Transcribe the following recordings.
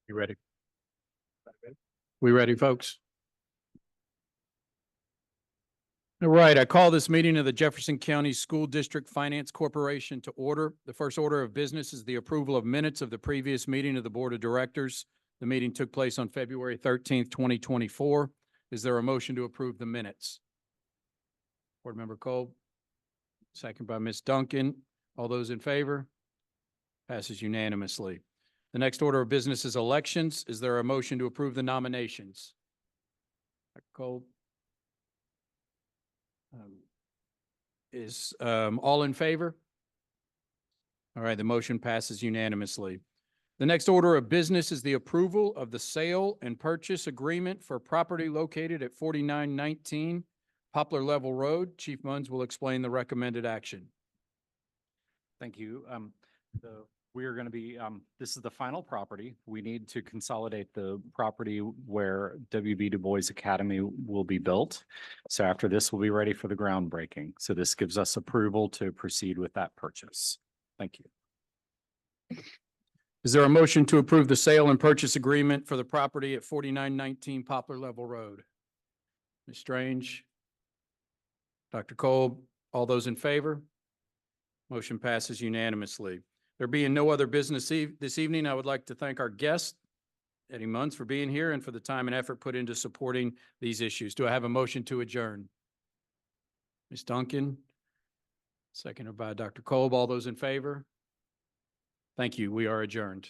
You ready? We ready, folks? All right, I call this meeting of the Jefferson County School District Finance Corporation to order. The first order of business is the approval of minutes of the previous meeting of the Board of Directors. The meeting took place on February 13th, 2024. Is there a motion to approve the minutes? Board Member Kolb, second by Ms. Duncan. All those in favor? Passes unanimously. The next order of business is elections. Is there a motion to approve the nominations? Dr. Kolb? Is all in favor? All right, the motion passes unanimously. The next order of business is the approval of the sale and purchase agreement for property located at 4919 Poplar Level Road. Chief Munns will explain the recommended action. Thank you. We are going to be, this is the final property. We need to consolidate the property where W.B. Du Bois Academy will be built. So after this, we'll be ready for the groundbreaking. So this gives us approval to proceed with that purchase. Thank you. Is there a motion to approve the sale and purchase agreement for the property at 4919 Poplar Level Road? Ms. Strange? Dr. Kolb? All those in favor? Motion passes unanimously. There being no other business this evening, I would like to thank our guest, Eddie Munns, for being here and for the time and effort put into supporting these issues. Do I have a motion to adjourn? Ms. Duncan? Seconded by Dr. Kolb. All those in favor? Thank you. We are adjourned.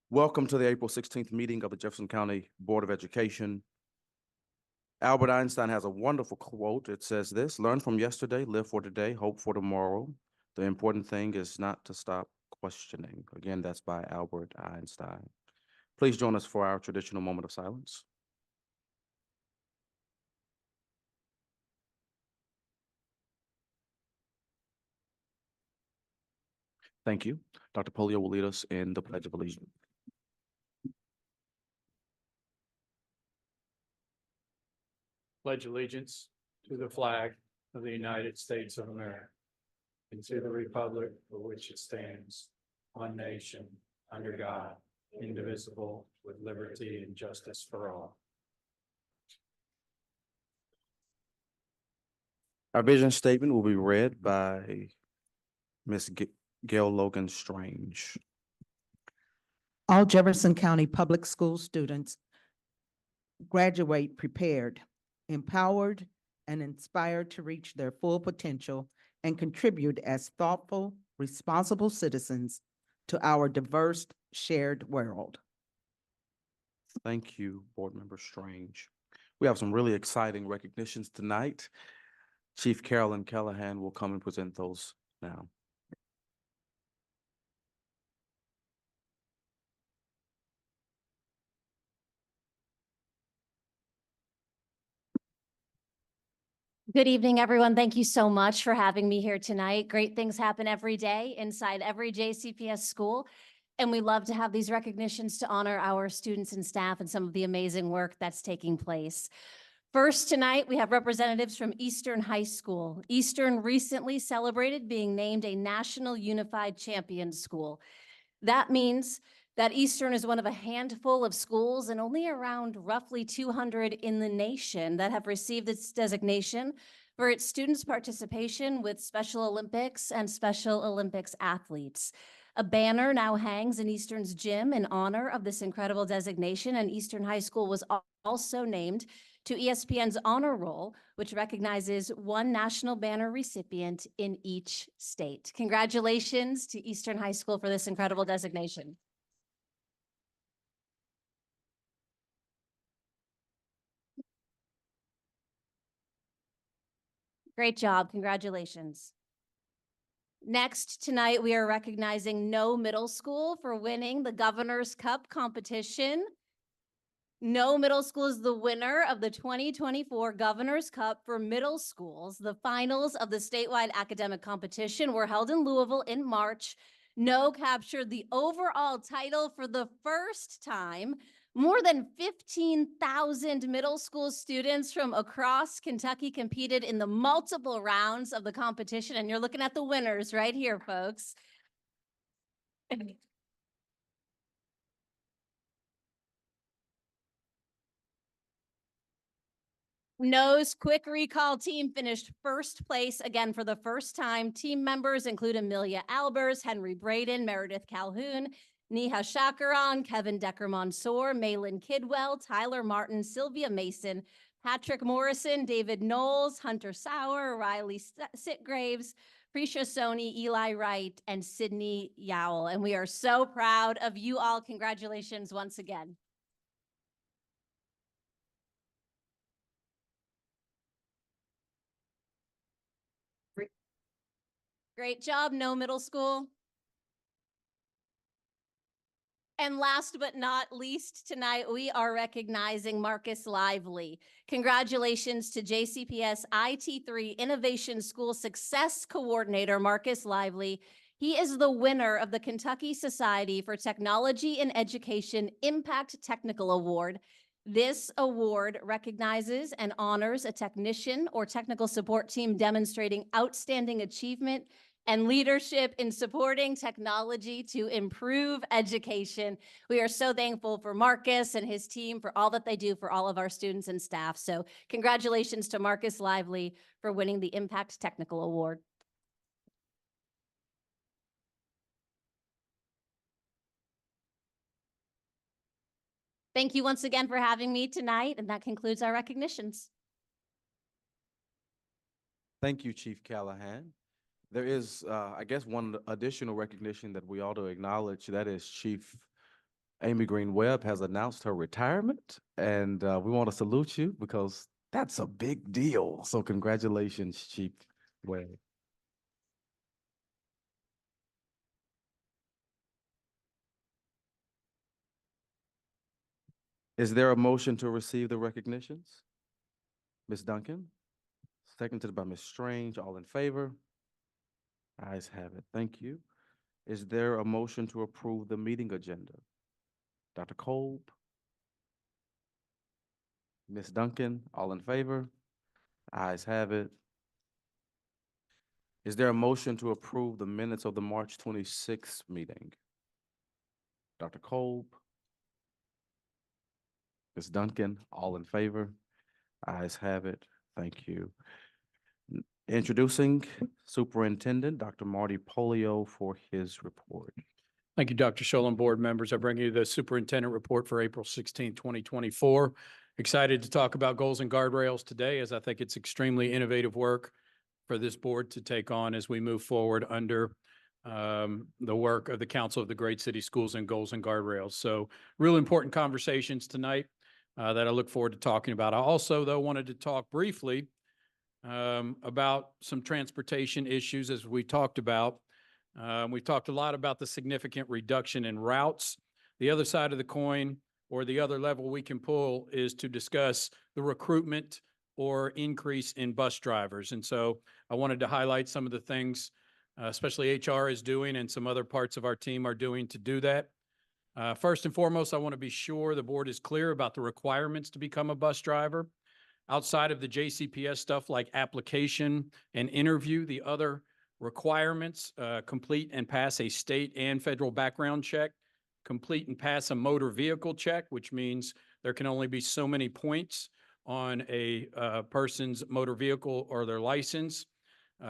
Welcome to the April 16th meeting of the Jefferson County Board of Education. Albert Einstein has a wonderful quote. It says this: learn from yesterday, live for today, hope for tomorrow. The important thing is not to stop questioning. Again, that's by Albert Einstein. Please join us for our traditional moment of silence. Thank you. Dr. Polio will lead us in the Pledge of Allegiance. Pledge allegiance to the flag of the United States of America and to the republic for which it stands, one nation, under God, indivisible, with liberty and justice for all. Our vision statement will be read by Ms. Gail Logan Strange. All Jefferson County Public School students graduate prepared, empowered, and inspired to reach their full potential and contribute as thoughtful, responsible citizens to our diverse, shared world. Thank you, Board Member Strange. We have some really exciting recognitions tonight. Chief Carolyn Callahan will come and present those now. Good evening, everyone. Thank you so much for having me here tonight. Great things happen every day inside every JCPS school, and we love to have these recognitions to honor our students and staff and some of the amazing work that's taking place. First tonight, we have representatives from Eastern High School. Eastern recently celebrated being named a National Unified Champion School. That means that Eastern is one of a handful of schools and only around roughly 200 in the nation that have received this designation for its students' participation with Special Olympics and Special Olympics athletes. A banner now hangs in Eastern's gym in honor of this incredible designation, and Eastern High School was also named to ESPN's Honor Roll, which recognizes one national banner recipient in each state. Congratulations to Eastern High School for this incredible designation. Great job. Congratulations. Next, tonight, we are recognizing No Middle School for winning the Governor's Cup competition. No Middle School is the winner of the 2024 Governor's Cup for middle schools. The finals of the statewide academic competition were held in Louisville in March. No captured the overall title for the first time. More than 15,000 middle school students from across Kentucky competed in the multiple rounds of the competition, and you're looking at the winners right here, folks. No's quick recall team finished first place again for the first time. Team members include Amelia Albers, Henry Braden, Meredith Calhoun, Neha Shakaran, Kevin Decker-Mansour, Malin Kidwell, Tyler Martin, Sylvia Mason, Patrick Morrison, David Knowles, Hunter Sauer, Riley Sitgraves, Prisha Soni, Eli Wright, and Sydney Yowell. And we are so proud of you all. Congratulations once again. Great job, No Middle School. And last but not least, tonight we are recognizing Marcus Lively. Congratulations to JCPS IT3 Innovation School Success Coordinator, Marcus Lively. He is the winner of the Kentucky Society for Technology and Education Impact Technical Award. This award recognizes and honors a technician or technical support team demonstrating outstanding achievement and leadership in supporting technology to improve education. We are so thankful for Marcus and his team for all that they do for all of our students and staff. So congratulations to Marcus Lively for winning the Impact Technical Award. Thank you once again for having me tonight, and that concludes our recognitions. Thank you, Chief Callahan. There is, I guess, one additional recognition that we ought to acknowledge. That is Chief Amy Green Webb has announced her retirement, and we want to salute you because that's a big deal. So congratulations, Chief Webb. Is there a motion to receive the recognitions? Ms. Duncan, seconded by Ms. Strange. All in favor? Ayes have it. Thank you. Is there a motion to approve the meeting agenda? Dr. Kolb? Ms. Duncan, all in favor? Ayes have it. Is there a motion to approve the minutes of the March 26th meeting? Dr. Kolb? Ms. Duncan, all in favor? Ayes have it. Thank you. Introducing Superintendent Dr. Marty Polio for his report. Thank you, Dr. Sholem. Board members, I bring you the superintendent report for April 16, 2024. Excited to talk about goals and guardrails today, as I think it's extremely innovative work for this board to take on as we move forward under the work of the Council of the Great City Schools and Goals and Guardrails. So real important conversations tonight that I look forward to talking about. I also, though, wanted to talk briefly about some transportation issues as we talked about. We talked a lot about the significant reduction in routes. The other side of the coin, or the other level we can pull, is to discuss the recruitment or increase in bus drivers. And so I wanted to highlight some of the things, especially HR is doing and some other parts of our team are doing to do that. First and foremost, I want to be sure the board is clear about the requirements to become a bus driver. Outside of the JCPS stuff like application and interview, the other requirements, complete and pass a state and federal background check, complete and pass a motor vehicle check, which means there can only be so many points on a person's motor vehicle or their license,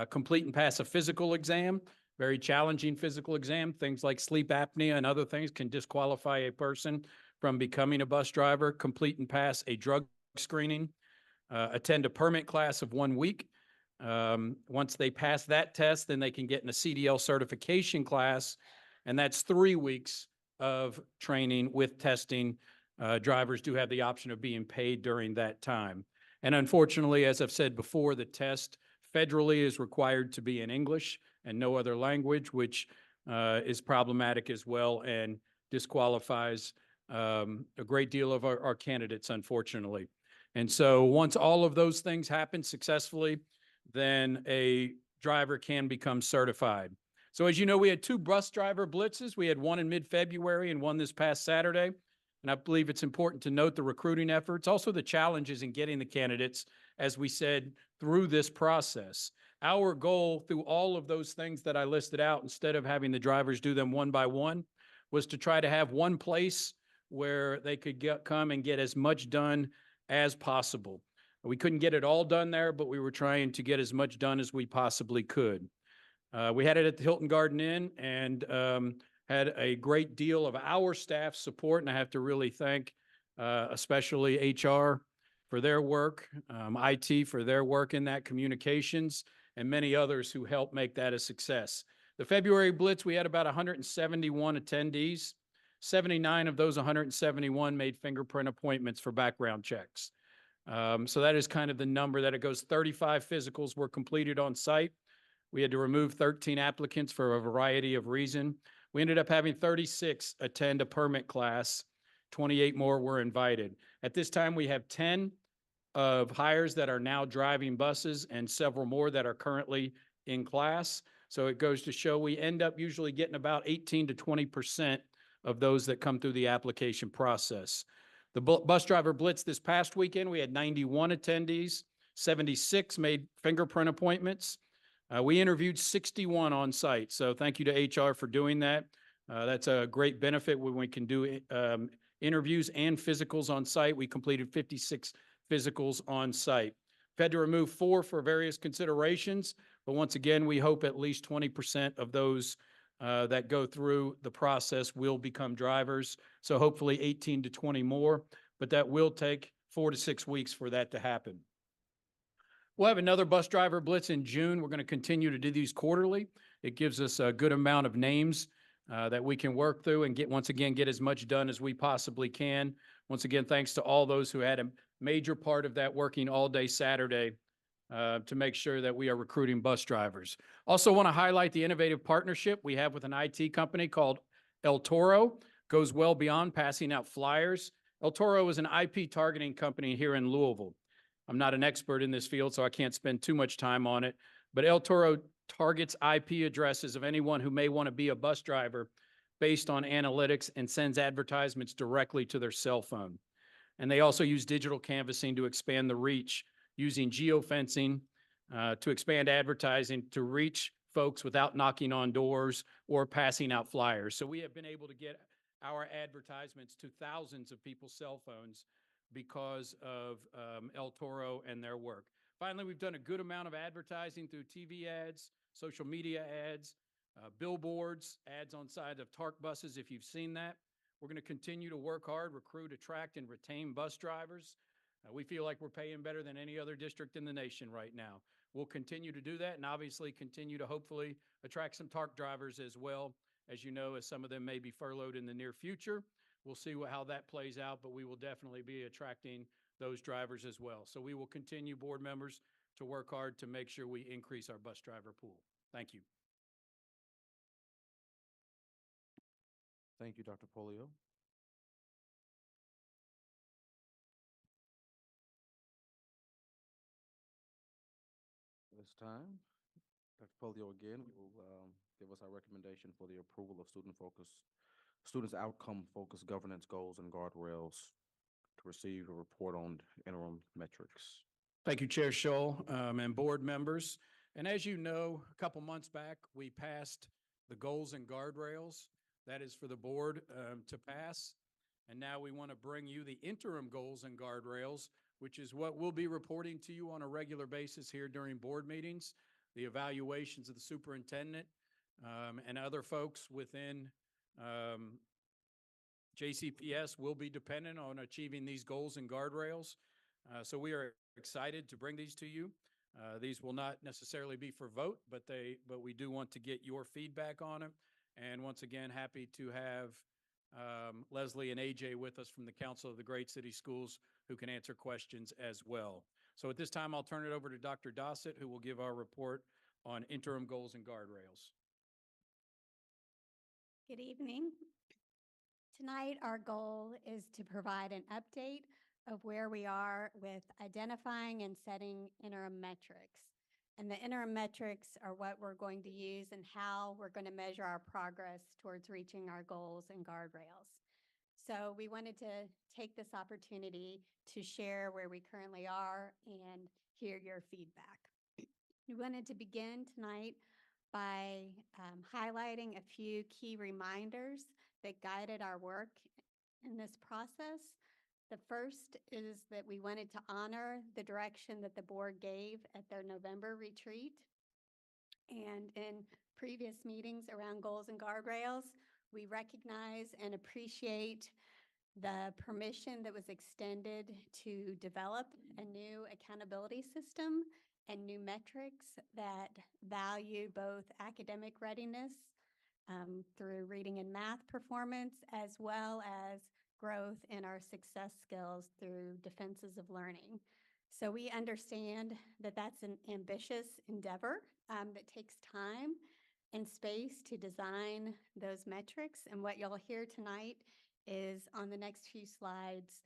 complete and pass a physical exam, very challenging physical exam. Things like sleep apnea and other things can disqualify a person from becoming a bus driver. Complete and pass a drug screening, attend a permit class of 1 week. Once they pass that test, then they can get in a CDL certification class, and that's 3 weeks of training with testing. Drivers do have the option of being paid during that time. And unfortunately, as I've said before, the test federally is required to be in English and no other language, which is problematic as well and disqualifies a great deal of our candidates, unfortunately. And so once all of those things happen successfully, then a driver can become certified. So as you know, we had 2 bus driver blitzes. We had one in mid-February and one this past Saturday. And I believe it's important to note the recruiting efforts, also the challenges in getting the candidates, as we said, through this process. Our goal through all of those things that I listed out, instead of having the drivers do them one by one, was to try to have one place where they could come and get as much done as possible. We couldn't get it all done there, but we were trying to get as much done as we possibly could. We had it at the Hilton Garden Inn and had a great deal of our staff support, and I have to really thank especially HR for their work, IT for their work in that, communications, and many others who helped make that a success. The February Blitz, we had about 171 attendees. 79 of those 171 made fingerprint appointments for background checks. So that is kind of the number that it goes. 35 physicals were completed on site. We had to remove 13 applicants for a variety of reasons. We ended up having 36 attend a permit class. 28 more were invited. At this time, we have 10 of hires that are now driving buses and several more that are currently in class. So it goes to show we end up usually getting about 18 to 20% of those that come through the application process. The bus driver blitz this past weekend, we had 91 attendees, 76 made fingerprint appointments. We interviewed 61 on site. So thank you to HR for doing that. That's a great benefit when we can do interviews and physicals on site. We completed 56 physicals on site. We've had to remove 4 for various considerations, but once again, we hope at least 20% of those that go through the process will become drivers. So hopefully 18 to 20 more, but that will take 4 to 6 weeks for that to happen. We'll have another bus driver blitz in June. We're going to continue to do these quarterly. It gives us a good amount of names that we can work through and once again, get as much done as we possibly can. Once again, thanks to all those who had a major part of that working all day Saturday to make sure that we are recruiting bus drivers. Also want to highlight the innovative partnership we have with an IT company called El Toro. Goes well beyond passing out flyers. El Toro is an IP targeting company here in Louisville. I'm not an expert in this field, so I can't spend too much time on it, but El Toro targets IP addresses of anyone who may want to be a bus driver based on analytics and sends advertisements directly to their cell phone. And they also use digital canvassing to expand the reach, using geofencing to expand advertising to reach folks without knocking on doors or passing out flyers. So we have been able to get our advertisements to thousands of people's cell phones because of El Toro and their work. Finally, we've done a good amount of advertising through TV ads, social media ads, billboards, ads on side of TARC buses, if you've seen that. We're going to continue to work hard, recruit, attract, and retain bus drivers. We feel like we're paying better than any other district in the nation right now. We'll continue to do that and obviously continue to hopefully attract some TARC drivers as well. As you know, as some of them may be furloughed in the near future. We'll see how that plays out, but we will definitely be attracting those drivers as well. So we will continue, board members, to work hard to make sure we increase our bus driver pool. Thank you. Thank you, Dr. Polio. This time, Dr. Polio again will give us our recommendation for the approval of students' outcome-focused governance goals and guardrails to receive a report on interim metrics. Thank you, Chair Scholl, and board members. And as you know, a couple months back, we passed the goals and guardrails. That is for the board to pass. And now we want to bring you the interim goals and guardrails, which is what we'll be reporting to you on a regular basis here during board meetings. The evaluations of the superintendent and other folks within JCPS will be dependent on achieving these goals and guardrails. So we are excited to bring these to you. These will not necessarily be for vote, but we do want to get your feedback on it. And once again, happy to have Leslie and AJ with us from the Council of the Great City Schools who can answer questions as well. So at this time, I'll turn it over to Dr. Dossett, who will give our report on interim goals and guardrails. Good evening. Tonight, our goal is to provide an update of where we are with identifying and setting interim metrics. And the interim metrics are what we're going to use and how we're going to measure our progress towards reaching our goals and guardrails. So we wanted to take this opportunity to share where we currently are and hear your feedback. We wanted to begin tonight by highlighting a few key reminders that guided our work in this process. The first is that we wanted to honor the direction that the board gave at their November retreat. And in previous meetings around goals and guardrails, we recognize and appreciate the permission that was extended to develop a new accountability system and new metrics that value both academic readiness through reading and math performance, as well as growth in our success skills through defenses of learning. So we understand that that's an ambitious endeavor that takes time and space to design those metrics. And what you'll hear tonight is on the next few slides,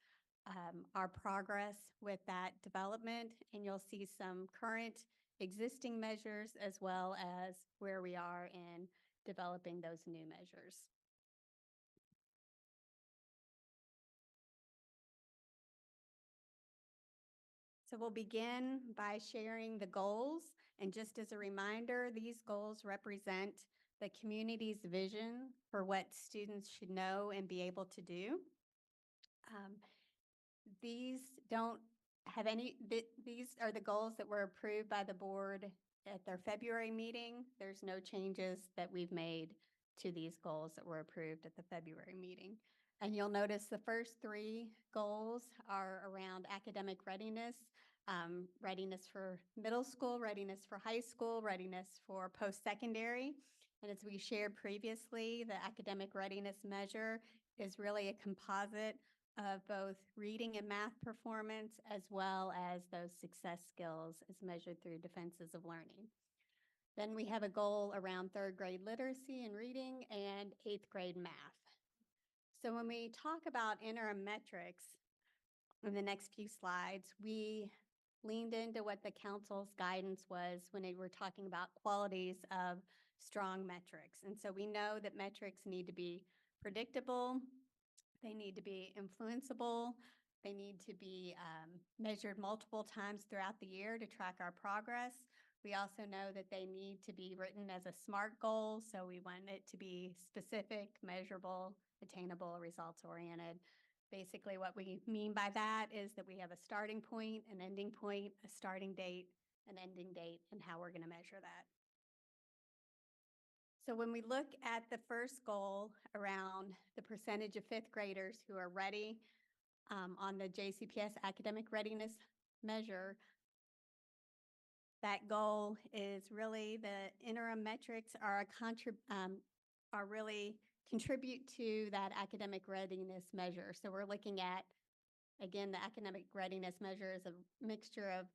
our progress with that development, and you'll see some current existing measures as well as where we are in developing those new measures. So we'll begin by sharing the goals. And just as a reminder, these goals represent the community's vision for what students should know and be able to do. These don't have any, these are the goals that were approved by the board at their February meeting. There's no changes that we've made to these goals that were approved at the February meeting. And you'll notice the first three goals are around academic readiness, readiness for middle school, readiness for high school, readiness for post-secondary. And as we shared previously, the academic readiness measure is really a composite of both reading and math performance, as well as those success skills as measured through defenses of learning. Then we have a goal around third grade literacy and reading and eighth grade math. So when we talk about interim metrics in the next few slides, we leaned into what the council's guidance was when they were talking about qualities of strong metrics. And so we know that metrics need to be predictable, they need to be influenceable, they need to be measured multiple times throughout the year to track our progress. We also know that they need to be written as a SMART goal, so we want it to be specific, measurable, attainable, results-oriented. Basically, what we mean by that is that we have a starting point, an ending point, a starting date, an ending date, and how we're going to measure that. So when we look at the first goal around the percentage of fifth graders who are ready on the JCPS academic readiness measure, that goal is really the interim metrics are really contribute to that academic readiness measure. So we're looking at, again, the academic readiness measure is a mixture of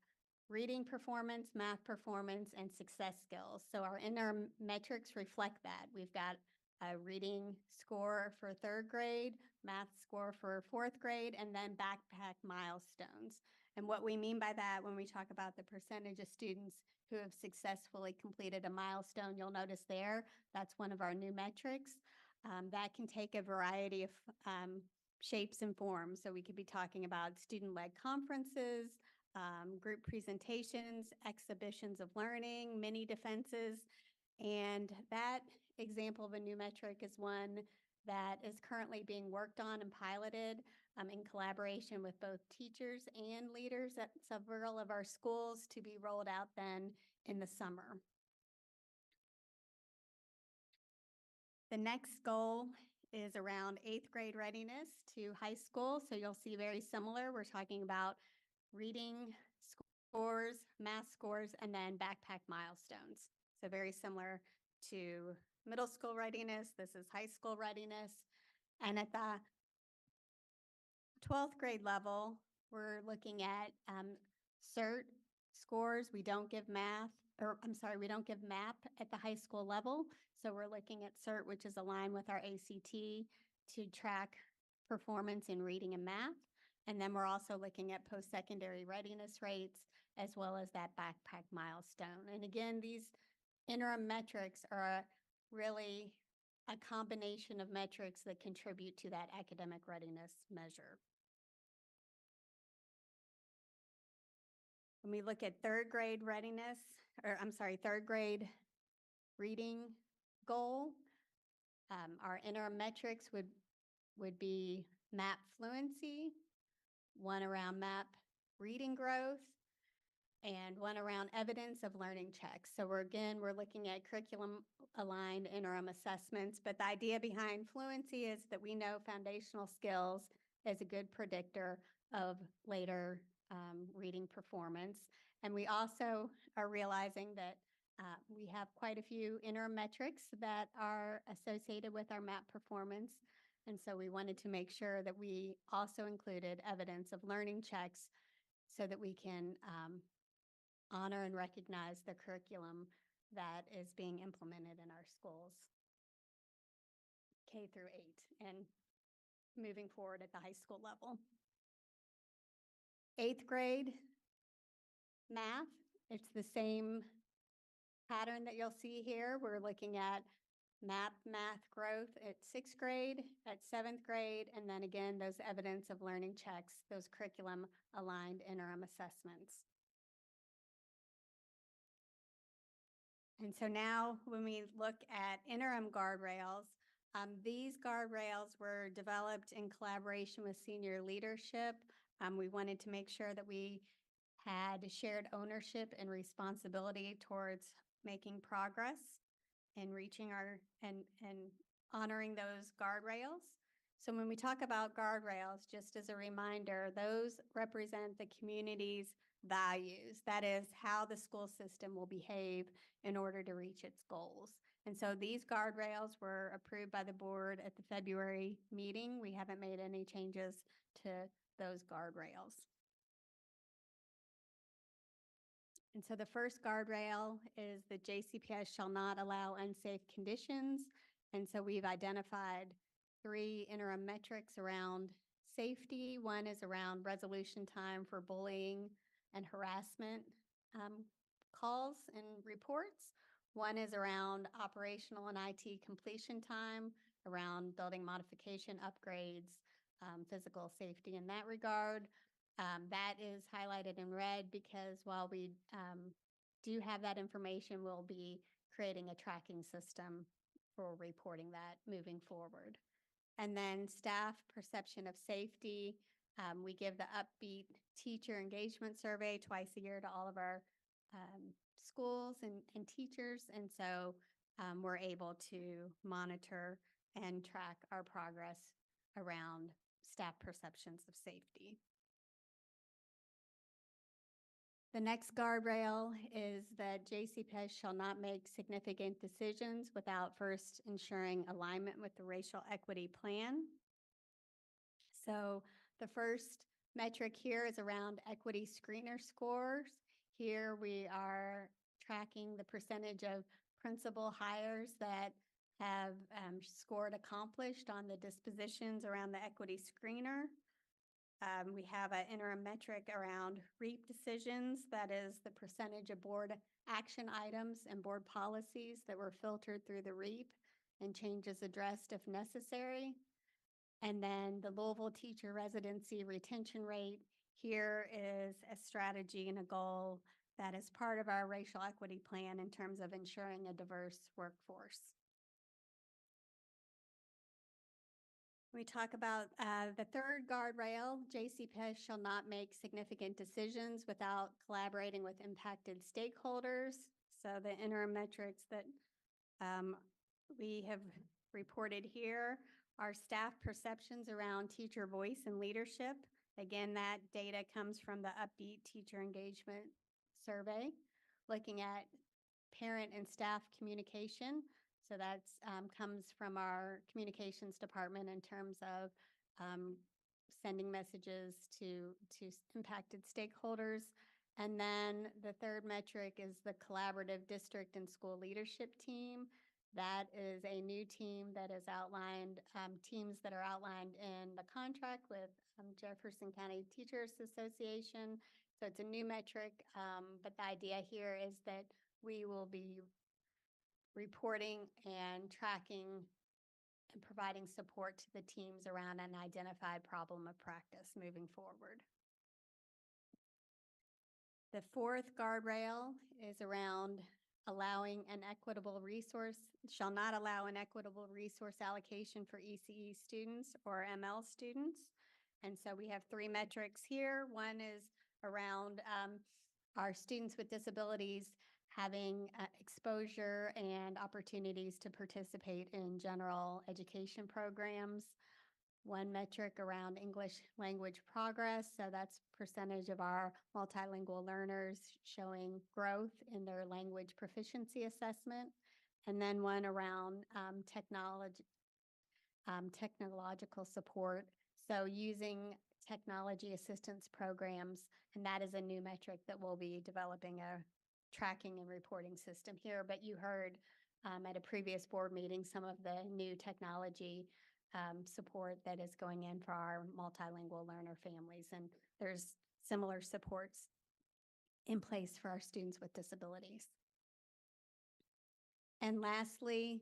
reading performance, math performance, and success skills. So our interim metrics reflect that. We've got a reading score for third grade, math score for fourth grade, and then backpack milestones. And what we mean by that when we talk about the percentage of students who have successfully completed a milestone, you'll notice there, that's one of our new metrics. That can take a variety of shapes and forms. So we could be talking about student-led conferences, group presentations, exhibitions of learning, mini defenses. And that example of a new metric is one that is currently being worked on and piloted in collaboration with both teachers and leaders at several of our schools to be rolled out then in the summer. The next goal is around eighth grade readiness to high school. So you'll see very similar. We're talking about reading scores, math scores, and then backpack milestones. So very similar to middle school readiness. This is high school readiness. And at the 12th grade level, we're looking at CERT scores. We don't give math, or I'm sorry, we don't give MAP at the high school level. So we're looking at CERT, which is aligned with our ACT to track performance in reading and math. And then we're also looking at post-secondary readiness rates as well as that backpack milestone. And again, these interim metrics are really a combination of metrics that contribute to that academic readiness measure. When we look at third grade readiness, or I'm sorry, third grade reading goal, our interim metrics would be MAP fluency, one around MAP reading growth, and one around evidence of learning checks. So we're looking at curriculum aligned interim assessments, but the idea behind fluency is that we know foundational skills is a good predictor of later reading performance. And we also are realizing that we have quite a few interim metrics that are associated with our MAP performance. And so we wanted to make sure that we also included evidence of learning checks so that we can honor and recognize the curriculum that is being implemented in our schools, K through 8, and moving forward at the high school level. Eighth grade math, it's the same pattern that you'll see here. We're looking at math growth at 6th grade, at 7th grade, and then again, those evidence of learning checks, those curriculum aligned interim assessments. And so now when we look at interim guardrails, these guardrails were developed in collaboration with senior leadership. We wanted to make sure that we had shared ownership and responsibility towards making progress and reaching our and honoring those guardrails. So when we talk about guardrails, just as a reminder, those represent the community's values. That is how the school system will behave in order to reach its goals. And so these guardrails were approved by the board at the February meeting. We haven't made any changes to those guardrails. And so the first guardrail is that JCPS shall not allow unsafe conditions. And so we've identified 3 interim metrics around safety. One is around resolution time for bullying and harassment calls and reports. One is around operational and IT completion time, around building modification upgrades, physical safety in that regard. That is highlighted in red because while we do have that information, we'll be creating a tracking system for reporting that moving forward. And then staff perception of safety. We give the Upbeat teacher engagement survey twice a year to all of our schools and teachers. And so we're able to monitor and track our progress around staff perceptions of safety. The next guardrail is that JCPS shall not make significant decisions without first ensuring alignment with the racial equity plan. So the first metric here is around equity screener scores. Here we are tracking the percentage of principal hires that have scored accomplished on the dispositions around the equity screener. We have an interim metric around REAP decisions. That is the percentage of board action items and board policies that were filtered through the REAP and changes addressed if necessary. And then the Louisville teacher residency retention rate. Here is a strategy and a goal that is part of our racial equity plan in terms of ensuring a diverse workforce. We talk about the third guardrail. JCPS shall not make significant decisions without collaborating with impacted stakeholders. So the interim metrics that we have reported here are staff perceptions around teacher voice and leadership. Again, that data comes from the Upbeat teacher engagement survey, looking at parent and staff communication. So that's comes from our communications department in terms of sending messages to impacted stakeholders. And then the third metric is the collaborative district and school leadership team. That is a new team that is outlined, teams that are outlined in the contract with Jefferson County Teachers Association. So it's a new metric, but the idea here is that we will be reporting and tracking and providing support to the teams around an identified problem of practice moving forward. The fourth guardrail is around allowing an equitable resource, shall not allow an equitable resource allocation for ECE students or ML students. And so we have 3 metrics here. One is around our students with disabilities having exposure and opportunities to participate in general education programs. One metric around English language progress. So that's percentage of our multilingual learners showing growth in their language proficiency assessment. And then one around technological support. So using technology assistance programs, and that is a new metric that we'll be developing a tracking and reporting system here. But you heard at a previous board meeting some of the new technology support that is going in for our multilingual learner families. And there's similar supports in place for our students with disabilities. And lastly,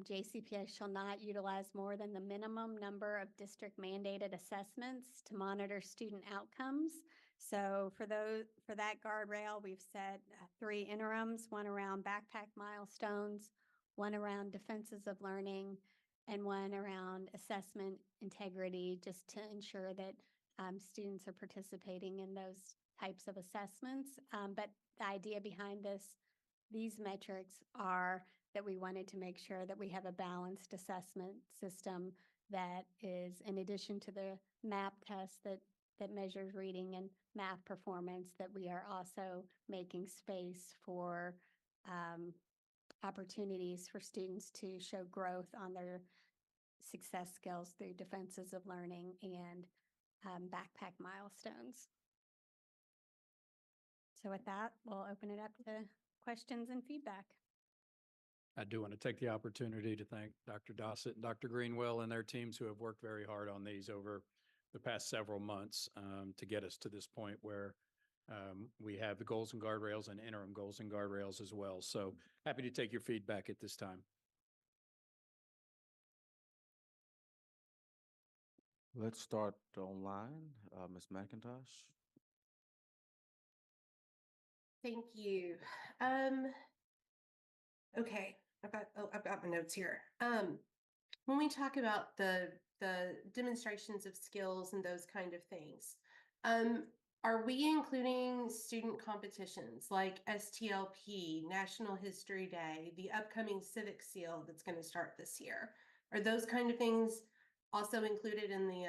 JCPS shall not utilize more than the minimum number of district mandated assessments to monitor student outcomes. So for that guardrail, we've set 3 interims, one around backpack milestones, one around defenses of learning, and one around assessment integrity, just to ensure that students are participating in those types of assessments. But the idea behind these metrics are that we wanted to make sure that we have a balanced assessment system that is, in addition to the MAP test that measures reading and math performance, that we are also making space for opportunities for students to show growth on their success skills through defenses of learning and backpack milestones. So with that, we'll open it up to questions and feedback. I do want to take the opportunity to thank Dr. Dossett and Dr. Greenwell and their teams who have worked very hard on these over the past several months to get us to this point where we have the goals and guardrails and interim goals and guardrails as well. So happy to take your feedback at this time. Let's start online. Ms. McIntosh. Thank you. Okay, I've got my notes here. When we talk about the demonstrations of skills and those kind of things, are we including student competitions like STLP, National History Day, the upcoming Civic Seal that's going to start this year? Are those kind of things also included in the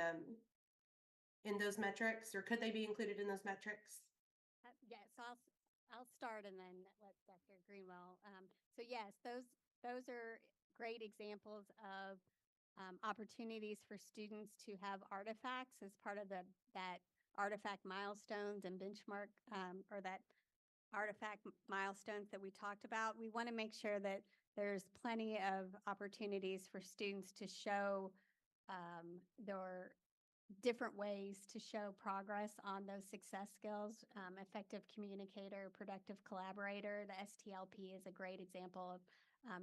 in those metrics, or could they be included in those metrics? Yes, I'll start and then let Dr. Greenwell. So yes, those are great examples of opportunities for students to have artifacts as part of that artifact milestones and benchmark or that artifact milestones that we talked about. We want to make sure that there's plenty of opportunities for students to show their different ways to show progress on those success skills. Effective communicator, productive collaborator. The STLP is a great example of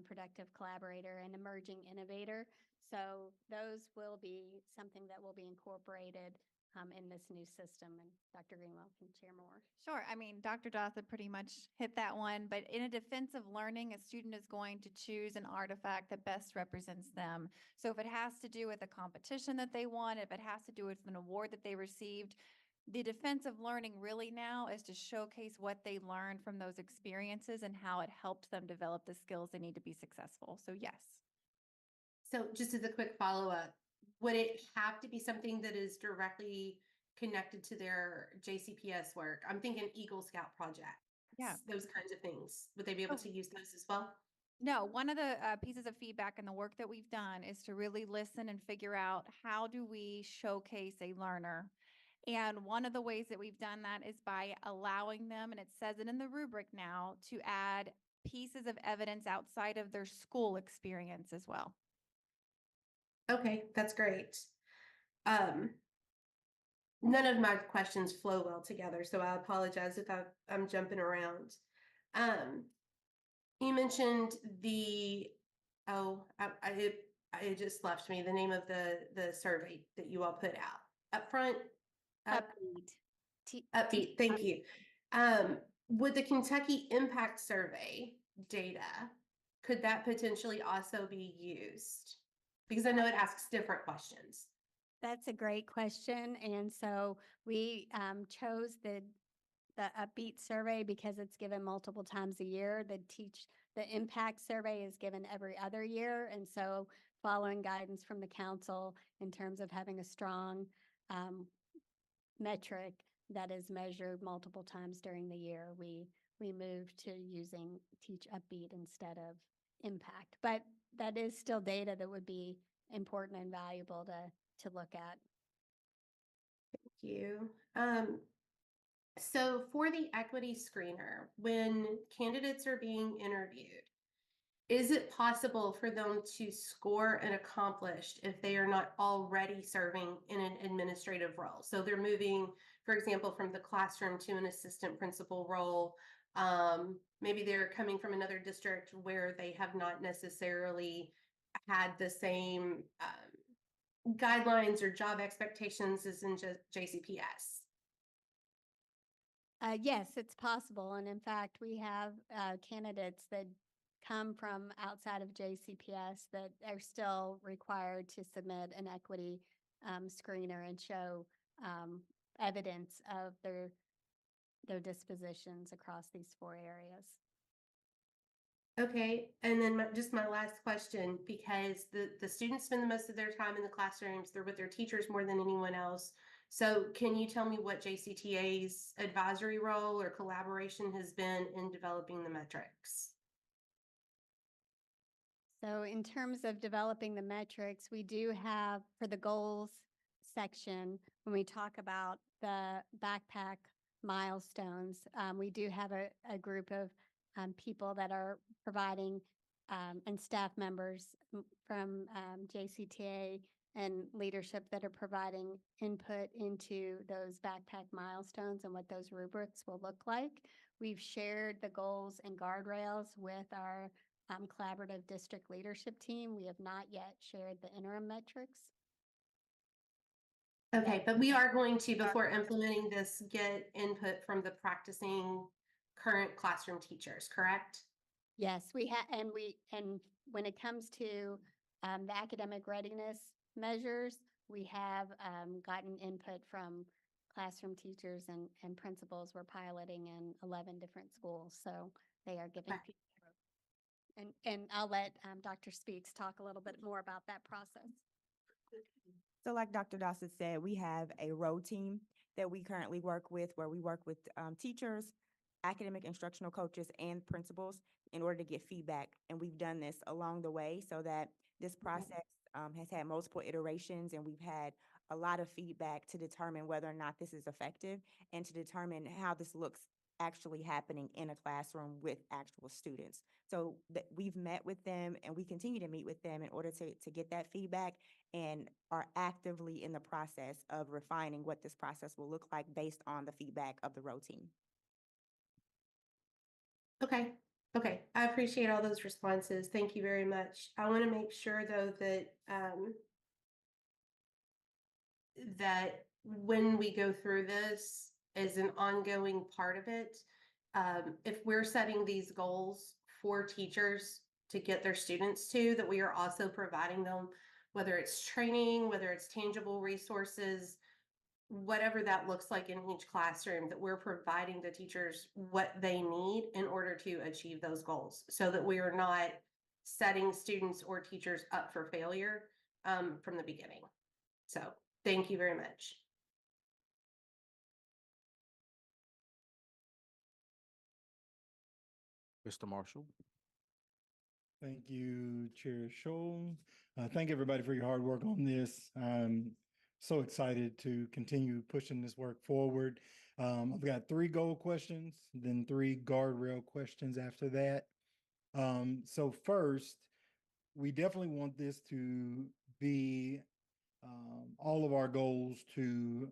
productive collaborator and emerging innovator. So those will be something that will be incorporated in this new system, and Dr. Greenwell can share more. Sure. I mean, Dr. Dossett pretty much hit that one, but in a defense of learning, a student is going to choose an artifact that best represents them. So if it has to do with a competition that they won, if it has to do with an award that they received, the defense of learning really now is to showcase what they learned from those experiences and how it helped them develop the skills they need to be successful. So yes. So just as a quick follow-up, would it have to be something that is directly connected to their JCPS work? I'm thinking Eagle Scout projects, those kinds of things. Would they be able to use those as well? No, one of the pieces of feedback in the work that we've done is to really listen and figure out how do we showcase a learner. And one of the ways that we've done that is by allowing them, and it says it in the rubric now, to add pieces of evidence outside of their school experience as well. Okay, that's great. None of my questions flow well together, so I apologize if I'm jumping around. You mentioned it just left me, the name of the survey that you all put out. Upfront? Upbeat, thank you. Would the Kentucky Impact Survey data, could that potentially also be used? Because I know it asks different questions. That's a great question. And so we chose the Upbeat survey because it's given multiple times a year. The Impact survey is given every other year. And so following guidance from the council in terms of having a strong metric that is measured multiple times during the year, we moved to using Teach Upbeat instead of Impact. But that is still data that would be important and valuable to look at. Thank you. So for the equity screener, when candidates are being interviewed, is it possible for them to score an accomplished if they are not already serving in an administrative role? So they're moving, for example, from the classroom to an assistant principal role. Maybe they're coming from another district where they have not necessarily had the same guidelines or job expectations as in JCPS. Yes, it's possible. And in fact, we have candidates that come from outside of JCPS that are still required to submit an equity screener and show evidence of their dispositions across these 4 areas. Okay, and then just my last question, because the students spend the most of their time in the classrooms, they're with their teachers more than anyone else. So can you tell me what JCTA's advisory role or collaboration has been in developing the metrics? So in terms of developing the metrics, we do have for the goals section, when we talk about the backpack milestones, we do have a group of people that are providing and staff members from JCTA and leadership that are providing input into those backpack milestones and what those rubrics will look like. We've shared the goals and guardrails with our collaborative district leadership team. We have not yet shared the interim metrics. Okay, but we are going to, before implementing this, get input from the practicing current classroom teachers, correct? Yes, and when it comes to the academic readiness measures, we have gotten input from classroom teachers and principals. We're piloting in 11 different schools, so they are giving Okay. feedback. And I'll let Dr. Speaks talk a little bit more about that process. So like Dr. Dawson said, we have a road team that we currently work with, where we work with teachers, academic instructional coaches, and principals in order to get feedback. And we've done this along the way so that this process has had multiple iterations, and we've had a lot of feedback to determine whether or not this is effective and to determine how this looks actually happening in a classroom with actual students. So that we've met with them and we continue to meet with them in order to get that feedback, and are actively in the process of refining what this process will look like based on the feedback of the road team. Okay, okay. I appreciate all those responses. Thank you very much. I want to make sure though that that when we go through this as an ongoing part of it, if we're setting these goals for teachers to get their students to, that we are also providing them, whether it's training, whether it's tangible resources, whatever that looks like in each classroom, that we're providing the teachers what they need in order to achieve those goals, so that we are not setting students or teachers up for failure from the beginning. So thank you very much. Mr. Marshall? Thank you, Chair Scholl. Thank everybody for your hard work on this. I'm so excited to continue pushing this work forward. I've got 3 goal questions, then 3 guardrail questions after that. So first, we definitely want this to be all of our goals to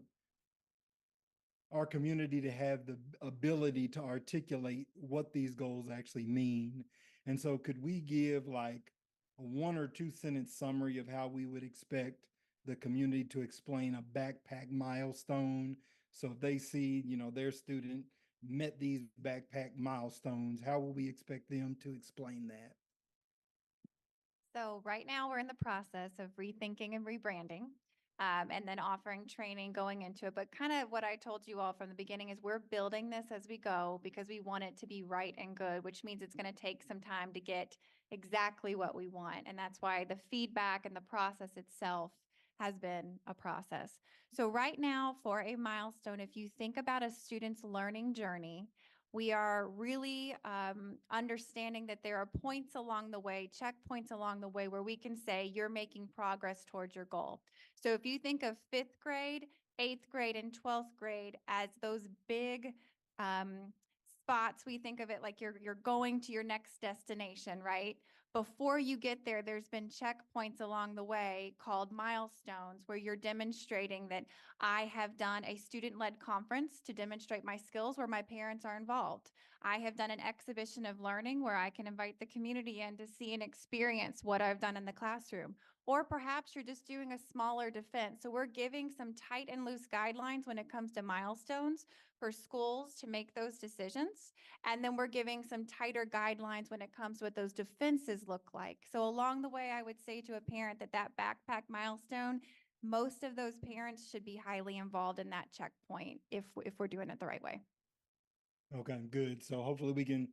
our community to have the ability to articulate what these goals actually mean. And so could we give like a 1 or 2 sentence summary of how we would expect the community to explain a backpack milestone? So if they see, their student met these backpack milestones, how will we expect them to explain that? So right now we're in the process of rethinking and rebranding. And then offering training going into it. But kind of what I told you all from the beginning is we're building this as we go because we want it to be right and good, which means it's going to take some time to get exactly what we want. And that's why the feedback and the process itself has been a process. So right now for a milestone, if you think about a student's learning journey, we are really understanding that there are points along the way, checkpoints along the way where we can say you're making progress towards your goal. So if you think of 5th grade, 8th grade, and 12th grade as those big spots, we think of it like you're going to your next destination, right? Before you get there, there's been checkpoints along the way called milestones where you're demonstrating that I have done a student-led conference to demonstrate my skills where my parents are involved. I have done an exhibition of learning where I can invite the community in to see and experience what I've done in the classroom. Or perhaps you're just doing a smaller defense. So we're giving some tight and loose guidelines when it comes to milestones for schools to make those decisions. And then we're giving some tighter guidelines when it comes to what those defenses look like. So along the way, I would say to a parent that backpack milestone, most of those parents should be highly involved in that checkpoint if we're doing it the right way. Okay, good. So hopefully we can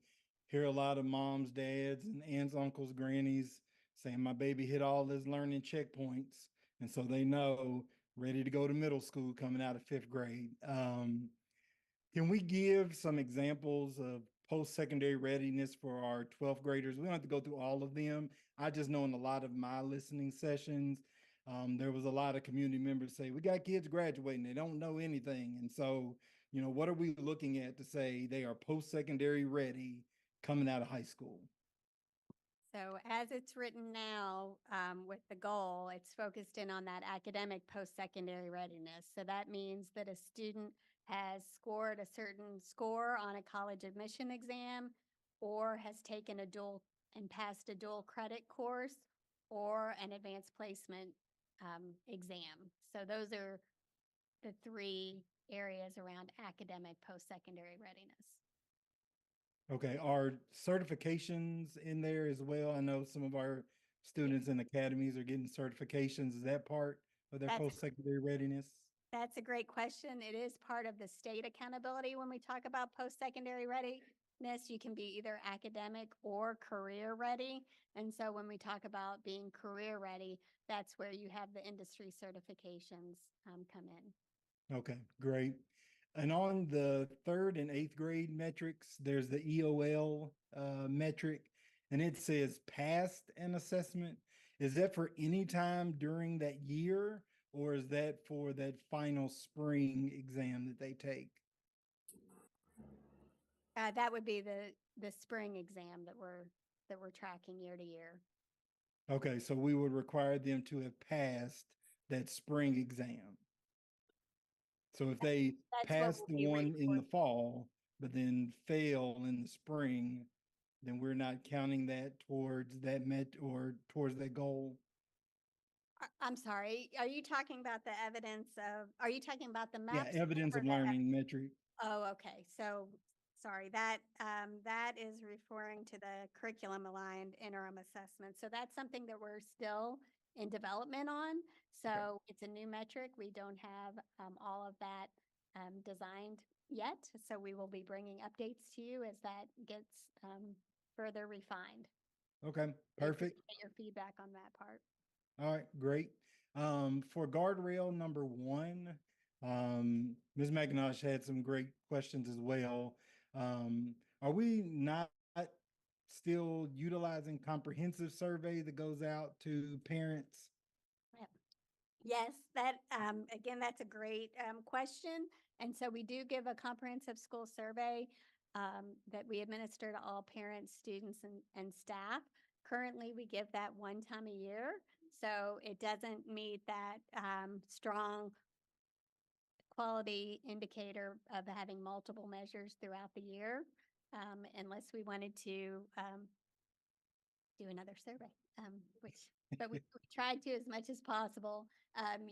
hear a lot of moms, dads, and aunts, uncles, grannies saying my baby hit all his learning checkpoints. And so they know ready to go to middle school coming out of 5th grade. Can we give some examples of post-secondary readiness for our 12th graders. We don't have to go through all of them. I just know in a lot of my listening sessions, there was a lot of community members say, we got kids graduating, they don't know anything. And so, you know, what are we looking at to say they are post-secondary ready coming out of high school? So as it's written now, with the goal, it's focused in on that academic post-secondary readiness. So that means that a student has scored a certain score on a college admission exam, or has taken a dual and passed a dual credit course, or an advanced placement exam. So those are the three areas around academic post-secondary readiness. Okay, are certifications in there as well? I know some of our students in academies are getting certifications. Is that part of their That's- post-secondary readiness? That's a great question. It is part of the state accountability when we talk about post-secondary readiness. You can be either academic or career ready. And so when we talk about being career ready, that's where you have the industry certifications come in. Okay, great. And on the 3rd and 8th grade metrics, there's the EOL metric, and it says passed an assessment. Is that for any time during that year, or is that for that final spring exam that they take? That would be the spring exam that we're tracking year to year. Okay, so we would require them to have passed that spring exam. So if they That's what pass we'll the be one in the reporting. fall, but then fail in the spring, then we're not counting that towards that or towards that goal. I'm sorry, are you talking about the are you talking about the Yeah, maps? evidence or of the learning metric. Oh, okay. So, sorry, that is referring to the curriculum aligned interim assessment. So that's something that we're still in development on. So it's a new metric. We don't have all of that designed yet. So we will be bringing updates to you as that gets further refined. Okay, I perfect. appreciate your feedback on that part. All right, great. For guardrail number 1, Ms. McIntosh had some great questions as well. Are we not still utilizing comprehensive survey that goes out to parents? Yes, that, again, that's a great question. And so we do give a comprehensive school survey that we administer to all parents, students, and staff. Currently, we give that one time a year. So it doesn't meet that strong quality indicator of having multiple measures throughout the year, unless we wanted to do another survey, but we tried to, as much as possible,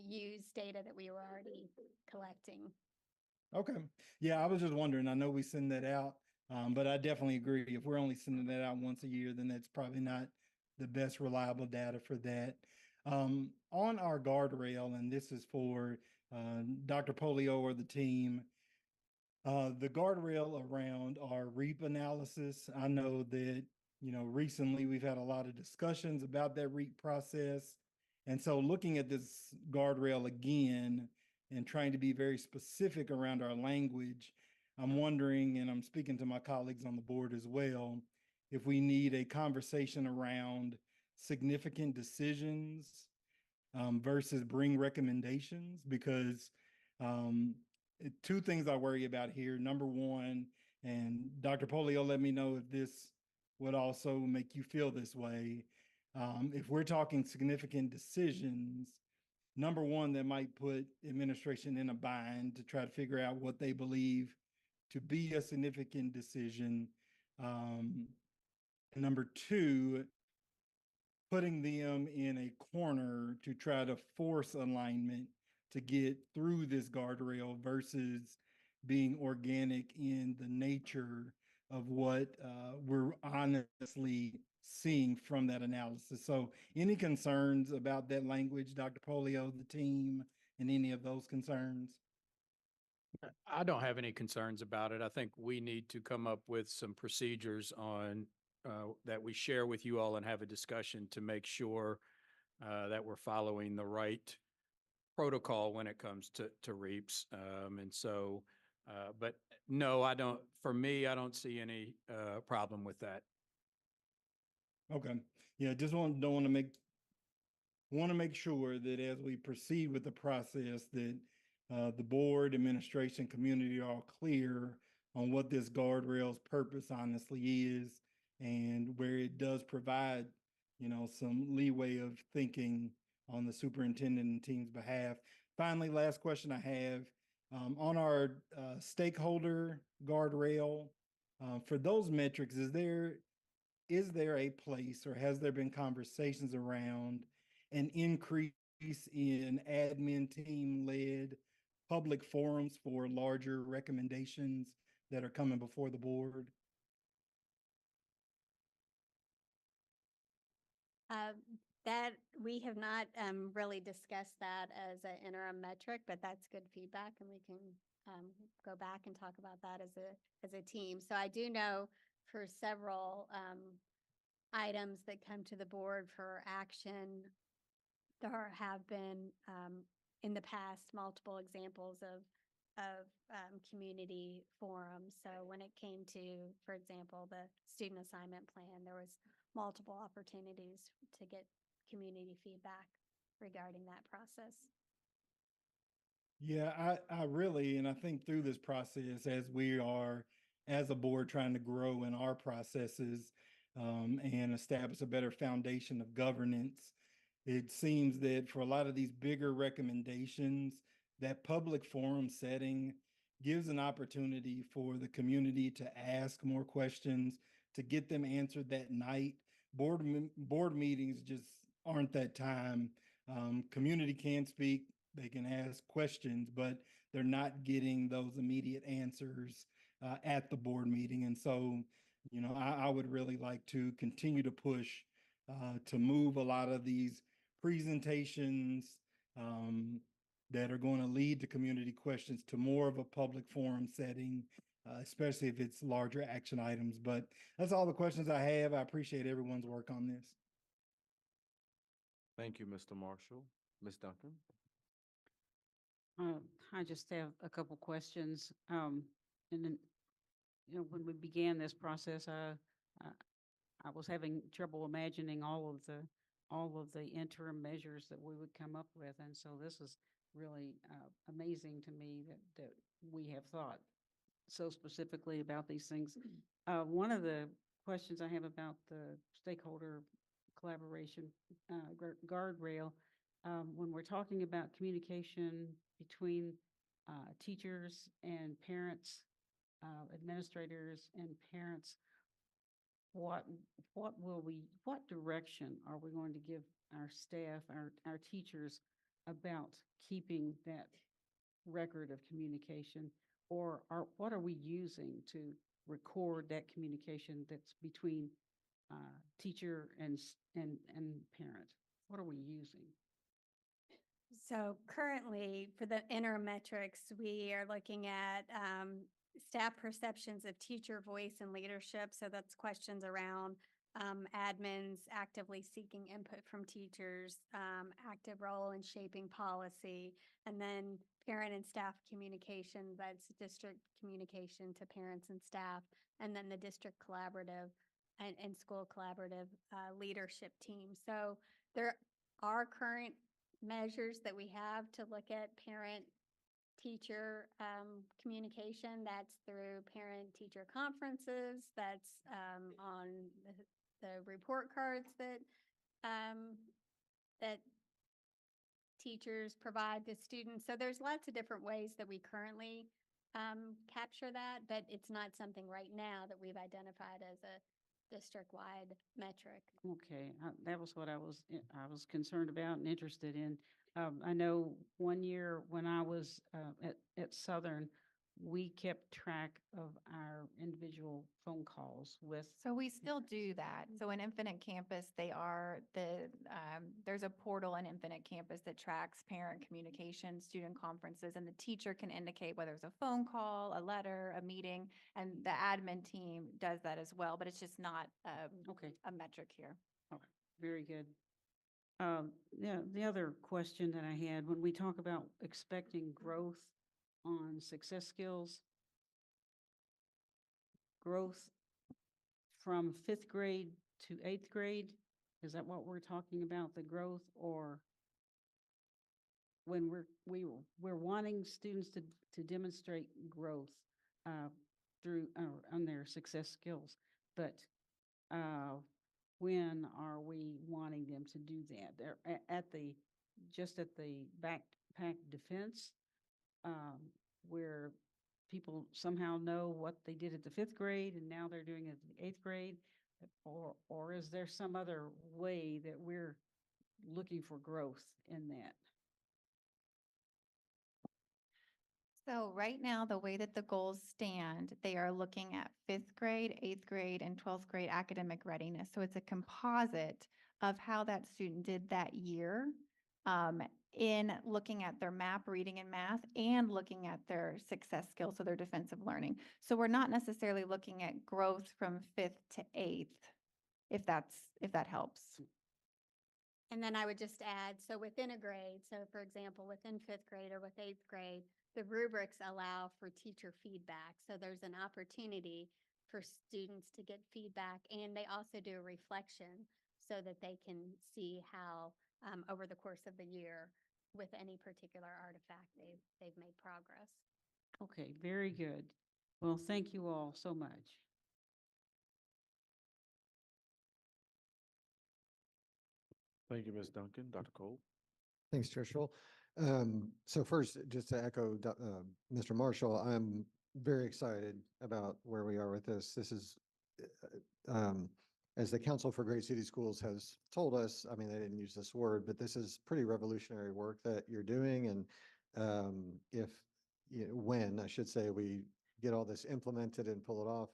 use data that we were already collecting. Okay. Yeah, I was just wondering. I know we send that out, but I definitely agree. If we're only sending that out once a year, then that's probably not the best reliable data for that. On our guardrail, and this is for Dr. Polio or the team, the guardrail around our REAP analysis. I know that, you know, recently we've had a lot of discussions about that REAP process. And so looking at this guardrail again and trying to be very specific around our language, I'm wondering, and I'm speaking to my colleagues on the board as well, if we need a conversation around significant decisions versus bring recommendations, because 2 things I worry about here. Number one, and Dr. Polio, let me know if this would also make you feel this way. If we're talking significant decisions, number one, that might put administration in a bind to try to figure out what they believe to be a significant decision. Number 2, putting them in a corner to try to force alignment to get through this guardrail versus being organic in the nature of what we're honestly seeing from that analysis. So any concerns about that language, Dr. Polio, the team, and any of those concerns? I don't have any concerns about it. I think we need to come up with some procedures on that we share with you all and have a discussion to make sure that we're following the right protocol when it comes to REAPs. And so But no, I don't, for me, I don't see any problem with that. Okay, yeah, just don't want to make sure that as we proceed with the process, that the board, administration, community are all clear on what this guardrail's purpose honestly is, and where it does provide, some leeway of thinking on the superintendent and team's behalf. Finally, last question I have, on our stakeholder guardrail, for those metrics, is there a place, or has there been conversations around an increase in admin team-led public forums for larger recommendations that are coming before the board? That, we have not really discussed that as an interim metric, but that's good feedback, and we can go back and talk about that as a team. So I do know for several items that come to the board for action, there have been in the past multiple examples of community forums. So when it came to, for example, the student assignment plan, there was multiple opportunities to get community feedback regarding that process. Yeah, I really, and I think through this process, as we are, as a board, trying to grow in our processes and establish a better foundation of governance, it seems that for a lot of these bigger recommendations, that public forum setting gives an opportunity for the community to ask more questions, to get them answered that night. Board meetings just aren't that time. Community can speak, they can ask questions, but they're not getting those immediate answers at the board meeting. And so, I would really like to continue to push to move a lot of these presentations that are going to lead to community questions to more of a public forum setting, especially if it's larger action items. But that's all the questions I have. I appreciate everyone's work on this. Thank you, Mr. Marshall. Ms. Duncan? I just have a couple questions. And then, when we began this process, I was having trouble imagining all of the interim measures that we would come up with. And so this is really amazing to me that we have thought so specifically about these things. One of the questions I have about the stakeholder collaboration guardrail, when we're talking about communication between teachers and parents, administrators and parents, what direction are we going to give our staff, our teachers, about keeping that record of communication, or what are we using to record that communication that's between teacher and parent? What are we using? So currently, for the interim metrics, we are looking at staff perceptions of teacher voice and leadership. So that's questions around admins actively seeking input from teachers, active role in shaping policy, and then parent and staff communication, that's district communication to parents and staff, and then the district collaborative and school collaborative leadership team. So there are current measures that we have to look at parent-teacher communication. That's through parent-teacher conferences. That's on the report cards that that teachers provide to students. So there's lots of different ways that we currently capture that, but it's not something right now that we've identified as a district-wide metric. Okay, that was what I was concerned about and interested in. I know one year when I was at Southern, we kept track of our individual phone calls with. So we still do that. So in Infinite Campus, there's a portal in Infinite Campus that tracks parent communication, student conferences, and the teacher can indicate whether it's a phone call, a letter, a meeting, and the admin team does that as well, but it's just not a metric here. Okay, very good. Yeah, the other question that I had, when we talk about expecting growth on success skills, growth from fifth grade to eighth grade? Is that what we're talking about, the growth, or when we're wanting students to demonstrate growth through on their success skills, but when are we wanting them to do that? They're at the just at the backpack defense, where people somehow know what they did at the fifth grade and now they're doing it at the eighth grade, or is there some other way that we're looking for growth in that? So right now, the way that the goals stand, they are looking at fifth grade, eighth grade, and 12th grade academic readiness. So it's a composite of how that student did that year in looking at their map, reading and math, and looking at their success skills, so their defensive learning. So we're not necessarily looking at growth from fifth to eighth, if that helps. And then I would just add, so within a grade, so for example, within fifth grade or with eighth grade, the rubrics allow for teacher feedback. So there's an opportunity for students to get feedback, and they also do a reflection so that they can see how over the course of the year with any particular artifact they've made progress. Okay, very good. Well, thank you all so much. Thank you, Ms. Duncan. Dr. Cole? Thanks, Chair Scholl. So first, just to echo Mr. Marshall, I'm very excited about where we are with this. This is, as the Council for Great City Schools has told us, I mean, they didn't use this word, but this is pretty revolutionary work that you're doing. And when, I should say, we get all this implemented and pull it off,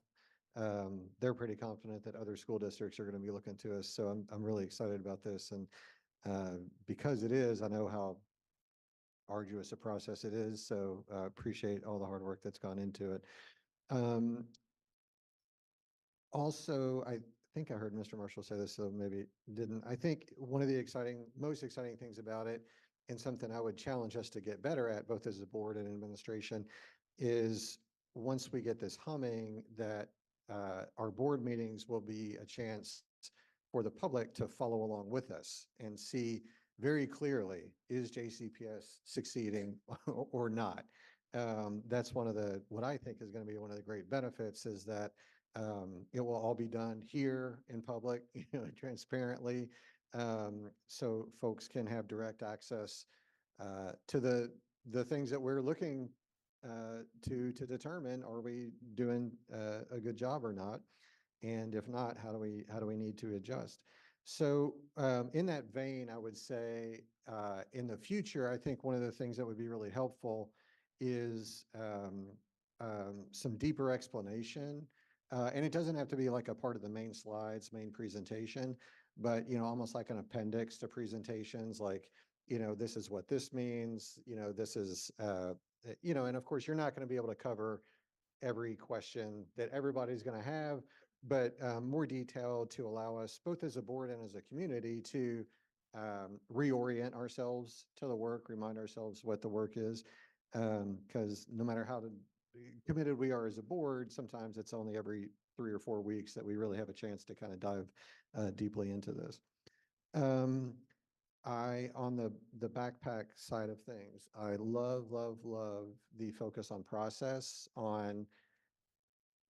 they're pretty confident that other school districts are going to be looking to us. So I'm really excited about this. And because it is, I know how arduous a process it is. So appreciate all the hard work that's gone into it. Also, I think I heard Mr. Marshall say this, so maybe didn't. I think one of the most exciting things about it, and something I would challenge us to get better at, both as a board and administration, is once we get this humming, that our board meetings will be a chance for the public to follow along with us and see very clearly, is JCPS succeeding or not? That's one of what I think is going to be one of the great benefits, is that it will all be done here in public, transparently, so folks can have direct access to the things that we're looking to determine, are we doing a good job or not? And if not, how do we need to adjust? So in that vein, I would say in the future, I think one of the things that would be really helpful is some deeper explanation. And it doesn't have to be like a part of the main slides, main presentation, but, almost like an appendix to presentations, like, this is what this means, this is, and of course, you're not going to be able to cover every question that everybody's going to have, but more detailed to allow us, both as a board and as a community, to reorient ourselves to the work, remind ourselves what the work is, because no matter how committed we are as a board, sometimes it's only every 3 or 4 weeks that we really have a chance to kind of dive deeply into this. On the backpack side of things, I love the focus on process, on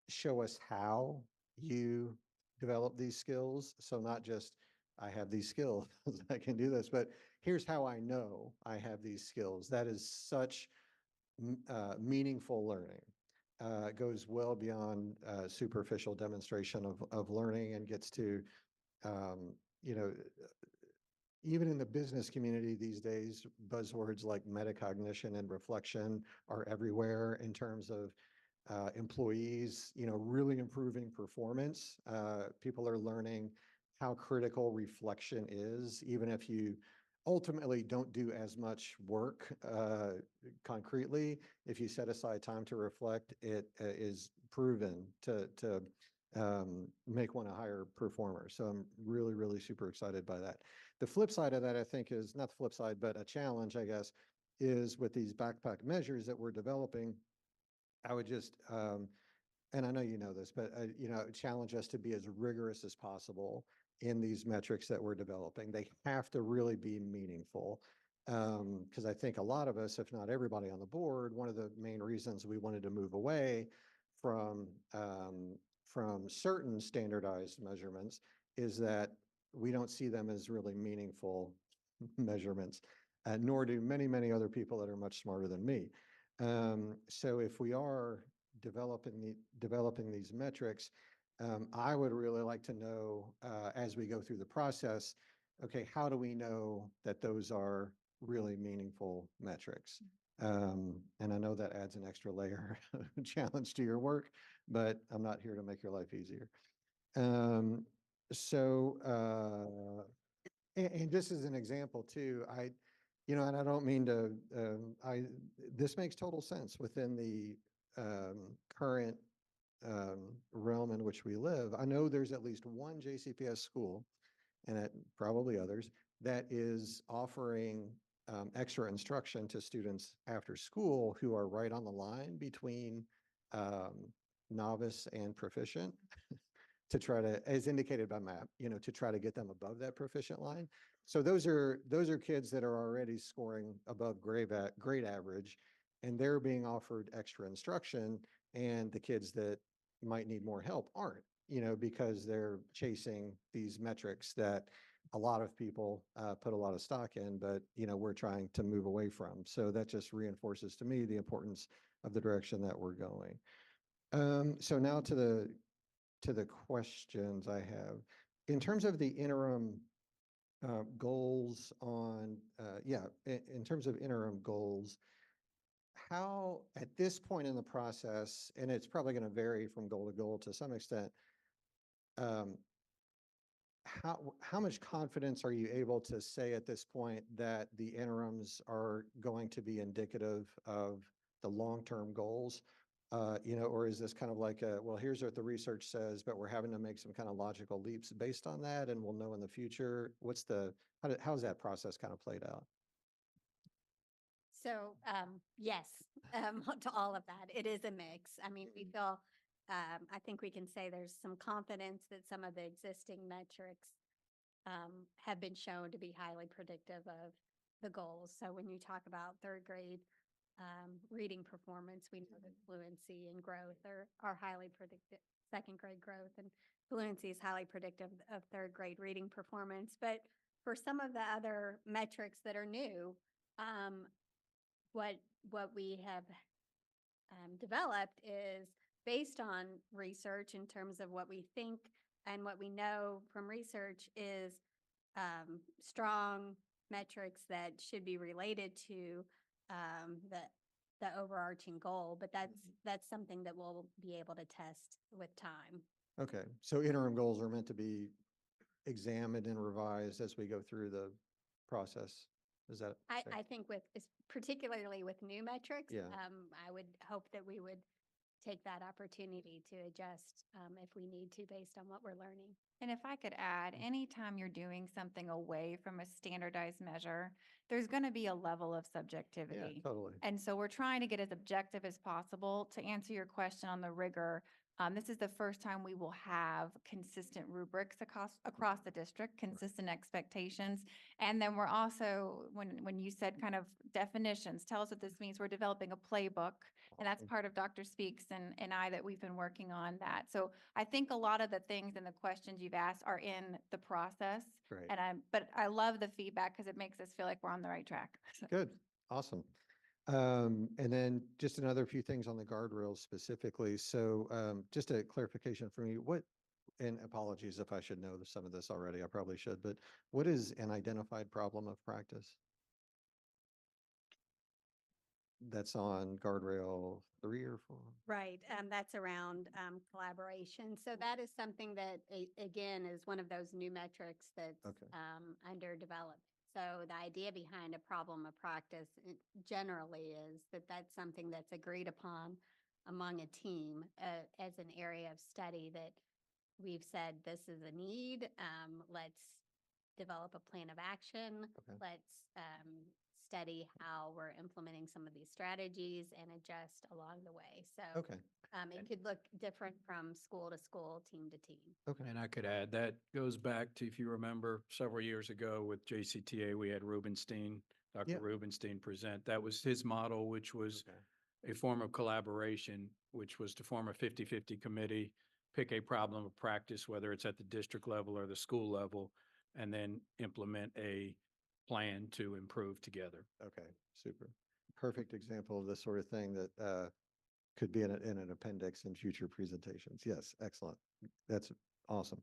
show us how you develop these skills. So not just, I have these skills, I can do this, but here's how I know I have these skills. That is such meaningful learning. It goes well beyond superficial demonstration of learning, and gets to, even in the business community these days, buzzwords like metacognition and reflection are everywhere in terms of employees, really improving performance. People are learning how critical reflection is, even if you ultimately don't do as much work concretely. If you set aside time to reflect, it is proven to make one a higher performer. So I'm really super excited by that. The flip side of that, I think, is not the flip side, but a challenge, I guess, is with these backpack measures that we're developing. I would just and I know you know this, but, challenge us to be as rigorous as possible in these metrics that we're developing. They have to really be meaningful. Because I think a lot of us, if not everybody on the board, one of the main reasons we wanted to move away from, certain standardized measurements is that we don't see them as really meaningful measurements, nor do many, many other people that are much smarter than me. So if we are developing these metrics, I would really like to know, as we go through the process, okay, how do we know that those are really meaningful metrics? And I know that adds an extra layer of challenge to your work, but I'm not here to make your life easier. And this is an example too. And I don't mean to, this makes total sense within the current realm in which we live. I know there's at least one JCPS school, and probably others, that is offering extra instruction to students after school who are right on the line between novice and proficient to try to, as indicated by MAP, to try to get them above that proficient line. So those are kids that are already scoring above grade average, and they're being offered extra instruction, and the kids that might need more help aren't, because they're chasing these metrics that a lot of people put a lot of stock in, but, we're trying to move away from. So that just reinforces to me the importance of the direction that we're going. So now to the questions I have. In terms of the interim goals in terms of interim goals, how, at this point in the process, and it's probably going to vary from goal to goal to some extent, how much confidence are you able to say at this point that the interims are going to be indicative of the long-term goals? Or is this kind of like well, here's what the research says, but we're having to make some kind of logical leaps based on that, and we'll know in the future? How's that process kind of played out? So, yes, to all of that. It is a mix. I mean, we feel, I think we can say there's some confidence that some of the existing metrics have been shown to be highly predictive of the goals. So when you talk about third grade reading performance, we know that fluency and growth are highly predictive. Second grade growth and fluency is highly predictive of third grade reading performance. But for some of the other metrics that are new, what we have developed is based on research in terms of what we think and what we know from research is strong metrics that should be related to the overarching goal, but that's something that we'll be able to test with time. Okay, so interim goals are meant to be examined and revised as we go through the process. Is that? I think particularly with new metrics, Yeah. I would hope that we would take that opportunity to adjust if we need to based on what we're learning. And if I could add, anytime you're doing something away from a standardized measure, there's going to be a level of subjectivity. Yeah, totally. And so we're trying to get as objective as possible. To answer your question on the rigor, this is the first time we will have consistent rubrics across the district, consistent expectations. And then we're also, when you said kind of definitions, tell us what this means. We're developing a playbook, and that's part of Dr. Speaks and I that we've been working on that. So I think a lot of the things and the questions you've asked are in the process. Great. But I love the feedback because it makes us feel like we're on the right track. Good, awesome. And then just another few things on the guardrails specifically. So just a clarification for me, and apologies if I should know some of this already, I probably should, but what is an identified problem of practice? That's on guardrail 3 or 4? Right, that's around collaboration. So that is something that, again, is one of those new metrics that's Okay. underdeveloped. So the idea behind a problem of practice generally is that that's something that's agreed upon among a team as an area of study that we've said this is a need. Let's develop a plan of action. Okay. Let's study how we're implementing some of these strategies and adjust along the way. So Okay. It could look different from school to school, team to team. Okay. And I could add, that goes back to, if you remember, several years ago with JCTA, we had Rubenstein, Dr. Yep. Rubenstein present. That was his model, which was Okay. a form of collaboration, which was to form a 50-50 committee, pick a problem of practice, whether it's at the district level or the school level, and then implement a plan to improve together. Okay, super. Perfect example of the sort of thing that could be in an appendix in future presentations. Yes, excellent. That's awesome.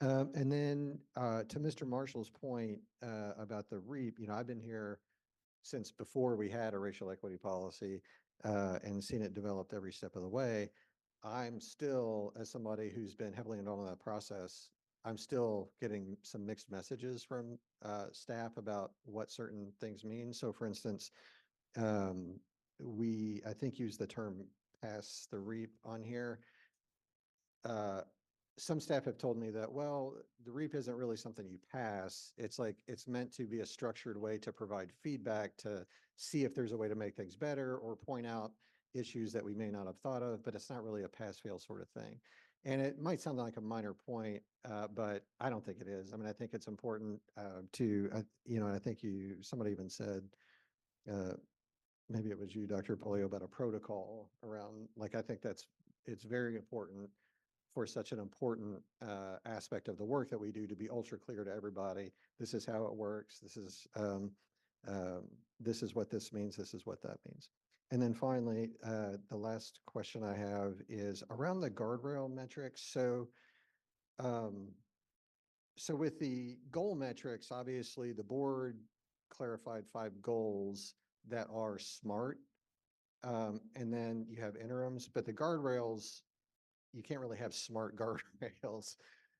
And then to Mr. Marshall's point about the REAP, I've been here since before we had a racial equity policy and seen it developed every step of the way. I'm still, as somebody who's been heavily involved in that process, I'm still getting some mixed messages from staff about what certain things mean. So for instance, we, I think, use the term pass the REAP on here. Some staff have told me that, well, the REAP isn't really something you pass. It's like, it's meant to be a structured way to provide feedback, to see if there's a way to make things better or point out issues that we may not have thought of, but it's not really a pass-fail sort of thing. And it might sound like a minor point, but I don't think it is. I mean, I think it's important I think somebody even said, maybe it was you, Dr. Polio, about a protocol around, like, I think it's very important for such an important aspect of the work that we do to be ultra clear to everybody. This is how it works. This is what this means. This is what that means. And then finally, the last question I have is around the guardrail metrics. So with the goal metrics, obviously the board clarified 5 goals that are SMART. And then you have interims, but the guardrails, you can't really have SMART guardrails.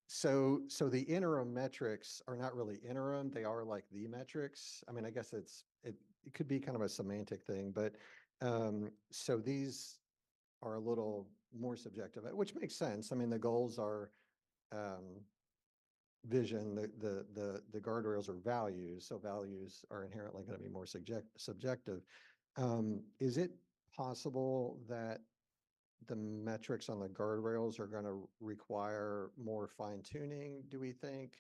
So the interim metrics are not really interim. They are like the metrics. I mean, I guess it could be kind of a semantic thing, but so these are a little more subjective, which makes sense. I mean, the goals are vision, the guardrails are values. So values are inherently going to be more subjective. Is it possible that the metrics on the guardrails are going to require more fine tuning, do we think,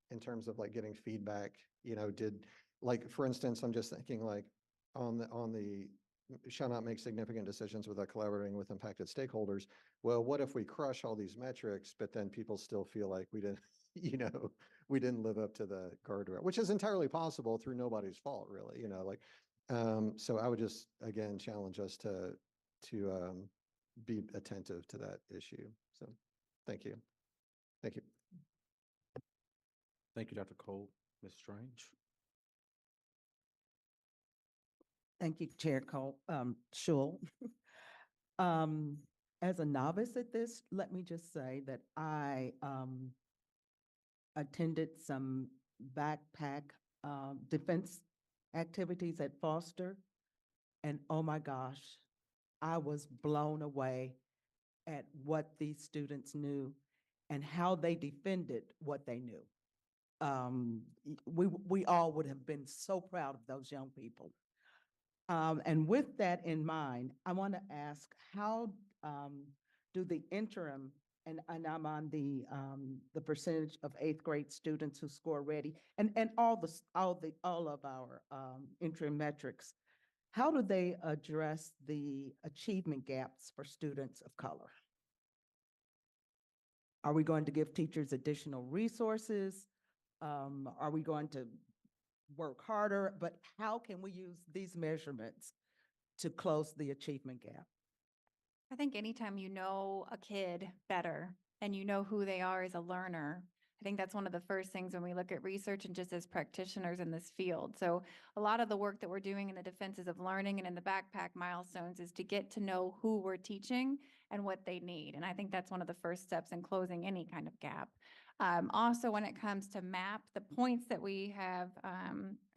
in terms of like getting feedback? Like, for instance, I'm just thinking like on the shall not make significant decisions without collaborating with impacted stakeholders. Well, what if we crush all these metrics, but then people still feel like we didn't, we didn't live up to the guardrail, which is entirely possible through nobody's fault, really, so I would just, again, challenge us to be attentive to that issue. So thank you. Thank you. Thank you, Dr. Cole. Ms. Strange? Thank you, Chair Schul. As a novice at this, let me just say that I attended some backpack defense activities at Foster. And oh my gosh, I was blown away at what these students knew and how they defended what they knew. We all would have been so proud of those young people. And with that in mind, I want to ask, how do the interim, and I'm on the percentage of 8th grade students who score ready, and all of our interim metrics, how do they address the achievement gaps for students of color? Are we going to give teachers additional resources? Are we going to work harder? But how can we use these measurements to close the achievement gap? I think anytime you know a kid better and you know who they are as a learner, I think that's one of the first things when we look at research and just as practitioners in this field. So a lot of the work that we're doing in the defenses of learning and in the backpack milestones is to get to know who we're teaching and what they need. And I think that's one of the first steps in closing any kind of gap. Also, when it comes to MAP, the points that we have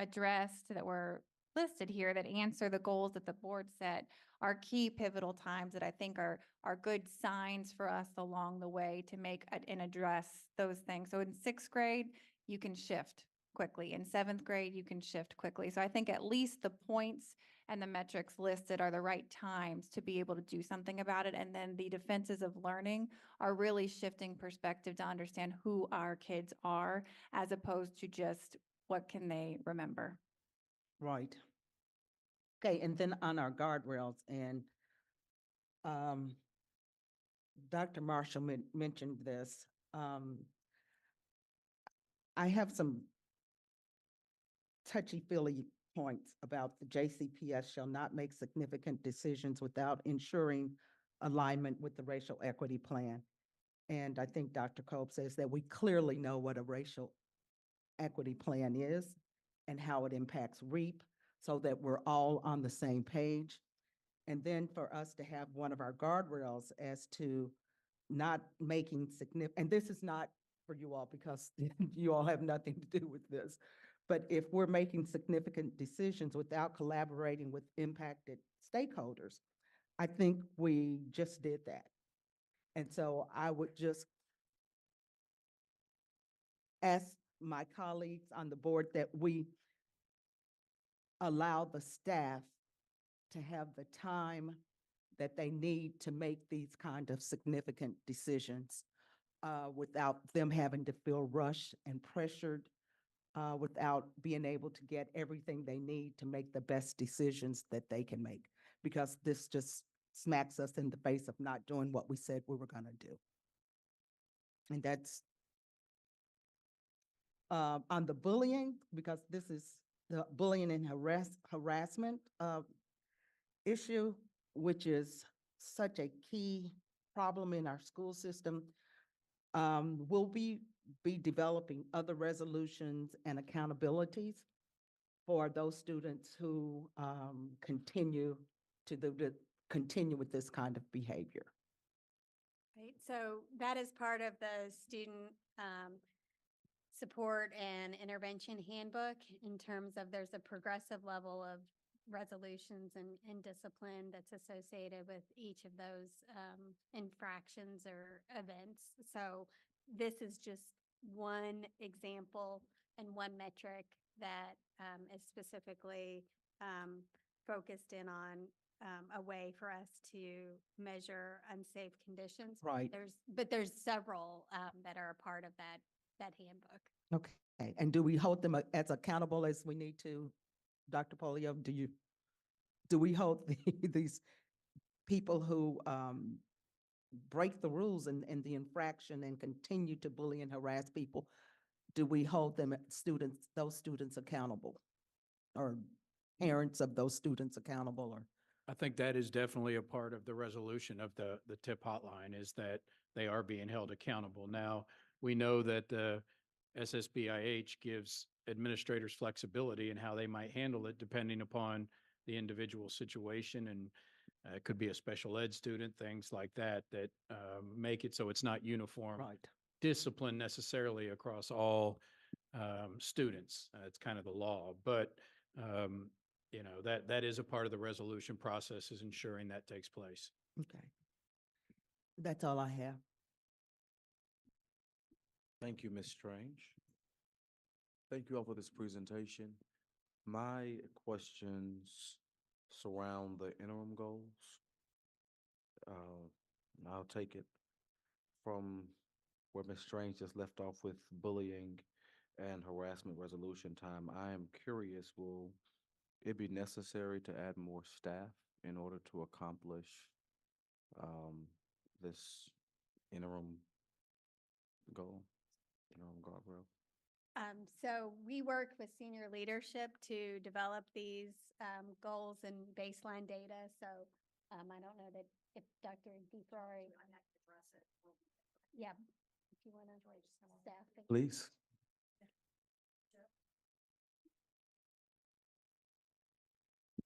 addressed that were listed here that answer the goals that the board set are key pivotal times that I think are good signs for us along the way to make and address those things. So in 6th grade, you can shift quickly. In 7th grade, you can shift quickly. So I think at least the points and the metrics listed are the right times to be able to do something about it. And then the defenses of learning are really shifting perspective to understand who our kids are as opposed to just what can they remember. Right. Okay, and then on our guardrails, and Dr. Marshall mentioned this. I have some touchy-feely points about the JCPS shall not make significant decisions without ensuring alignment with the racial equity plan. And I think Dr. Kolb says that we clearly know what a racial equity plan is and how it impacts REAP, so that we're all on the same page. And then for us to have one of our guardrails as to not making significant, and this is not for you all because you all have nothing to do with this, but if we're making significant decisions without collaborating with impacted stakeholders, I think we just did that. And so I would just ask my colleagues on the board that we allow the staff to have the time that they need to make these kind of significant decisions without them having to feel rushed and pressured, without being able to get everything they need to make the best decisions that they can make. Because this just smacks us in the face of not doing what we said we were gonna do. And that's on the bullying, because this is the bullying and harassment issue, which is such a key problem in our school system. We'll be developing other resolutions and accountabilities for those students who continue with this kind of behavior. Right, so that is part of the student support and intervention handbook in terms of there's a progressive level of resolutions and discipline that's associated with each of those infractions or events. So this is just one example and one metric that is specifically focused in on a way for us to measure unsafe conditions. Right. There's several that are a part of that handbook. Okay, and do we hold them as accountable as we need to? Dr. Polio, do we hold these people who break the rules and the infraction and continue to bully and harass people? Do we hold them, those students accountable? Or parents of those students accountable? Or I think that is definitely a part of the resolution of the TIP hotline, is that they are being held accountable. Now, we know that the SSBIH gives administrators flexibility in how they might handle it depending upon the individual situation, and it could be a special ed student, things like that, that make it so it's not uniform right. discipline necessarily across all students. It's kind of the law, but you know, that is a part of the resolution process, is ensuring that takes place. Okay. That's all I have. Thank you, Ms. Strange. Thank you all for this presentation. My questions surround the interim goals. I'll take it from where Ms. Strange just left off with bullying and harassment resolution time. I am curious, will it be necessary to add more staff in order to accomplish this interim goal, interim guardrail? So we worked with senior leadership to develop these goals and baseline data. So I don't know that if Dr. DeFrari. Yeah, if you want to staff. Please.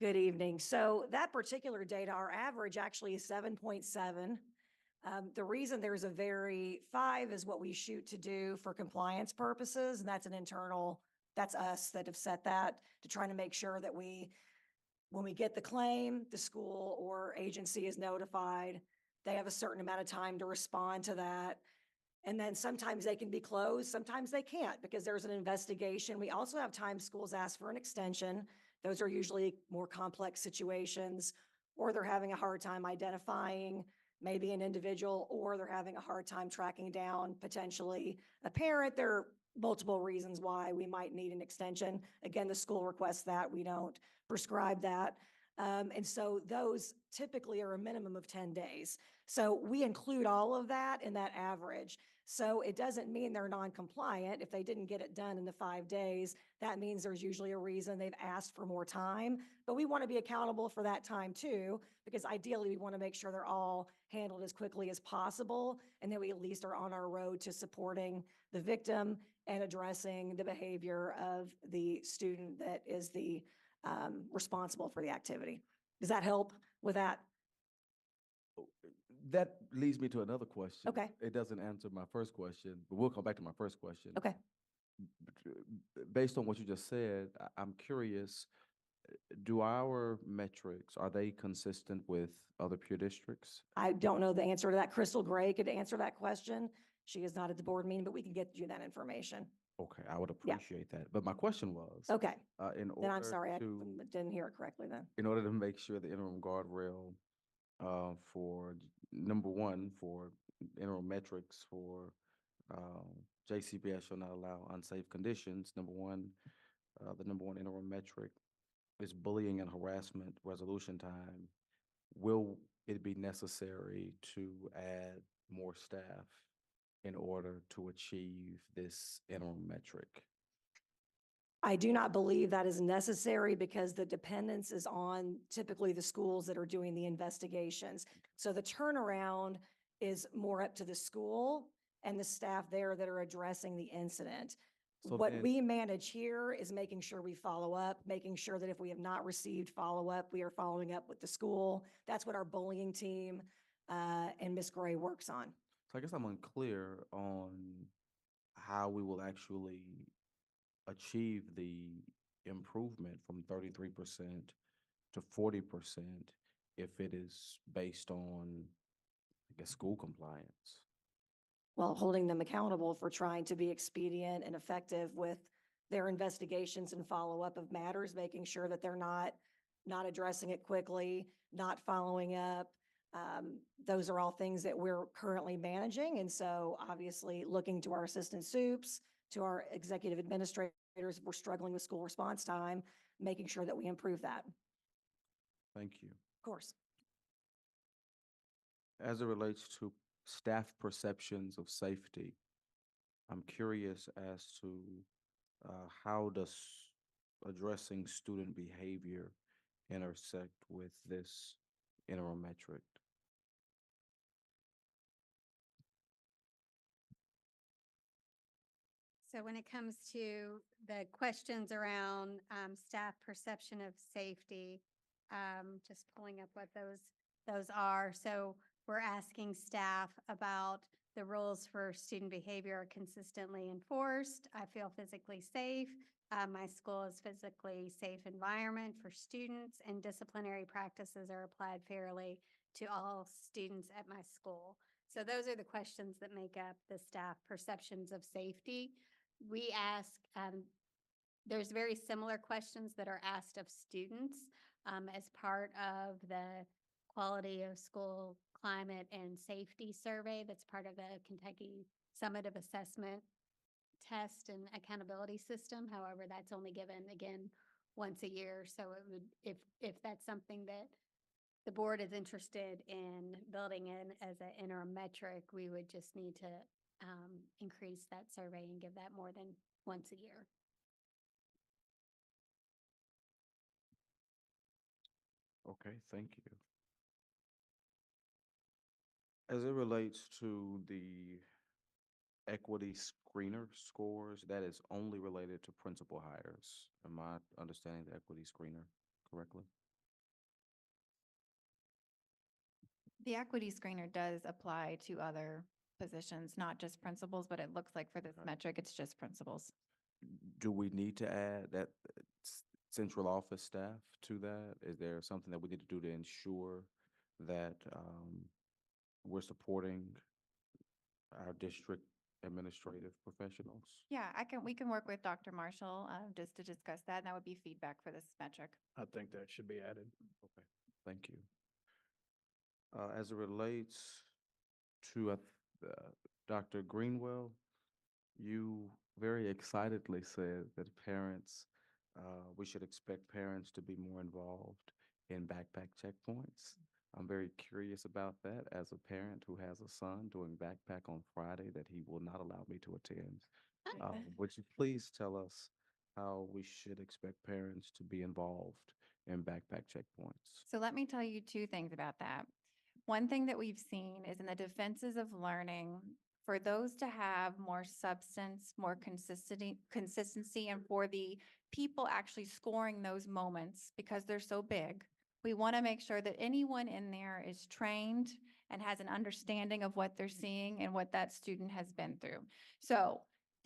Good evening. So that particular data, our average actually is 7.7. The reason there's a 5 is what we shoot to do for compliance purposes, and that's an internal, that's us that have set that to try to make sure that when we get the claim, the school or agency is notified, they have a certain amount of time to respond to that. And then sometimes they can be closed, sometimes they can't because there's an investigation. We also have times schools ask for an extension Those are usually more complex situations, or they're having a hard time identifying maybe an individual, or they're having a hard time tracking down potentially a parent. There are multiple reasons why we might need an extension. Again, the school requests that, we don't prescribe that. And so those typically are a minimum of 10 days. So we include all of that in that average. So it doesn't mean they're non-compliant. If they didn't get it done in the 5 days, that means there's usually a reason they've asked for more time. But we want to be accountable for that time too, because ideally we want to make sure they're all handled as quickly as possible, and that we at least are on our road to supporting the victim and addressing the behavior of the student that is the responsible for the activity. Does that help with that? That leads me to another question. Okay. It doesn't answer my first question, but we'll come back to my first question. Okay. Based on what you just said, I'm curious, do our metrics, are they consistent with other peer districts? I don't know the answer to that. Crystal Gray could answer that question. She is not at the board meeting, but we can get you that information. Okay, I would Yeah. appreciate that. But my question was, Okay, in then I'm order sorry, I to, didn't hear it correctly then. in order to make sure the interim guardrail for number one, for interim metrics for JCBS shall not allow unsafe conditions. Number one, the number one interim metric is bullying and harassment resolution time. Will it be necessary to add more staff in order to achieve this interim metric? I do not believe that is necessary because the dependence is on typically the schools that are doing the investigations. So the turnaround is more up to the school and the staff there that are addressing the incident. So What then- we manage here is making sure we follow up, making sure that if we have not received follow-up, we are following up with the school. That's what our bullying team and Ms. Gray works on. So I guess I'm unclear on how we will actually achieve the improvement from 33% to 40% if it is based on, I guess, school compliance. Well, holding them accountable for trying to be expedient and effective with their investigations and follow-up of matters, making sure that they're not addressing it quickly, not following up. Those are all things that we're currently managing. And so obviously looking to our assistant soups, to our executive administrators, if we're struggling with school response time, making sure that we improve that. Of Thank you. course. As it relates to staff perceptions of safety, I'm curious as to how does addressing student behavior intersect with this interim metric? So when it comes to the questions around staff perception of safety, just pulling up what those are. So we're asking staff about the rules for student behavior are consistently enforced. I feel physically safe. My school is physically safe environment for students, and disciplinary practices are applied fairly to all students at my school. So those are the questions that make up the staff perceptions of safety. We ask, there's very similar questions that are asked of students as part of the quality of school climate and safety survey that's part of the Kentucky Summative Assessment Test and Accountability System. However, that's only given again once a year. So it would, if that's something that the board is interested in building in as an interim metric, we would just need to increase that survey and give that more than once a year. Okay, thank you. As it relates to the equity screener scores, that is only related to principal hires. Am I understanding the equity screener correctly? The equity screener does apply to other positions, not just principals, but it looks like for this Okay. metric, it's just principals. Do we need to add that central office staff to that? Is there something that we need to do to ensure that we're supporting our district administrative professionals? Yeah, we can work with Dr. Marshall, just to discuss that, and that would be feedback for this metric. I think that should be added. Okay, thank you. As it relates to Dr. Greenwell, you very excitedly said that parents, we should expect parents to be more involved in backpack checkpoints. I'm very curious about that as a parent who has a son doing backpack on Friday that he will not allow me to attend. Would you please tell us how we should expect parents to be involved in backpack checkpoints? So let me tell you two things about that. One thing that we've seen is in the defenses of learning, for those to have more substance, more consistency, and for the people actually scoring those moments because they're so big, we want to make sure that anyone in there is trained and has an understanding of what they're seeing and what that student has been through. So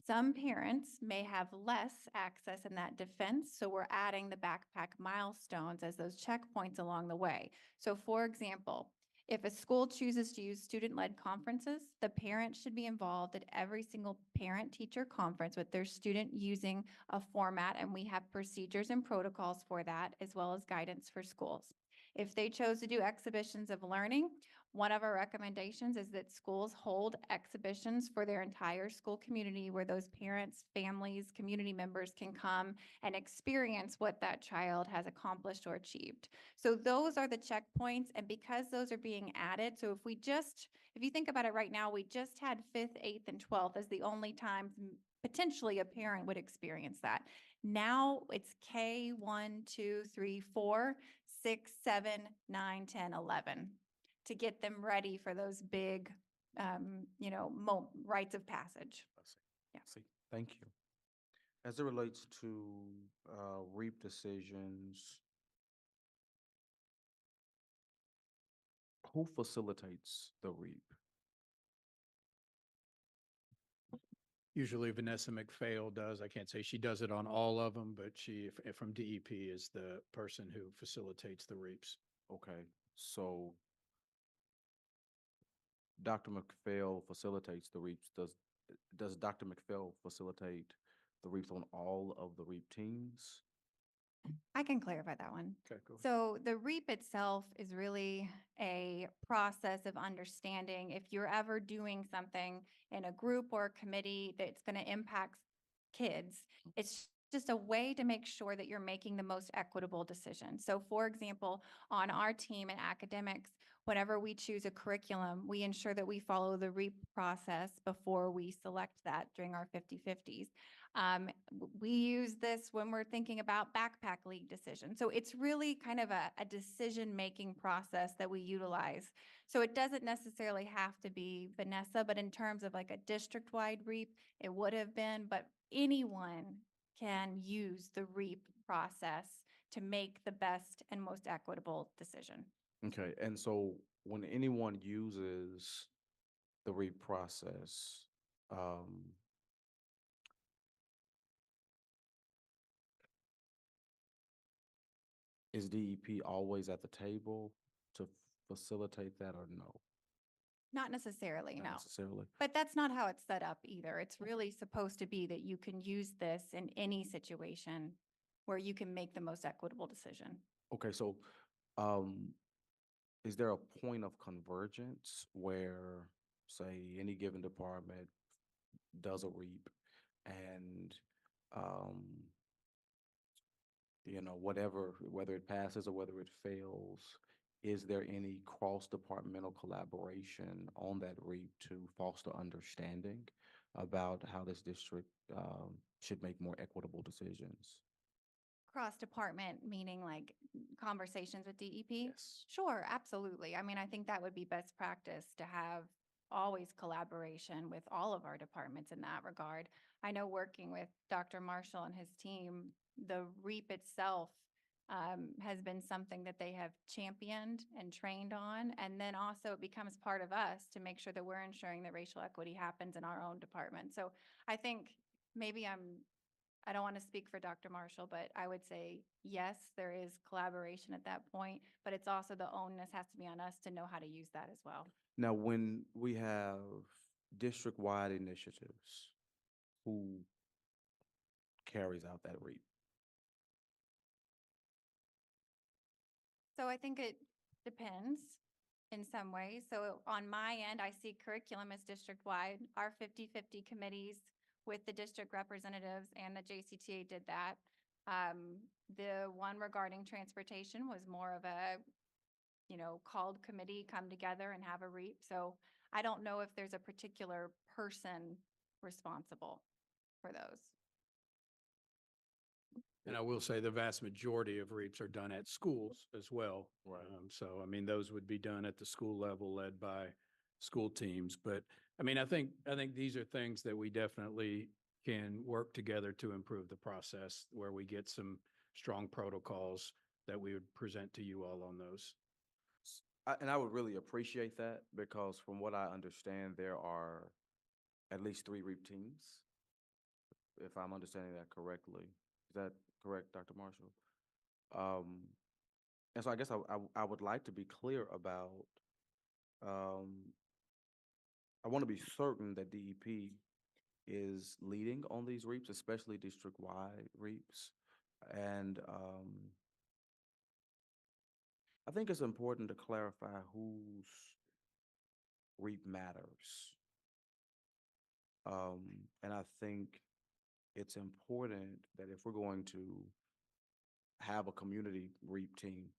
some parents may have less access in that defense, so we're adding the backpack milestones as those checkpoints along the way. So for example, if a school chooses to use student-led conferences, the parent should be involved at every single parent-teacher conference with their student using a format, and we have procedures and protocols for that, as well as guidance for schools. If they chose to do exhibitions of learning, one of our recommendations is that schools hold exhibitions for their entire school community where those parents, families, community members can come and experience what that child has accomplished or achieved. So those are the checkpoints, and because those are being added, so if you think about it right now, we just had 5th, 8th, and 12th as the only times potentially a parent would experience that. Now it's K, 1, 2, 3, 4, 6, 7, 9, 10, 11 to get them ready for those big, rites of passage. I see. Yeah. I see. Thank you. As it relates to REAP decisions, who facilitates the REAP? Usually Vanessa McPhail does. I can't say she does it on all of them, but she, from DEP, is the person who facilitates the REAPs. Okay, so Dr. McPhail facilitates the REAPs. Does Dr. McPhail facilitate the REAPs on all of the REAP teams? I can clarify that one. Okay, go ahead. So the REAP itself is really a process of understanding if you're ever doing something in a group or a committee that's going to impact kids. It's just a way to make sure that you're making the most equitable decision. So for example, on our team in academics, whenever we choose a curriculum, we ensure that we follow the REAP process before we select that during our 50/50s. We use this when we're thinking about backpack league decisions. So it's really kind of a decision-making process that we utilize. So it doesn't necessarily have to be Vanessa, but in terms of like a district-wide REAP, it would have been, but anyone can use the REAP process to make the best and most equitable decision. Okay, and so when anyone uses the REAP process, is DEP always at the table to facilitate that or no? Not necessarily, Not no. necessarily. But that's not how it's set up either. It's really supposed to be that you can use this in any situation where you can make the most equitable decision. Okay, so is there a point of convergence where, say, any given department does a REAP and whether it passes or whether it fails, is there any cross-departmental collaboration on that REAP to foster understanding about how this district should make more equitable decisions? Cross-department, meaning like conversations with DEP? Yes. Sure, absolutely. I mean, I think that would be best practice to have always collaboration with all of our departments in that regard. I know working with Dr. Marshall and his team, the REAP itself has been something that they have championed and trained on. And then also it becomes part of us to make sure that we're ensuring that racial equity happens in our own department. So I think maybe I don't want to speak for Dr. Marshall, but I would say, yes, there is collaboration at that point, but it's also the onus has to be on us to know how to use that as well. Now, when we have district-wide initiatives, who carries out that REAP? So I think it depends in some ways. So on my end, I see curriculum as district-wide. Our 50-50 committees with the district representatives and the JCTA did that. The one regarding transportation was more of a, called committee, come together and have a REAP. So I don't know if there's a particular person responsible for those. And I will say the vast majority of REAPs are done at schools as well. Right. So, I mean, those would be done at the school level led by school teams. But I mean, I think these are things that we definitely can work together to improve the process where we get some strong protocols that we would present to you all on those. And I would really appreciate that because from what I understand, there are at least 3 REAP teams, if I'm understanding that correctly. Is that correct, Dr. Marshall? And so I guess I would like to be clear about, I want to be certain that DEP is leading on these REAPs, especially district-wide REAPs. And I think it's important to clarify whose REAP matters. And I think it's important that if we're going to have a community REAP team,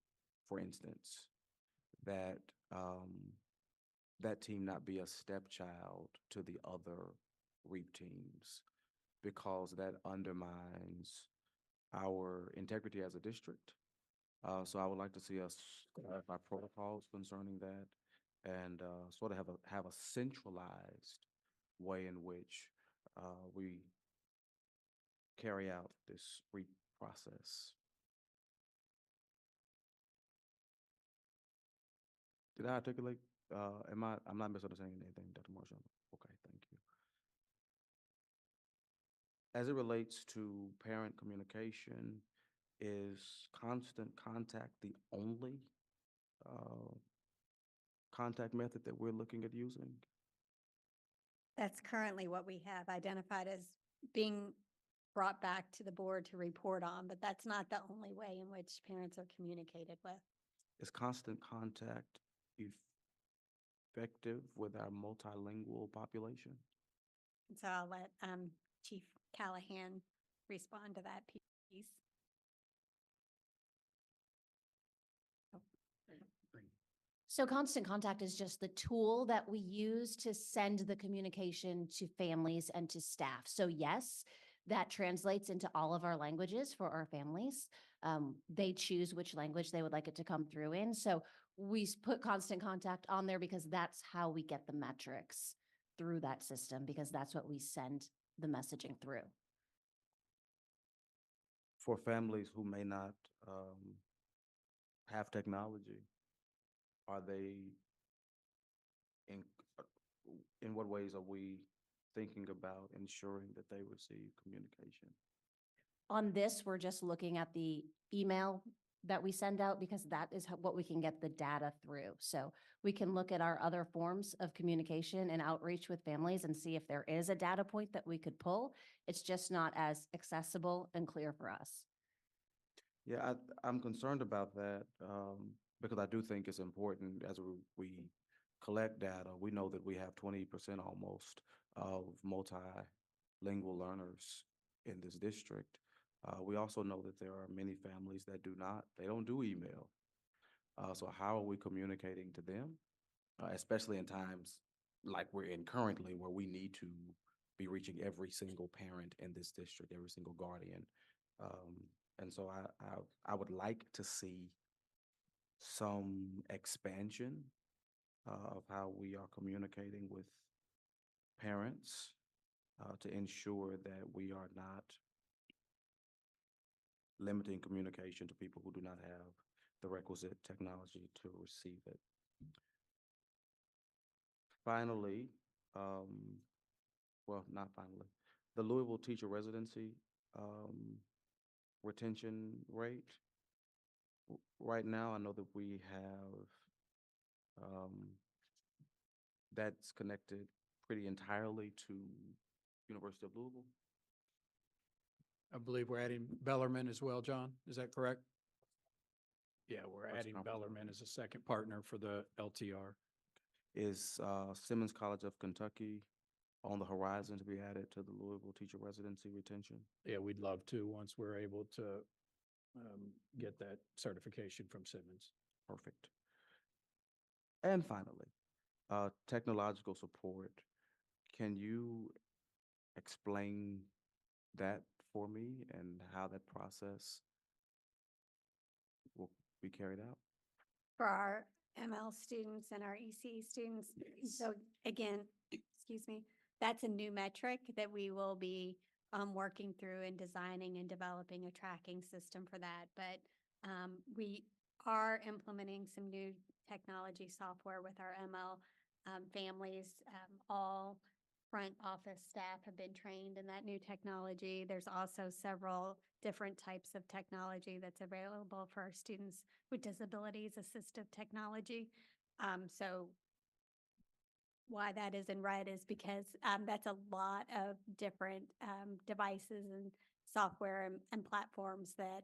for instance, that that team not be a stepchild to the other REAP teams, because that undermines our integrity as a district. So I would like to see us clarify protocols concerning that and sort of have a centralized way in which we carry out this REAP process. Did I articulate? I'm not misunderstanding anything, Dr. Marshall? Okay, thank you. As it relates to parent communication, is constant contact the only contact method that we're looking at using? That's currently what we have identified as being brought back to the board to report on, but that's not the only way in which parents are communicated with. Is constant contact effective with our multilingual population? And so I'll let Chief Callahan respond to that piece. So constant contact is just the tool that we use to send the communication to families and to staff. So yes, that translates into all of our languages for our families. They choose which language they would like it to come through in. So we put constant contact on there because that's how we get the metrics through that system, because that's what we send the messaging through. For families who may not have technology, are they in what ways are we thinking about ensuring that they receive communication? On this, we're just looking at the email that we send out because that is what we can get the data through. So we can look at our other forms of communication and outreach with families and see if there is a data point that we could pull. It's just not as accessible and clear for us. Yeah, I'm concerned about that because I do think it's important as we collect data. We know that we have 20% almost of multilingual learners in this district. We also know that there are many families that they don't do email. So how are we communicating to them, especially in times like we're in currently where we need to be reaching every single parent in this district, every single guardian. And so I would like to see some expansion of how we are communicating with parents to ensure that we are not limiting communication to people who do not have the requisite technology to receive it. Finally, well, not finally, the Louisville teacher residency retention rate. Right now, I know that we have that's connected pretty entirely to University of Louisville? I believe we're adding Bellarmine as well, John. Is that correct? Yeah, we're First adding conference. Bellarmine as a second partner for the LTR. Is Simmons College of Kentucky on the horizon to be added to the Louisville teacher residency retention? Yeah, we'd love to, once we're able to get that certification from Simmons. Perfect. And finally, technological support. Can you explain that for me and how that process will be carried out? For our ML students and our ECE students. So again, excuse me, that's a new metric that we will be working through and designing and developing a tracking system for that. But we are implementing some new technology software with our ML families. All front office staff have been trained in that new technology. There's also several different types of technology that's available for our students with disabilities, assistive technology. So why that is in red is because that's a lot of different devices and software and platforms that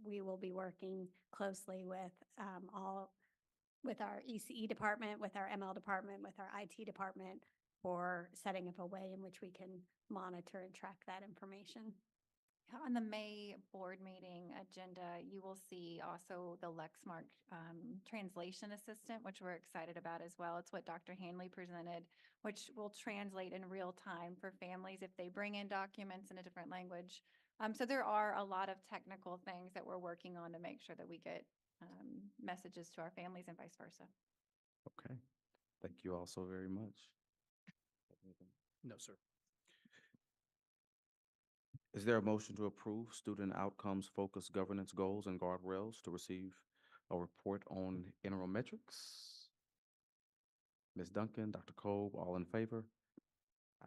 we will be working closely with with our ECE department, with our ML department, with our IT department for setting up a way in which we can monitor and track that information. On the May board meeting agenda, you will see also the Lexmark translation assistant, which we're excited about as well. It's what Dr. Hanley presented, which will translate in real time for families if they bring in documents in a different language. So there are a lot of technical things that we're working on to make sure that we get messages to our families and vice versa. Okay. Thank you all so very much. No, sir. Is there a motion to approve student outcomes focused governance goals and guardrails to receive a report on interim metrics? Ms. Duncan, Dr. Kolb, all in favor?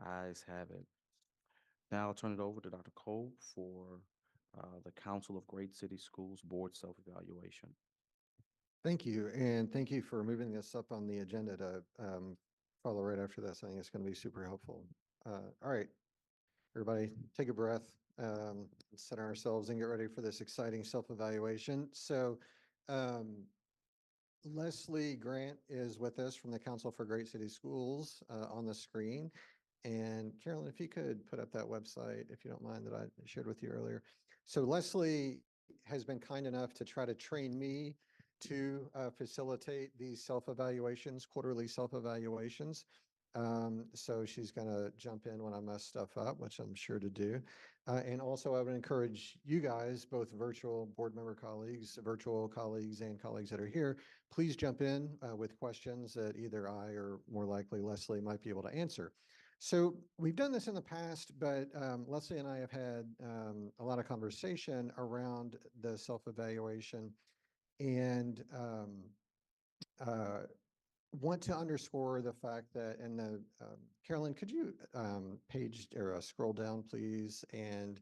Ayes have it. Now I'll turn it over to Dr. Kolb for the Council of Great City Schools Board Self-Evaluation. Thank you, and thank you for moving this up on the agenda to follow right after this. I think it's going to be super helpful. All right, everybody, take a breath, center ourselves and get ready for this exciting self-evaluation. So Leslie Grant is with us from the Council for Great City Schools on the screen. And Carolyn, if you could put up that website, if you don't mind, that I shared with you earlier. So Leslie has been kind enough to try to train me to facilitate these self-evaluations, quarterly self-evaluations. So she's going to jump in when I mess stuff up, which I'm sure to do. And also I would encourage you guys, both virtual board member colleagues, virtual colleagues and colleagues that are here, please jump in with questions that either I or more likely Leslie might be able to answer. So we've done this in the past, but Leslie and I have had a lot of conversation around the self-evaluation and want to underscore the fact that, and the, Carolyn, could you page or scroll down, please, and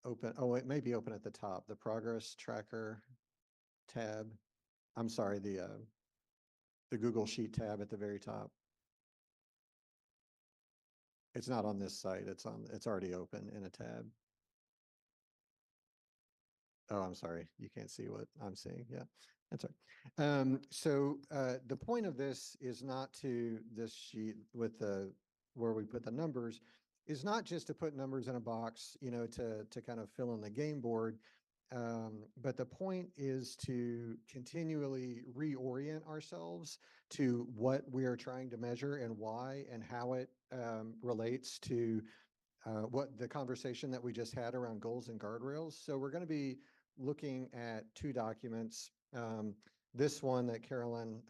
open, oh, it may be open at the top, the progress tracker tab. I'm sorry, the Google Sheet tab at the very top. It's not on this site. It's already open in a tab. Oh, I'm sorry. You can't see what I'm seeing. Yeah, that's right. So the point of this is not to this sheet with the where we put the numbers is not just to put numbers in a box, you know, to kind of fill in the game board. But the point is to continually reorient ourselves to what we are trying to measure and why and how it relates to what the conversation that we just had around goals and guardrails. So we're going to be looking at two documents. This one that Carolyn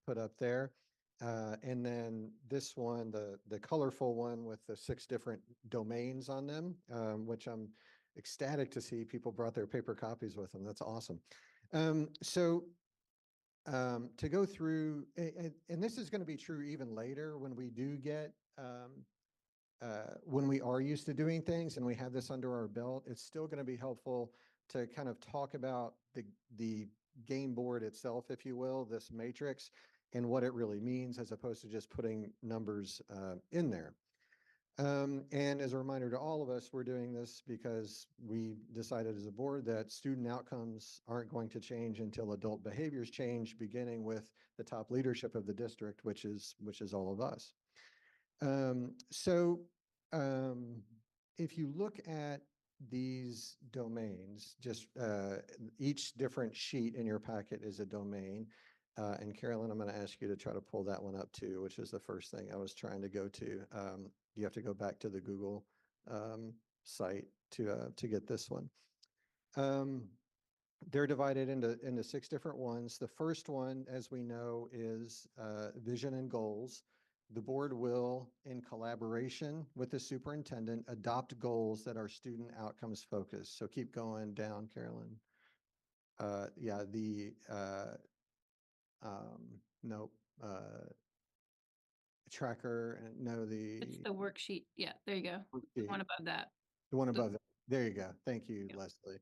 put up there, and then this one, the colorful one with the 6 different domains on them, which I'm ecstatic to see people brought their paper copies with them. That's awesome. So to go through, and this is going to be true even later when we do get, when we are used to doing things and we have this under our belt, it's still going to be helpful to kind of talk about the game board itself, if you will, this matrix, and what it really means as opposed to just putting numbers in there. And as a reminder to all of us, we're doing this because we decided as a board that student outcomes aren't going to change until adult behaviors change, beginning with the top leadership of the district, which is all of us. So if you look at these domains, just each different sheet in your packet is a domain. And Carolyn, I'm going to ask you to try to pull that one up too, which is the first thing I was trying to go to. You have to go back to the Google site to get this one. They're divided into 6 different ones. The first one, as we know, is vision and goals. The board will, in collaboration with the superintendent, adopt goals that are student outcomes focused. So keep going down, Carolyn. Yeah, nope. Tracker, and no, It's the worksheet. Yeah, there you go. The worksheet. one above that. The one the- above that. There you go. Thank you, Yep. Leslie.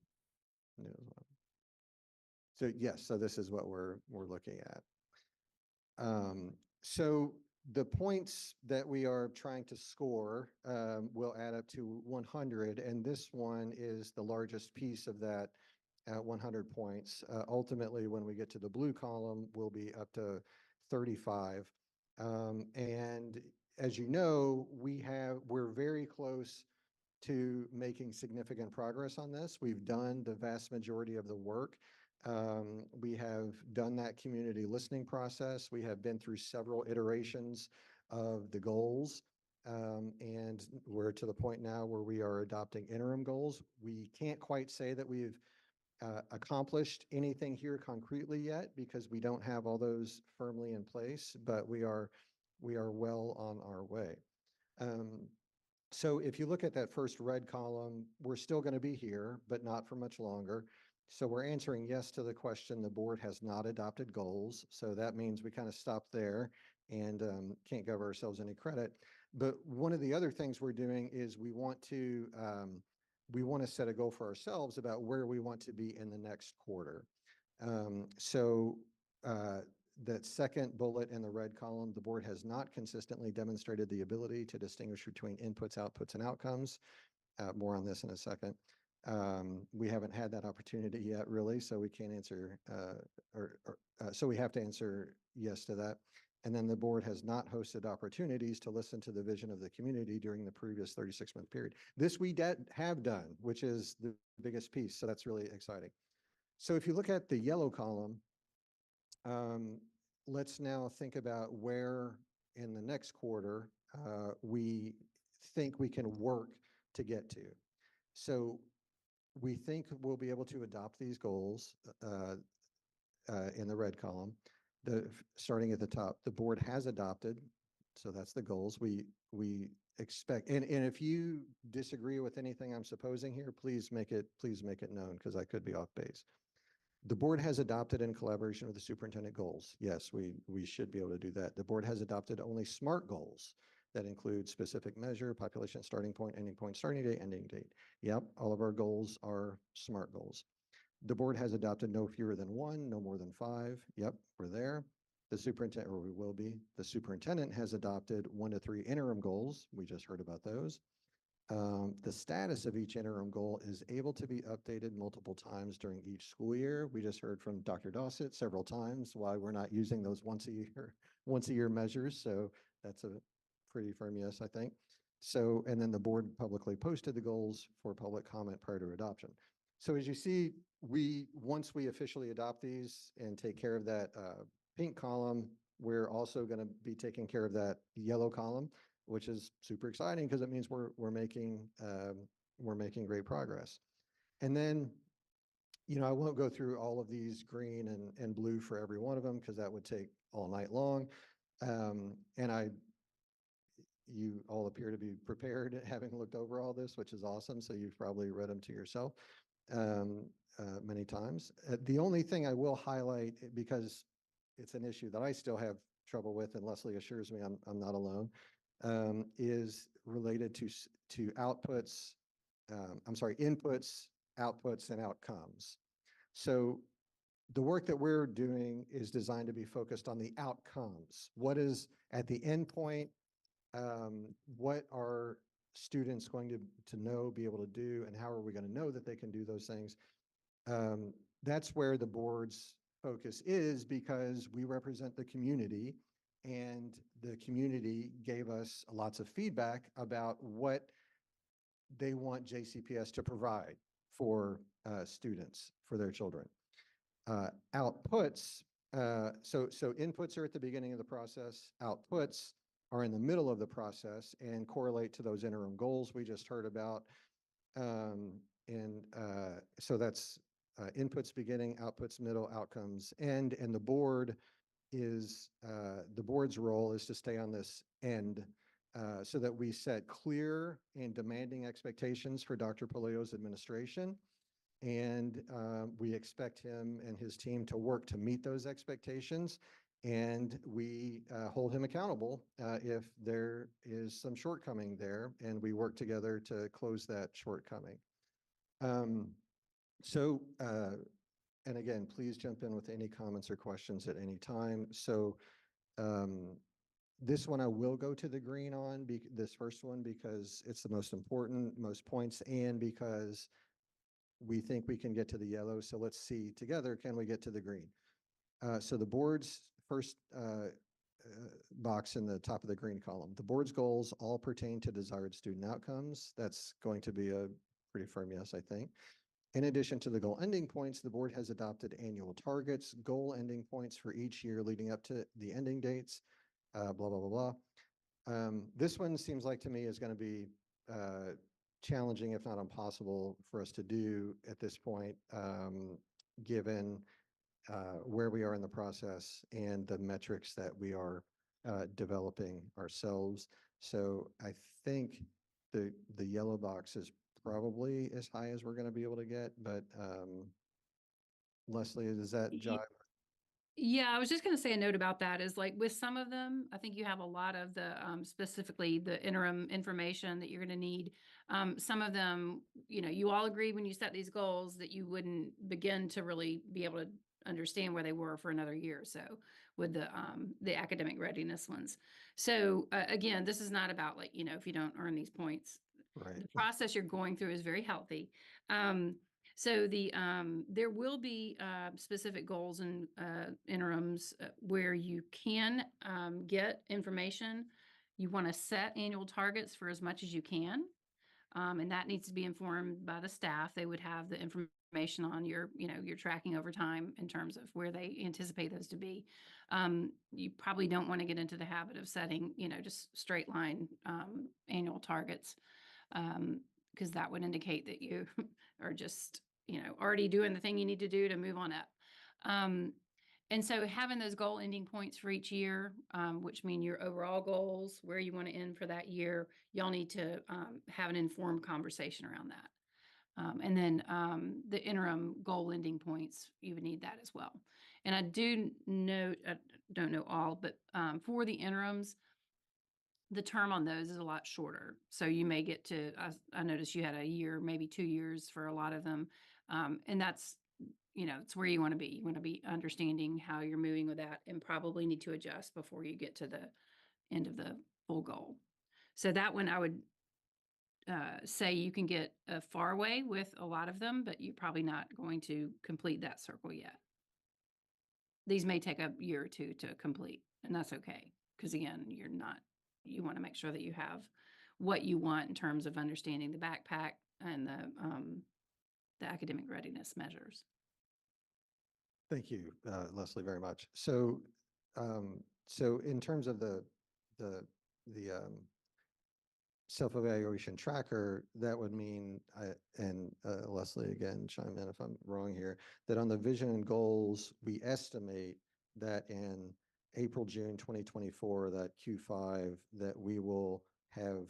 So yes, so this is what we're looking at. So the points that we are trying to score will add up to 100, and this one is the largest piece of that at 100 points. Ultimately, when we get to the blue column, we'll be up to 35. And as you know, we're very close to making significant progress on this. We've done the vast majority of the work. We have done that community listening process. We have been through several iterations of the goals. And we're to the point now where we are adopting interim goals. We can't quite say that we've accomplished anything here concretely yet because we don't have all those firmly in place, but we are well on our way. So if you look at that first red column, we're still going to be here, but not for much longer. So we're answering yes to the question, the board has not adopted goals. So that means we kind of stop there and can't give ourselves any credit. But one of the other things we're doing is we want to set a goal for ourselves about where we want to be in the next quarter. That second bullet in the red column, the board has not consistently demonstrated the ability to distinguish between inputs, outputs, and outcomes. More on this in a second. We haven't had that opportunity yet, really, so we can't answer, so we have to answer yes to that. And then the board has not hosted opportunities to listen to the vision of the community during the previous 36-month period. This we have done, which is the biggest piece, so that's really exciting. So if you look at the yellow column, let's now think about where in the next quarter we think we can work to get to. So we think we'll be able to adopt these goals in the red column. Starting at the top, the board has adopted, so that's the goals. We expect, and if you disagree with anything I'm supposing here, please make it known because I could be off base. The board has adopted in collaboration with the superintendent goals. Yes, we should be able to do that. The board has adopted only SMART goals that include specific measure, population starting point, ending point, starting date, ending date. Yep, all of our goals are SMART goals. The board has adopted no fewer than 1, no more than 5. Yep, we're there. The superintendent, or we will be. The superintendent has adopted 1 to 3 interim goals. We just heard about those. The status of each interim goal is able to be updated multiple times during each school year. We just heard from Dr. Dossett several times why we're not using those once a year measures. So that's a pretty firm yes, I think. So, and then the board publicly posted the goals for public comment prior to adoption. So as you see, once we officially adopt these and take care of that pink column, we're also going to be taking care of that yellow column, which is super exciting because it means we're making great progress. And then, I won't go through all of these green and blue for every one of them because that would take all night long. And you all appear to be prepared, having looked over all this, which is awesome. So you've probably read them to yourself many times. The only thing I will highlight, because it's an issue that I still have trouble with, and Leslie assures me I'm not alone, is related to outputs, inputs, outputs, and outcomes. So the work that we're doing is designed to be focused on the outcomes. What is at the end point? What are students going to know, be able to do, and how are we going to know that they can do those things? That's where the board's focus is, because we represent the community, and the community gave us lots of feedback about what they want JCPS to provide for students, for their children. Outputs, so inputs are at the beginning of the process. Outputs are in the middle of the process and correlate to those interim goals we just heard about. So that's inputs beginning, outputs middle, outcomes end, and the board is, the board's role is to stay on this end, so that we set clear and demanding expectations for Dr. Polio's administration. And we expect him and his team to work to meet those expectations. And we hold him accountable if there is some shortcoming there, and we work together to close that shortcoming. And again, please jump in with any comments or questions at any time. So this one I will go to the green on, this first one, because it's the most important, most points, and because we think we can get to the yellow. So let's see together, can we get to the green? So the board's first box in the top of the green column, the board's goals all pertain to desired student outcomes. That's going to be a pretty firm yes, I think. In addition to the goal ending points, the board has adopted annual targets, goal ending points for each year leading up to the ending dates, blah, blah, blah, blah. This one seems like to me is going to be challenging, if not impossible, for us to do at this point, given where we are in the process and the metrics that we are developing ourselves. So I think the yellow box is probably as high as we're going to be able to get, but Leslie, does that jive? Yeah, I was just going to say a note about that is like with some of them, I think you have a lot of the specifically the interim information that you're going to need. Some of them, you all agreed when you set these goals that you wouldn't begin to really be able to understand where they were for another year or so with the academic readiness ones. So again, this is not about like, if you don't earn these points, Right. the process you're going through is very healthy. So there will be specific goals and interims where you can get information. You want to set annual targets for as much as you can. And that needs to be informed by the staff. They would have the information on your tracking over time in terms of where they anticipate those to be. You probably don't want to get into the habit of setting, just straight line annual targets, because that would indicate that you are just, already doing the thing you need to do to move on up. And so having those goal ending points for each year, which mean your overall goals, where you want to end for that year, y'all need to have an informed conversation around that. And then the interim goal ending points, you would need that as well. And I do note, I don't know all, but for the interims, the term on those is a lot shorter. So you may get to, I noticed you had a year, maybe 2 years for a lot of them. And that's, it's where you want to be. You want to be understanding how you're moving with that and probably need to adjust before you get to the end of the full goal. So that one I would say you can get far away with a lot of them, but you're probably not going to complete that circle yet. These may take a year or two to complete, and that's okay. Because again, you want to make sure that you have what you want in terms of understanding the backpack and the academic readiness measures. Thank you, Leslie, very much. So, in terms of the self-evaluation tracker, that would mean, and Leslie, again, chime in if I'm wrong here, that on the vision and goals, we estimate that in April, June 2024, that Q5, that we will have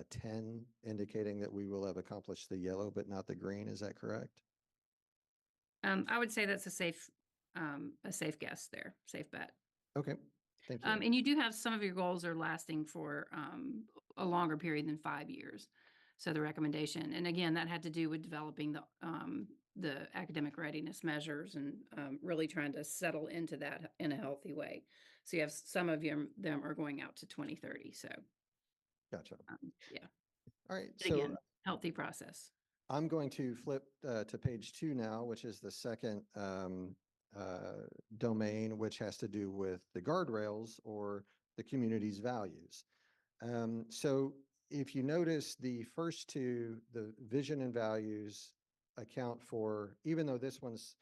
10, indicating that we will have accomplished the yellow, but not the green. Is that correct? I would say that's a safe guess there, safe bet. Okay, thank you. And you do have some of your goals are lasting for a longer period than 5 years. So the recommendation, and again, that had to do with developing the academic readiness measures and really trying to settle into that in a healthy way. So you have some of them are going out to 2030. So Gotcha. yeah, All right. but So again, healthy process. I'm going to flip to page 2 now, which is the second domain, which has to do with the guardrails or the community's values. So if you notice, the first two, the vision and values, account for, even though this one's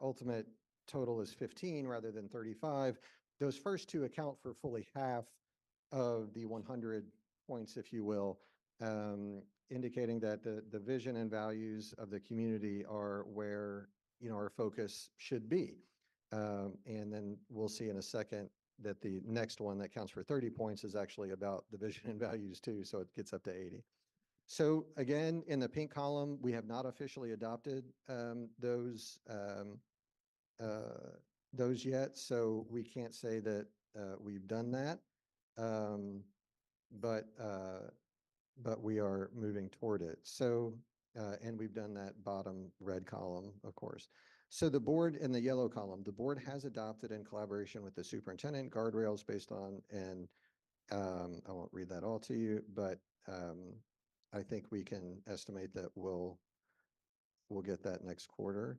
ultimate total is 15 rather than 35, those first two account for fully half of the 100 points, if you will, indicating that the vision and values of the community are where, our focus should be. And then we'll see in a second that the next one that counts for 30 points is actually about the vision and values too, so it gets up to 80. So again, in the pink column, we have not officially adopted those yet, so we can't say that we've done that. But we are moving toward it. So, and we've done that bottom red column, of course. So the board in the yellow column, the board has adopted in collaboration with the superintendent guardrails based on, and I won't read that all to you, but I think we can estimate that we'll get that next quarter.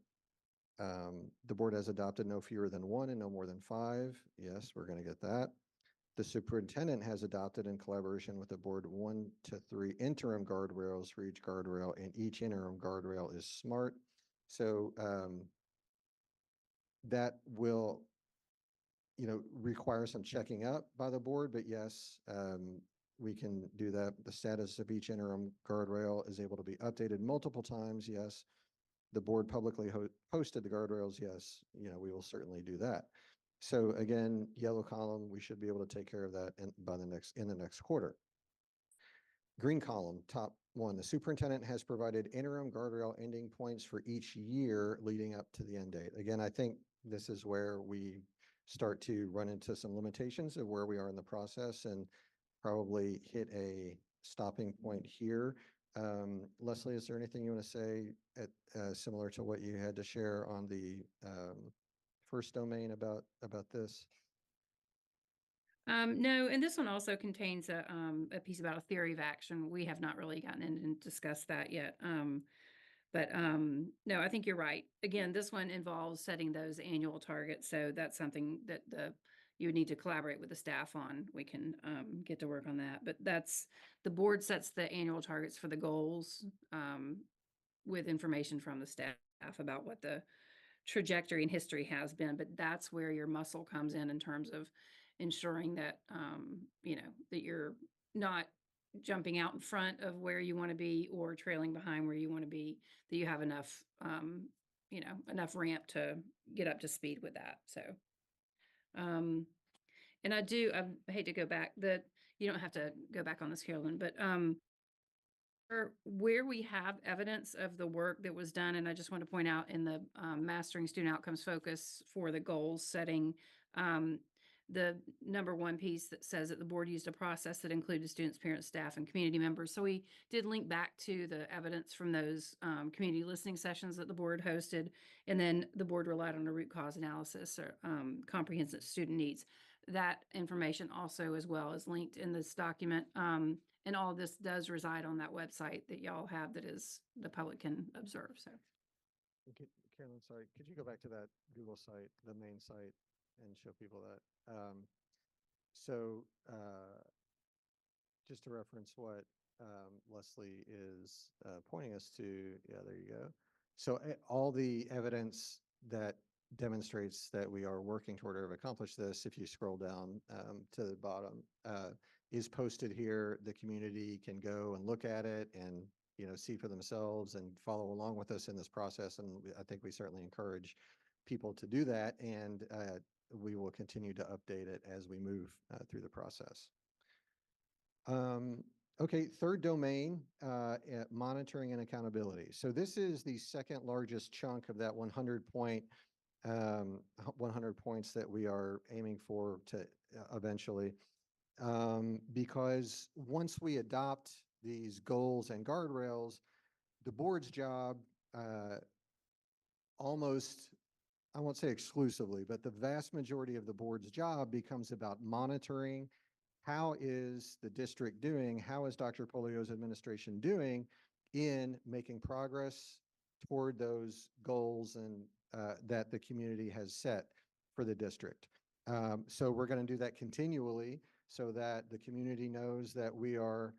The board has adopted no fewer than 1 and no more than 5. Yes, we're going to get that. The superintendent has adopted in collaboration with the board 1 to 3 interim guardrails for each guardrail, and each interim guardrail is SMART. So that will, require some checking up by the board, but yes, we can do that. The status of each interim guardrail is able to be updated multiple times. Yes. The board publicly posted the guardrails. Yes. We will certainly do that. So again, yellow column, we should be able to take care of that in the next quarter. Green column, top one, the superintendent has provided interim guardrail ending points for each year leading up to the end date. Again, I think this is where we start to run into some limitations of where we are in the process and probably hit a stopping point here. Leslie, is there anything you want to say similar to what you had to share on the first domain about this? No, and this one also contains a piece about a theory of action. We have not really gotten in and discussed that yet. But no, I think you're right. Again, this one involves setting those annual targets. So that's something that you would need to collaborate with the staff on. We can get to work on that. But the board sets the annual targets for the goals with information from the staff about what the trajectory and history has been. But that's where your muscle comes in terms of ensuring that, that you're not jumping out in front of where you want to be or trailing behind where you want to be, that you have enough, enough ramp to get up to speed with that. So, and I hate to go back, that you don't have to go back on this, Carolyn, but where we have evidence of the work that was done, and I just want to point out in the Mastering Student Outcomes focus for the goals setting, the number 1 piece that says that the board used a process that included students, parents, staff, and community members. So we did link back to the evidence from those community listening sessions that the board hosted. And then the board relied on a root cause analysis or comprehensive student needs. That information also as well is linked in this document. And all of this does reside on that website that y'all have that is the public can observe. So, Carolyn, sorry, could you go back to that Google site, the main site, and show people that? Just to reference what Leslie is pointing us to, yeah, there you go. So all the evidence that demonstrates that we are working toward or have accomplished this, if you scroll down to the bottom, is posted here. The community can go and look at it and see for themselves and follow along with us in this process. And I think we certainly encourage people to do that, and we will continue to update it as we move through the process. Okay, third domain, monitoring and accountability. So this is the second largest chunk of that 100 points that we are aiming for to eventually, because once we adopt these goals and guardrails, the board's job almost, I won't say exclusively, but the vast majority of the board's job becomes about monitoring how is the district doing, how is Dr. Polio's administration doing in making progress toward those goals and that the community has set for the district. So we're going to do that continually so that the community knows that we are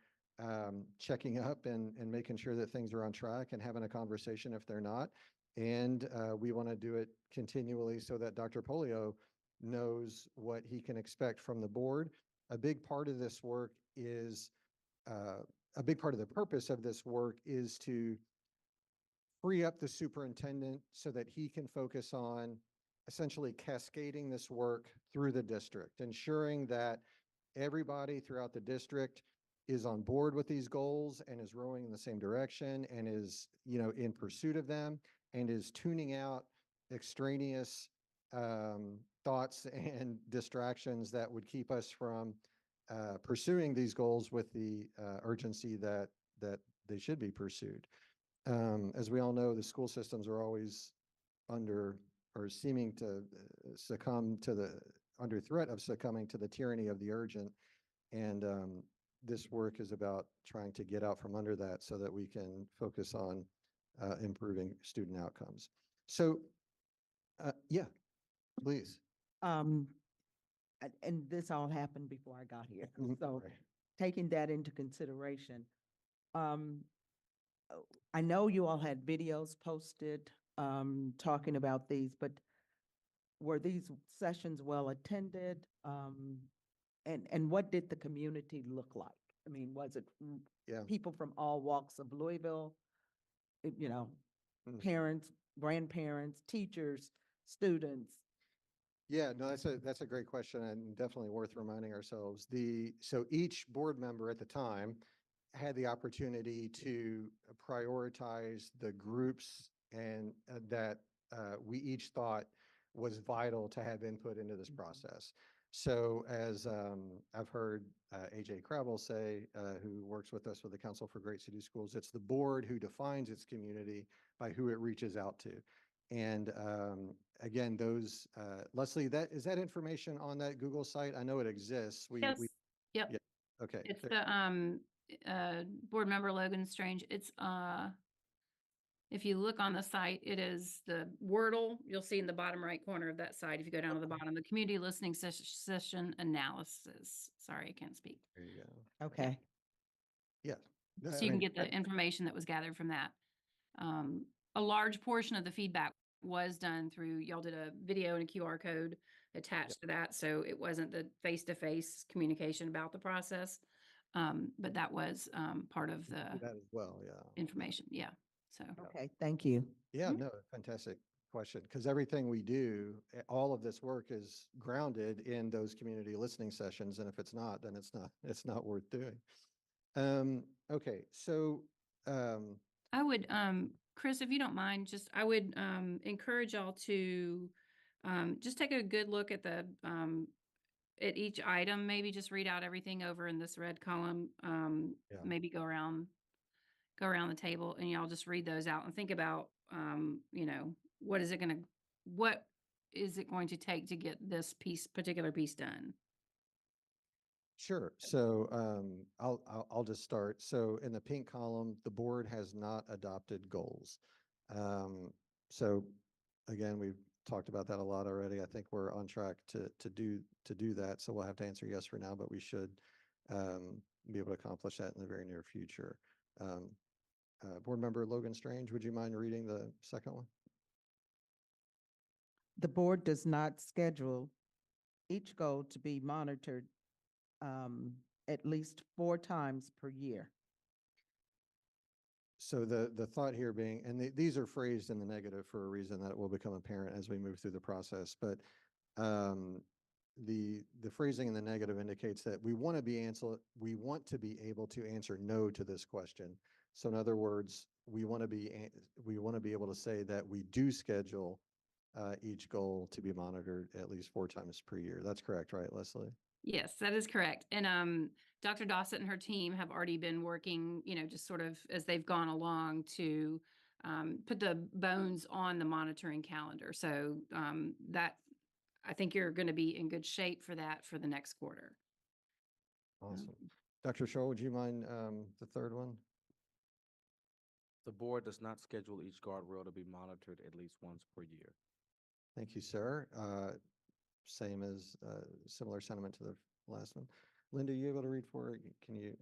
checking up and making sure that things are on track and having a conversation if they're not. And we want to do it continually so that Dr. Polio knows what he can expect from the board. A big part of this work is, a big part of the purpose of this work is to free up the superintendent so that he can focus on essentially cascading this work through the district, ensuring that everybody throughout the district is on board with these goals and is rowing in the same direction and is, in pursuit of them and is tuning out extraneous thoughts and distractions that would keep us from pursuing these goals with the urgency that they should be pursued. As we all know, the school systems are always under or seeming to succumb to under threat of succumbing to the tyranny of the urgent. And this work is about trying to get out from under that so that we can focus on improving student outcomes. So, yeah, please. And this all happened before I got here. Mhm, So right. taking that into consideration, I know you all had videos posted talking about these, but were these sessions well attended? And what did the community look like? I mean, was it Yeah. people from all walks of Louisville? Mm. Parents, grandparents, teachers, students? Yeah, no, that's a great question and definitely worth reminding ourselves. So each board member at the time had the opportunity to prioritize the groups and that we each thought was vital to have input into this process. So as I've heard AJ Crabble say, who works with us with the Council for Great City Schools, it's the board who defines its community by who it reaches out to. And again, those, Leslie, is that information on that Google site? I know it exists. Yes. Yep. Yeah, okay. It's there- the board member Logan Strange. It's if you look on the site, it is the Wordle. You'll see in the bottom right corner of that site. If you go down to the bottom, the community listening session analysis. Sorry, I can't speak. There you go. Okay. Yeah. So I you can mean, get the information that was gathered from that. A large portion of the feedback was done through, y'all did a video and a QR code attached to that. So it wasn't the face-to-face communication about the process. But that was part of the that as well, yeah. information. Yeah. So. Okay, thank you. Yeah, no, fantastic question. Because everything we do, all of this work is grounded in those community listening sessions. And if it's not, then it's not worth doing. Okay, so I would, Chris, if you don't mind, I would encourage y'all to just take a good look at at each item, maybe just read out everything over in this red column. Yeah. Maybe go around the table and y'all just read those out and think about, what is it going to take to get this particular piece done? Sure. So I'll just start. So in the pink column, the board has not adopted goals. So again, we've talked about that a lot already. I think we're on track to do that. So we'll have to answer yes for now, but we should be able to accomplish that in the very near future. Board member Logan Strange, would you mind reading the second one? The board does not schedule each goal to be monitored at least 4 times per year. So the thought here being, and these are phrased in the negative for a reason that will become apparent as we move through the process, but the phrasing in the negative indicates that we want to be able to answer no to this question. So in other words, we want to be able to say that we do schedule each goal to be monitored at least 4 times per year. That's correct, right, Leslie? Yes, that is correct. And Dr. Dossett and her team have already been working, just sort of as they've gone along to put the bones on the monitoring calendar. So that, I think you're going to be in good shape for that for the next quarter. Awesome. Dr. Scholl, would you mind the third one? The board does not schedule each guardrail to be monitored at least once per year. Thank you, sir. Same as similar sentiment to the last one. Linda, you able to read for it? Can you?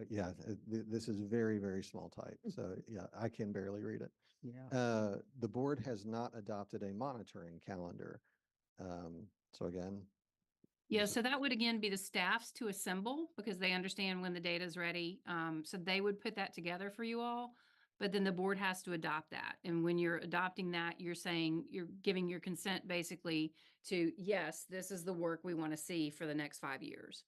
Yeah, this is very, very small type. So yeah, I can barely read it. Yeah. The board has not adopted a monitoring calendar. So again. Yeah, so that would again be the staffs to assemble because they understand when the data is ready. So they would put that together for you all, but then the board has to adopt that. And when you're adopting that, you're saying, you're giving your consent basically to, yes, this is the work we want to see for the next 5 years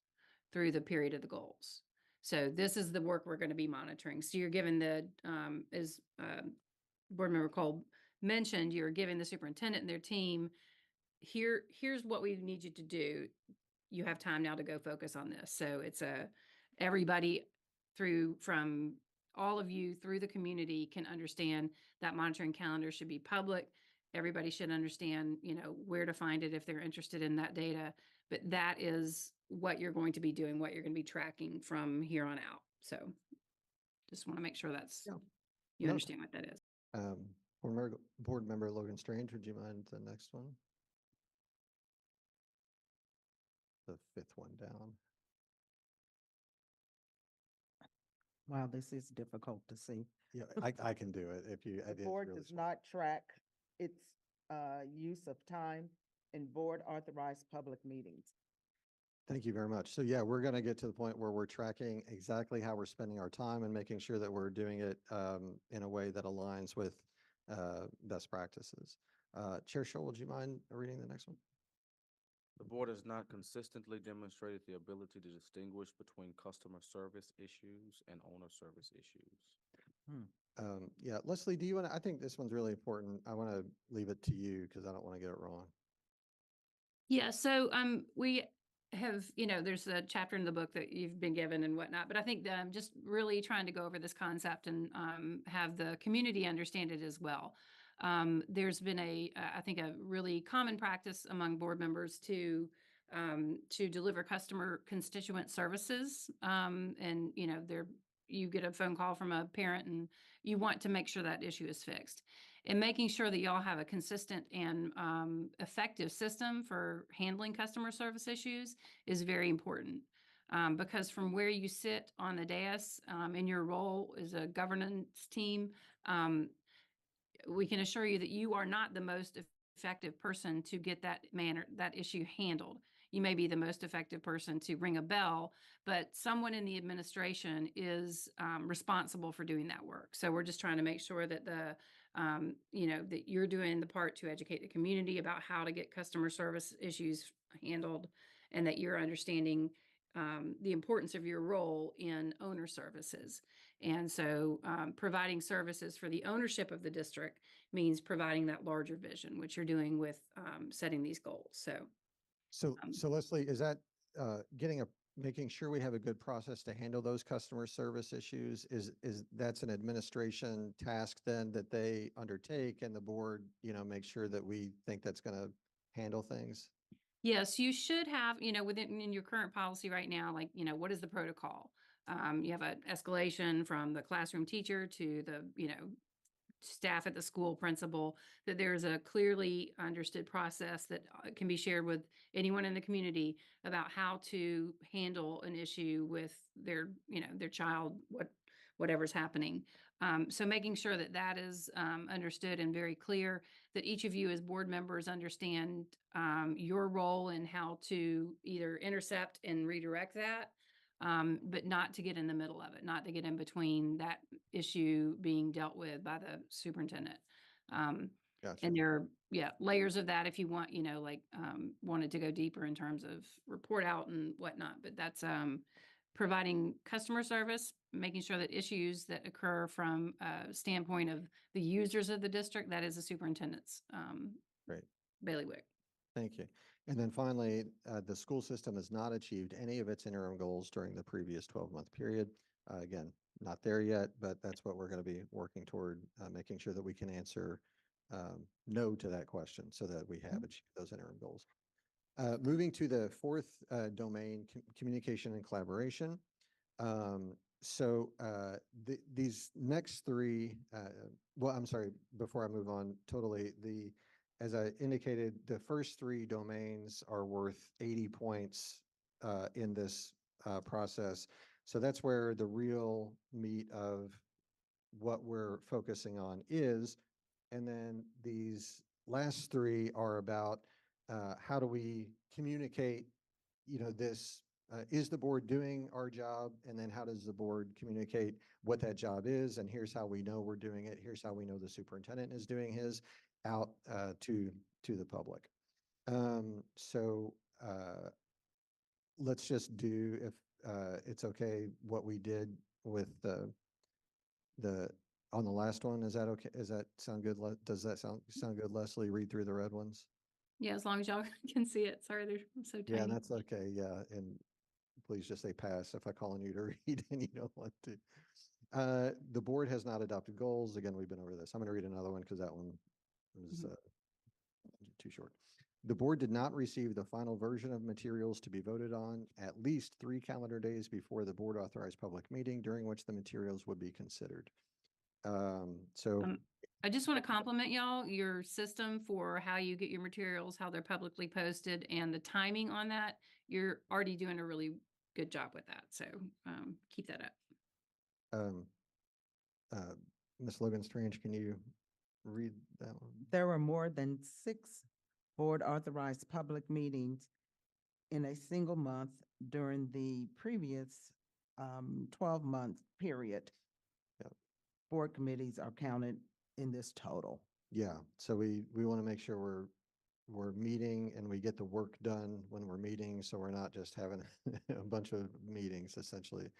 through the period of the goals. So this is the work we're going to be monitoring. So you're given the, as Board Member Cole mentioned, you're giving the superintendent and their team, here's what we need you to do. You have time now to go focus on this. So it's everybody from all of you through the community can understand that monitoring calendar should be public. Everybody should understand, where to find it if they're interested in that data. But that is what you're going to be doing, what you're going to be tracking from here on out. So just want to make sure that's, you No. understand what that is. Board Member Logan Strange, would you mind the next one? The fifth one down. Wow, this is difficult to see. Yeah, I can do it if you. The it's board really does small. not track its use of time in board authorized public meetings. Thank you very much. So yeah, we're going to get to the point where we're tracking exactly how we're spending our time and making sure that we're doing it in a way that aligns with best practices. Chair Scholl, would you mind reading the next one? The board has not consistently demonstrated the ability to distinguish between customer service issues and owner service issues. Yeah, Leslie, do you want to, I think this one's really important. I want to leave it to you because I don't want to get it wrong. Yeah, so we have, there's a chapter in the book that you've been given and whatnot, but I think just really trying to go over this concept and have the community understand it as well. There's been I think a really common practice among board members to deliver customer constituent services. And, you get a phone call from a parent and you want to make sure that issue is fixed. And making sure that y'all have a consistent and effective system for handling customer service issues is very important. Because from where you sit on the dais in your role as a governance team, we can assure you that you are not the most effective person to get that issue handled. You may be the most effective person to ring a bell, but someone in the administration is responsible for doing that work. So we're just trying to make sure that that you're doing the part to educate the community about how to get customer service issues handled, and that you're understanding the importance of your role in owner services. And so providing services for the ownership of the district means providing that larger vision, which you're doing with setting these goals. So Leslie, is that making sure we have a good process to handle those customer service issues? Is that's an administration task then that they undertake, and the board, make sure that we think that's going to handle things? Yes, you should have, in your current policy right now, like, what is the protocol? You have an escalation from the classroom teacher to the, staff at the school, principal, that there's a clearly understood process that can be shared with anyone in the community about how to handle an issue with their, their child, whatever's happening. So making sure that that is understood and very clear, that each of you as board members understand your role and how to either intercept and redirect that, but not to get in the middle of it, not to get in between that issue being dealt with by the superintendent. Gotcha. And there are, layers of that if you want, wanted to go deeper in terms of report out and whatnot, but that's providing customer service, making sure that issues that occur from a standpoint of the users of the district, that is the superintendent's Great. bailiwick. Thank you. And then finally, the school system has not achieved any of its interim goals during the previous 12-month period. Again, not there yet, but that's what we're going to be working toward, making sure that we can answer no to that question so that we have achieved those interim goals. Moving to the fourth domain, communication and collaboration. These next three, well, I'm sorry, before I move on totally, as I indicated, the first three domains are worth 80 points in this process. So that's where the real meat of what we're focusing on is. And then these last three are about how do we communicate, this, is the board doing our job? And then how does the board communicate what that job is? And here's how we know we're doing it. Here's how we know the superintendent is doing his out to the public. Let's just do, if it's okay, what we did with the on the last one. Is that okay? Does that sound good? Does that sound good, Leslie? Read through the red ones. Yeah, as long as y'all can see it. Sorry, they're so tiny. Yeah, that's okay. Yeah, and please just say pass if I call on you to read and you don't want to. The board has not adopted goals. Again, we've been over this. I'm going to read another one because that one was too short. The board did not receive the final version of materials to be voted on at least 3 calendar days before the board authorized public meeting during which the materials would be considered. I just want to compliment y'all, your system for how you get your materials, how they're publicly posted, and the timing on that. You're already doing a really good job with that. So keep that up. Ms. Logan Strange, can you read that one? There were more than 6 board authorized public meetings in a single month during the previous 12-month period. Yep. Board committees are counted in this total. Yeah, so we want to make sure we're meeting and we get the work done when we're meeting, so we're not just having a bunch of meetings essentially.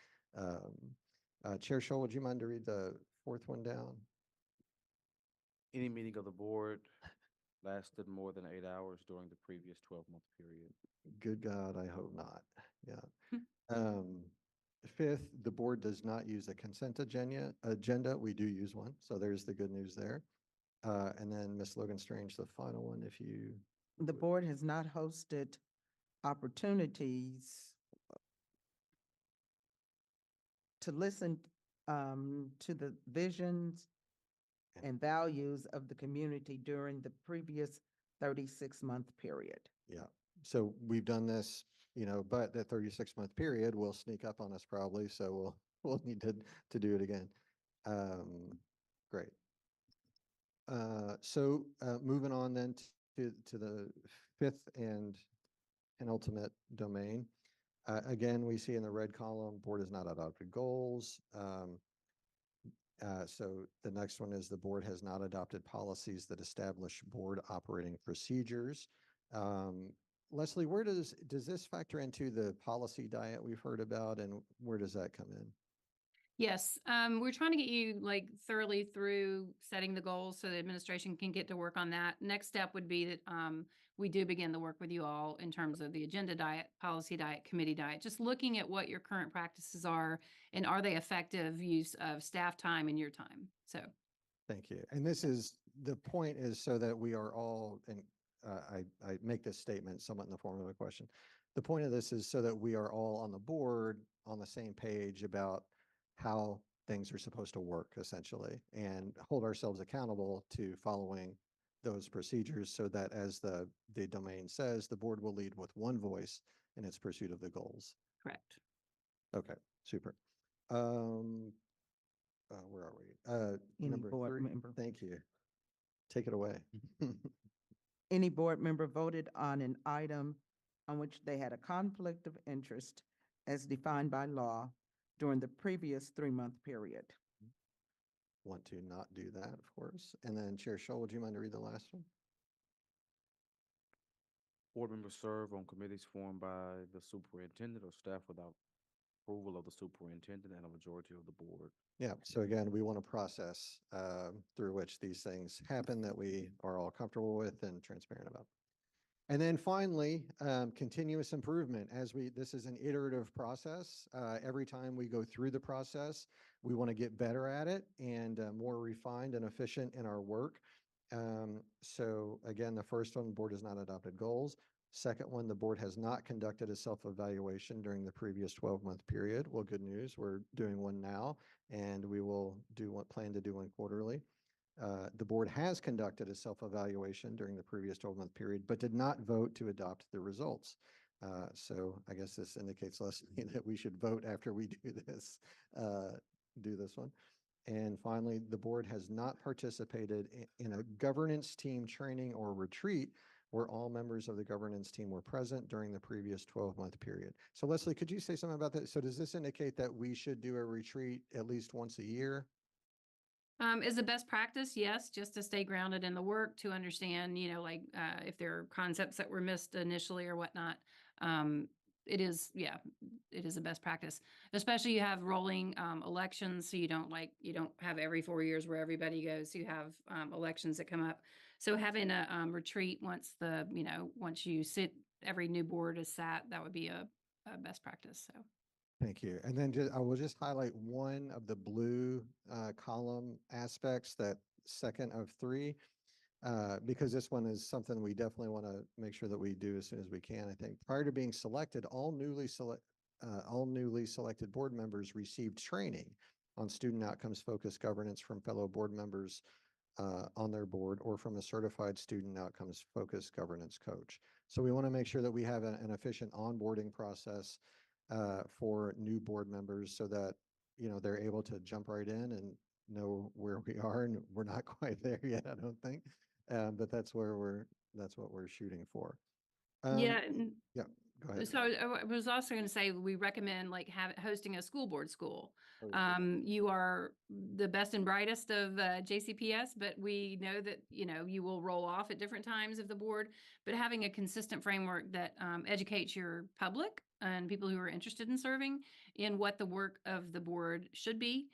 Chair Scholl, would you mind to read the fourth one down? Any meeting of the board lasted more than 8 hours during the previous 12-month period. Good God, I hope not. Yeah. Fifth, the board does not use a consent agenda. We do use one, so there's the good news there. And then Ms. Logan Strange, the final one, if you. The board has not hosted opportunities to listen to the visions and values of the community during the previous 36-month period. Yeah, so we've done this, but that 36-month period will sneak up on us probably, so we'll need to do it again. Great. Moving on then to the fifth and penultimate domain. Again, we see in the red column, board has not adopted goals. So the next one is the board has not adopted policies that establish board operating procedures. Leslie, where does this factor into the policy diet we've heard about, and where does that come in? Yes, we're trying to get you like thoroughly through setting the goals so the administration can get to work on that. Next step would be that we do begin the work with you all in terms of the agenda diet, policy diet, committee diet, just looking at what your current practices are and are they effective use of staff time and your time. So. Thank you. And the point is so that we are all, and I make this statement somewhat in the form of a question. The point of this is so that we are all on the board on the same page about how things are supposed to work essentially, and hold ourselves accountable to following those procedures so that, as the domain says, the board will lead with one voice in its pursuit of the goals. Correct. Okay, super. Where are we? Any Number board 3. member. Thank you. Take it away. Any board member voted on an item on which they had a conflict of interest as defined by law during the previous 3-month period. Want to not do that, of course. And then Chair Scholl, would you mind to read the last one? Board members serve on committees formed by the superintendent or staff without approval of the superintendent and a majority of the board. Yeah, so again, we want a process through which these things happen that we are all comfortable with and transparent about. And then finally, continuous improvement. This is an iterative process. Every time we go through the process, we want to get better at it and more refined and efficient in our work. So again, the first one, the board has not adopted goals. Second one, the board has not conducted a self-evaluation during the previous 12-month period. Well, good news, we're doing one now, and we will plan to do one quarterly. The board has conducted a self-evaluation during the previous 12-month period, but did not vote to adopt the results. So I guess this indicates, Leslie, that we should vote after we do this one. And finally, the board has not participated in a governance team training or retreat where all members of the governance team were present during the previous 12-month period. So Leslie, could you say something about that? So does this indicate that we should do a retreat at least once a year? Is a best practice, yes, just to stay grounded in the work, to understand, like, if there are concepts that were missed initially or whatnot. It is a best practice, especially you have rolling, elections. So you don't have every 4 years where everybody goes, you have, elections that come up. So having a, retreat once once you sit, every new board is sat, that would be a best practice, so. Thank you. And then I will just highlight one of the blue column aspects, that second of 3, because this one is something we definitely want to make sure that we do as soon as we can. I think prior to being selected, all newly selected board members received training on student outcomes focused governance from fellow board members on their board or from a certified student outcomes focused governance coach. So we want to make sure that we have an efficient onboarding process for new board members so that, they're able to jump right in and know where we are, and we're not quite there yet, I don't think. But that's what we're shooting for. Yeah. Yeah, go ahead. So I was also going to say, we recommend hosting a school board school. You are the best and brightest of JCPS, but we know that, you will roll off at different times of the board, but having a consistent framework that educates your public and people who are interested in serving in what the work of the board should be.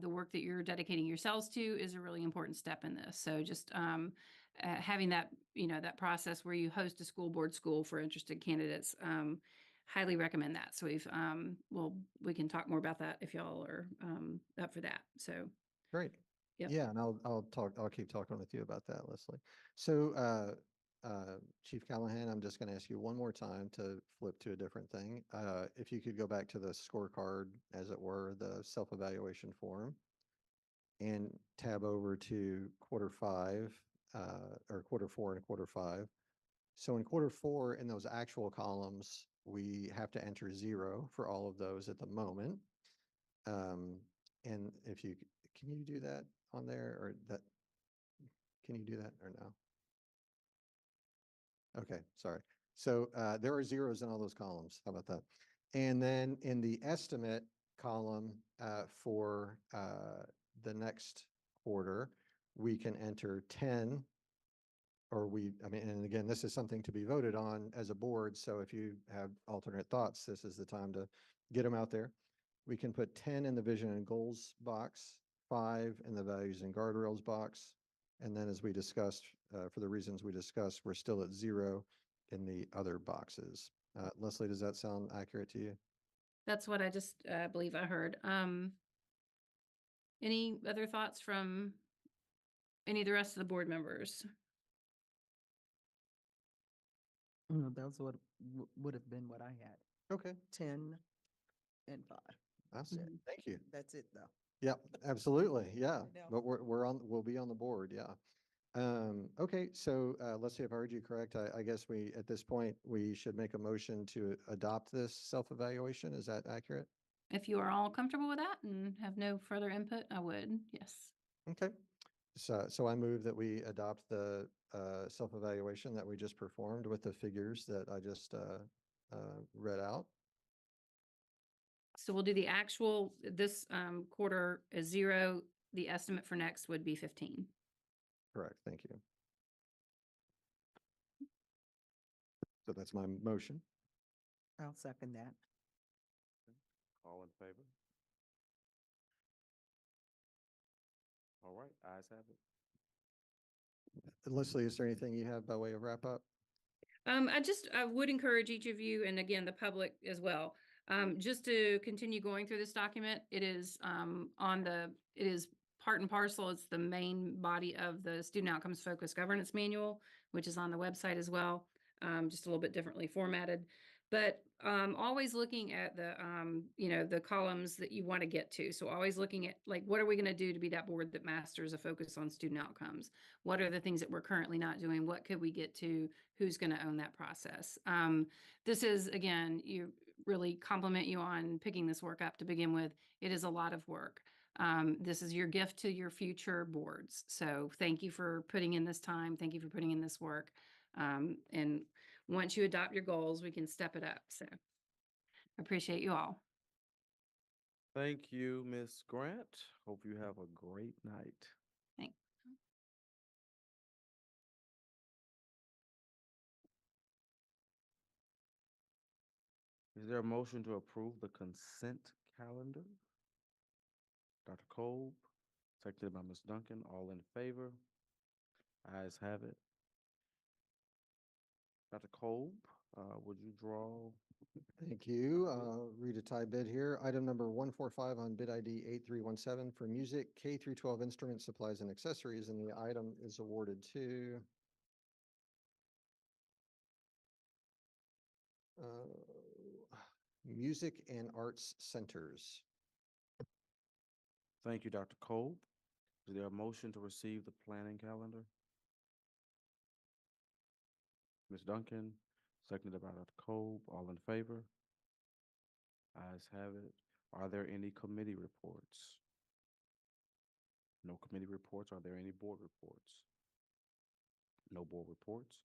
The work that you're dedicating yourselves to is a really important step in this. So just having that, that process where you host a school board school for interested candidates, highly recommend that. So we can talk more about that if y'all are up for that. So. Great. Yep. Yeah, and I'll keep talking with you about that, Leslie. So Chief Callahan, I'm just going to ask you one more time to flip to a different thing. If you could go back to the scorecard, as it were, the self-evaluation form, and tab over to quarter 5, or quarter 4 and quarter 5. So in quarter 4, in those actual columns, we have to enter 0 for all of those at the moment. And can you do that on there, or can you do that or no? Okay, sorry. So there are zeros in all those columns. How about that? And then in the estimate column for the next quarter, we can enter 10, and again, this is something to be voted on as a board. So if you have alternate thoughts, this is the time to get them out there. We can put 10 in the vision and goals box, 5 in the values and guardrails box. And then as we discussed, for the reasons we discussed, we're still at 0 in the other boxes. Leslie, does that sound accurate to you? That's what I just believe I heard. Any other thoughts from any of the rest of the board members? No, that's what would have been what I had. Okay. 10 and 5. Awesome. Thank you. That's it, though. Yep, absolutely. Yeah. I know. But we'll be on the board. Yeah. Okay. So let's see if I heard you correct. I guess at this point, we should make a motion to adopt this self-evaluation. Is that accurate? If you are all comfortable with that and have no further input, I would, yes. Okay. So I move that we adopt the self-evaluation that we just performed with the figures that I just read out. So we'll do the actual, this quarter is 0. The estimate for next would be 15. Correct. Thank you. So that's my motion. I'll second that. All in favor? All right, ayes have it. Leslie, is there anything you have by way of wrap up? I would encourage each of you, and again, the public as well, just to continue going through this document. It is, it is part and parcel. It's the main body of the Student Outcomes Focused Governance Manual, which is on the website as well, just a little bit differently formatted. But always looking at the, the columns that you want to get to. So always looking at, like, what are we going to do to be that board that masters a focus on student outcomes? What are the things that we're currently not doing? What could we get to? Who's going to own that process? This is, again, you really compliment you on picking this work up to begin with. It is a lot of work. This is your gift to your future boards. So thank you for putting in this time. Thank you for putting in this work. And once you adopt your goals, we can step it up. So I appreciate you all. Thank you, Ms. Grant. Hope you have a great night. Thanks. Is there a motion to approve the consent calendar? Dr. Kolb, seconded by Ms. Duncan. All in favor? Ayes have it. Dr. Kolb, would you draw? Thank you. Read a tie bid here. Item number 145 on bid ID 8317 for music, K through 12 instrument supplies and accessories, and the item is awarded to Music and Arts Centers. Thank you, Dr. Kolb. Is there a motion to receive the planning calendar? Ms. Duncan, seconded by Dr. Kolb. All in favor? Ayes have it. Are there any committee reports? No committee reports. Are there any board reports? No board reports.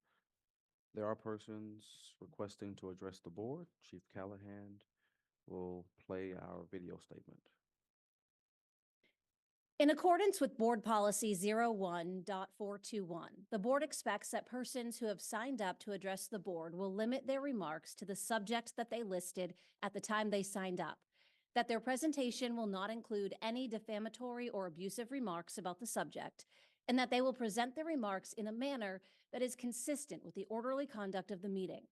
There are persons requesting to address the board. Chief Callahan will play our video statement. In accordance with Board Policy 01.421, the board expects that persons who have signed up to address the board will limit their remarks to the subject that they listed at the time they signed up, that their presentation will not include any defamatory or abusive remarks about the subject, and that they will present their remarks in a manner that is consistent with the orderly conduct of the meeting.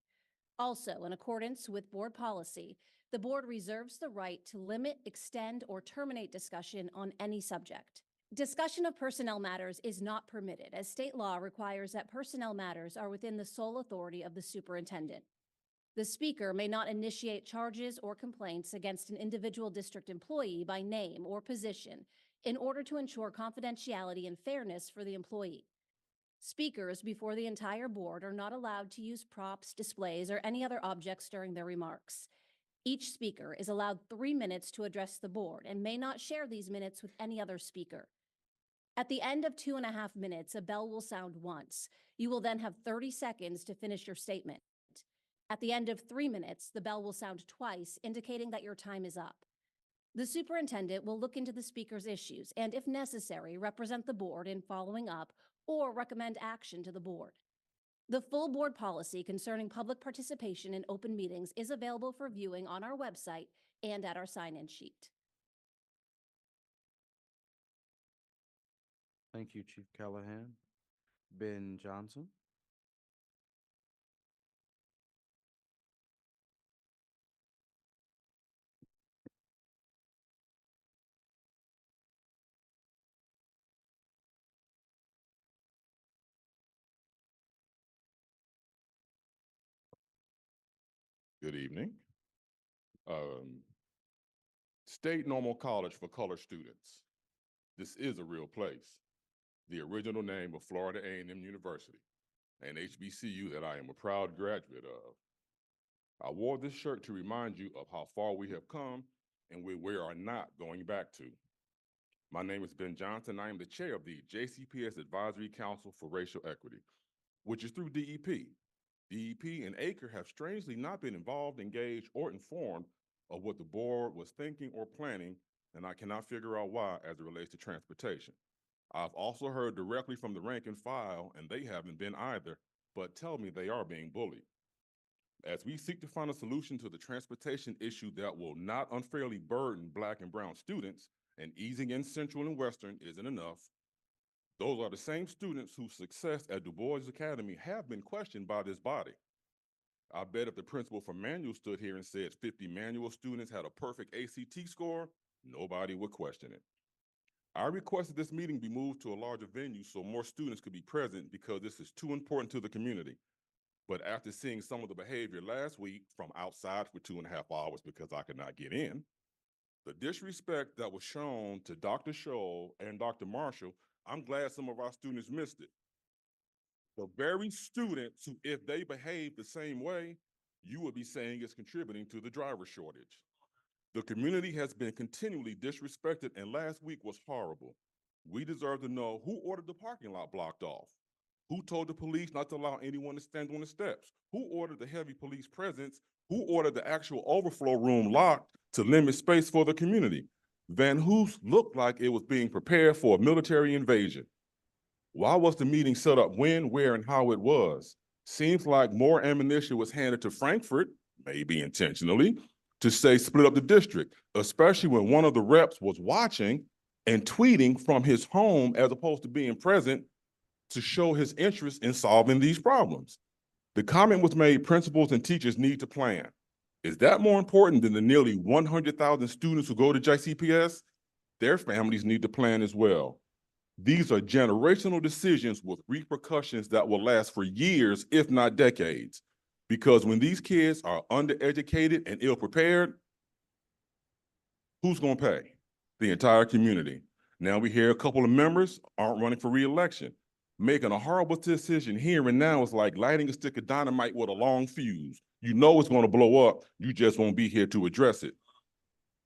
Also, in accordance with board policy, the board reserves the right to limit, extend, or terminate discussion on any subject. Discussion of personnel matters is not permitted, as state law requires that personnel matters are within the sole authority of the superintendent. The speaker may not initiate charges or complaints against an individual district employee by name or position in order to ensure confidentiality and fairness for the employee. Speakers before the entire board are not allowed to use props, displays, or any other objects during their remarks. Each speaker is allowed 3 minutes to address the board and may not share these minutes with any other speaker. At the end of 2.5 minutes, a bell will sound once. You will then have 30 seconds to finish your statement. At the end of 3 minutes, the bell will sound twice, indicating that your time is up. The superintendent will look into the speaker's issues and, if necessary, represent the board in following up or recommend action to the board. The full board policy concerning public participation in open meetings is available for viewing on our website and at our sign-in sheet. Thank you, Chief Callahan. Ben Johnson. Good evening. State Normal College for Color Students. This is a real place. The original name of Florida A&M University, an HBCU that I am a proud graduate of. I wore this shirt to remind you of how far we have come and where we are not going back to. My name is Ben Johnson. I am the chair of the JCPS Advisory Council for Racial Equity, which is through DEP. DEP and ACRE have strangely not been involved, engaged, or informed of what the board was thinking or planning, and I cannot figure out why as it relates to transportation. I've also heard directly from the rank and file, and they haven't been either, but tell me they are being bullied. As we seek to find a solution to the transportation issue that will not unfairly burden Black and Brown students, and easing in Central and Western isn't enough, those are the same students whose success at Du Bois Academy have been questioned by this body. I bet if the principal from Manual stood here and said 50 Manual students had a perfect ACT score, nobody would question it. I requested this meeting be moved to a larger venue so more students could be present because this is too important to the community. But after seeing some of the behavior last week from outside for 2.5 hours because I could not get in, the disrespect that was shown to Dr. Scholl and Dr. Marshall, I'm glad some of our students missed it. The very students who, if they behave the same way, you would be saying is contributing to the driver shortage. The community has been continually disrespected, and last week was horrible. We deserve to know who ordered the parking lot blocked off, who told the police not to allow anyone to stand on the steps, who ordered the heavy police presence, who ordered the actual overflow room locked to limit space for the community. Van Hoos looked like it was being prepared for a military invasion. Why was the meeting set up when, where, and how it was? Seems like more ammunition was handed to Frankfurt, maybe intentionally, to say split up the district, especially when one of the reps was watching and tweeting from his home as opposed to being present to show his interest in solving these problems. The comment was made, principals and teachers need to plan. Is that more important than the nearly 100,000 students who go to JCPS? Their families need to plan as well. These are generational decisions with repercussions that will last for years, if not decades. Because when these kids are undereducated and ill-prepared, who's gonna pay? The entire community. Now we hear a couple of members aren't running for re-election. Making a horrible decision here and now is like lighting a stick of dynamite with a long fuse. You know it's gonna blow up, you just won't be here to address it.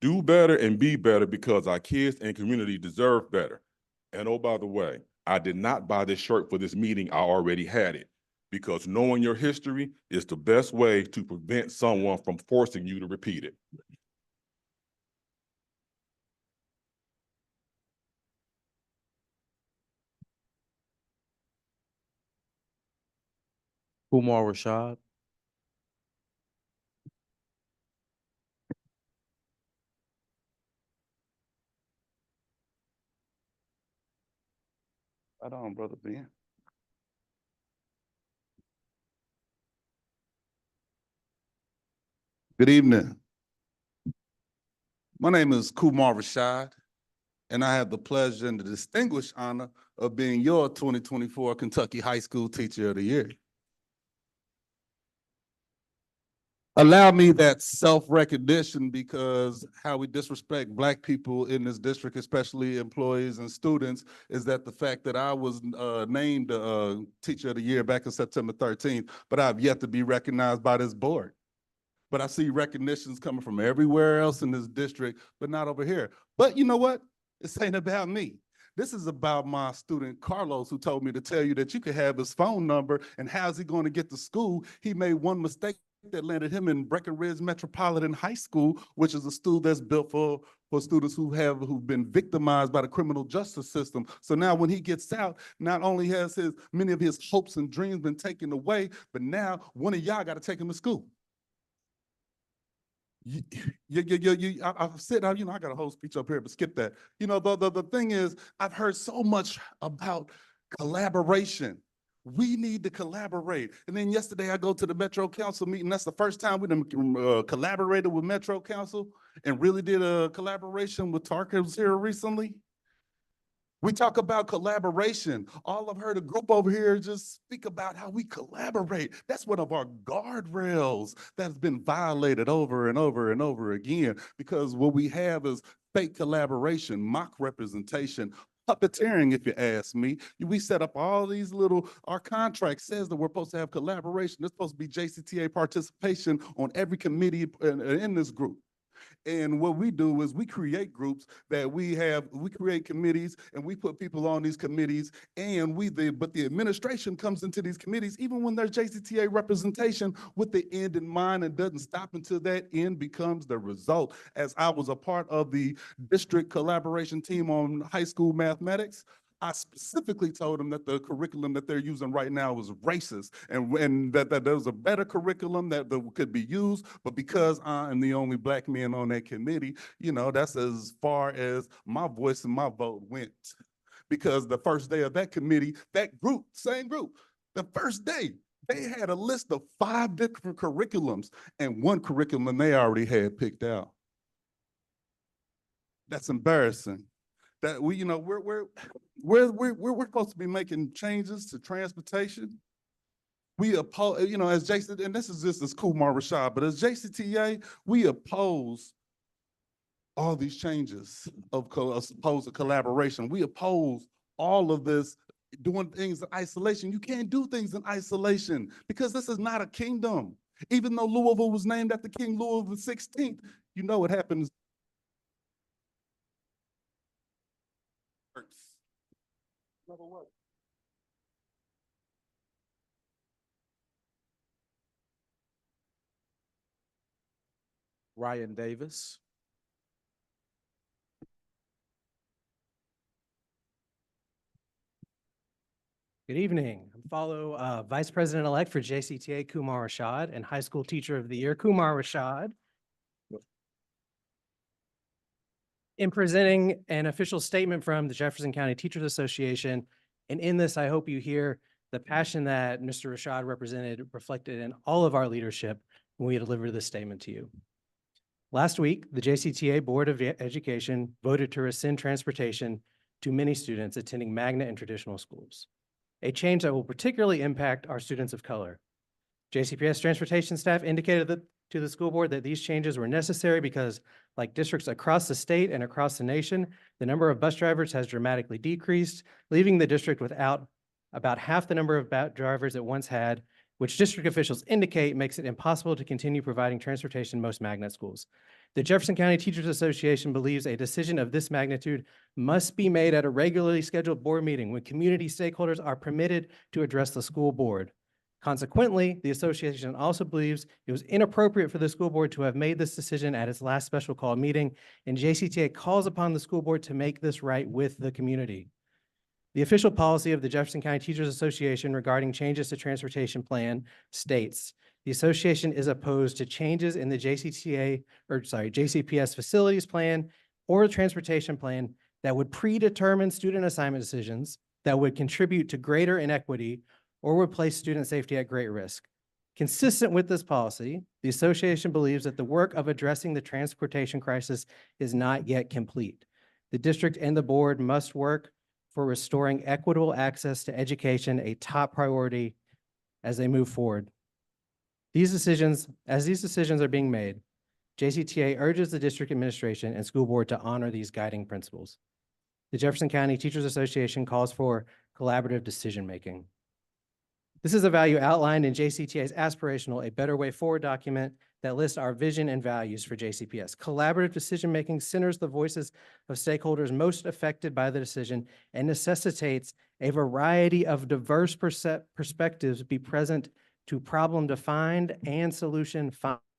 Do better and be better because our kids and community deserve better. And oh, by the way, I did not buy this shirt for this meeting, I already had it. Because knowing your history is the best way to prevent someone from forcing you to repeat it. Kumar Rashad. Right on, Brother Ben. Good evening. My name is Kumar Rashad, and I have the pleasure and the distinguished honor of being your 2024 Kentucky High School Teacher of the Year. Allow me that self-recognition because how we disrespect Black people in this district, especially employees and students, is that the fact that I was named Teacher of the Year back in September 13th, but I've yet to be recognized by this board. But I see recognitions coming from everywhere else in this district, but not over here. But you know what? This ain't about me. This is about my student Carlos, who told me to tell you that you could have his phone number and how's he going to get to school. He made one mistake that landed him in Breckenridge Metropolitan High School, which is a school that's built for students who've been victimized by the criminal justice system. So now when he gets out, not only has many of his hopes and dreams been taken away, but now one of y'all got to take him to school. I've said, I got a whole speech up here, but skip that. The thing is, I've heard so much about collaboration. We need to collaborate. And then yesterday I go to the Metro Council meeting. That's the first time we done collaborated with Metro Council and really did a collaboration with Tarkins here recently. We talk about collaboration. All I've heard a group over here just speak about how we collaborate. That's one of our guardrails that's been violated over and over and over again, because what we have is fake collaboration, mock representation, puppeteering, if you ask me. We set up all these our contract says that we're supposed to have collaboration. There's supposed to be JCTA participation on every committee in this group. And what we do is we create groups that we create committees and we put people on these committees, and but the administration comes into these committees even when there's JCTA representation with the end in mind, and doesn't stop until that end becomes the result. As I was a part of the district collaboration team on high school mathematics, I specifically told them that the curriculum that they're using right now is racist, and that there was a better curriculum that could be used, but because I am the only Black man on that committee, that's as far as my voice and my vote went. Because the first day of that committee, that group, same group, the first day, They had a list of 5 different curriculums and one curriculum they already had picked out. That's embarrassing. That we, you know, we're supposed to be making changes to transportation. We oppose, you know, as Jason, and this is just as Kumar Rashad, but as JCTA, we oppose all these changes of opposed to collaboration. We oppose all of this doing things in isolation. You can't do things in isolation because this is not a kingdom. Even though Louisville was named after King Louis the 16th, you know what happens. Ryan Davis. Good evening. I'm Vice President-elect for JCTA, Kumar Rashad, and High School Teacher of the Year, Kumar Rashad. In presenting an official statement from the Jefferson County Teachers Association, and in this, I hope you hear the passion that Mr. Rashad represented reflected in all of our leadership when we delivered this statement to you. Last week, the JCTA Board of Education voted to rescind transportation to many students attending magnet and traditional schools, a change that will particularly impact our students of color. JCPS transportation staff indicated to the school board that these changes were necessary because, like districts across the state and across the nation, the number of bus drivers has dramatically decreased, leaving the district without about half the number of drivers it once had, which district officials indicate makes it impossible to continue providing transportation in most magnet schools. The Jefferson County Teachers Association believes a decision of this magnitude must be made at a regularly scheduled board meeting when community stakeholders are permitted to address the school board. Consequently, the association also believes it was inappropriate for the school board to have made this decision at its last special call meeting, and JCTA calls upon the school board to make this right with the community. The official policy of the Jefferson County Teachers Association regarding changes to transportation plan states, the association is opposed to changes in the JCPS facilities plan or transportation plan that would predetermine student assignment decisions that would contribute to greater inequity or would place student safety at great risk. Consistent with this policy, the association believes that the work of addressing the transportation crisis is not yet complete. The district and the board must work for restoring equitable access to education, a top priority as they move forward. As these decisions are being made, JCTA urges the district administration and school board to honor these guiding principles. The Jefferson County Teachers Association calls for collaborative decision-making. This is a value outlined in JCTA's aspirational A Better Way Forward document that lists our vision and values for JCPS. Collaborative decision-making centers the voices of stakeholders most affected by the decision and necessitates a variety of diverse perspectives be present to problem defined and solution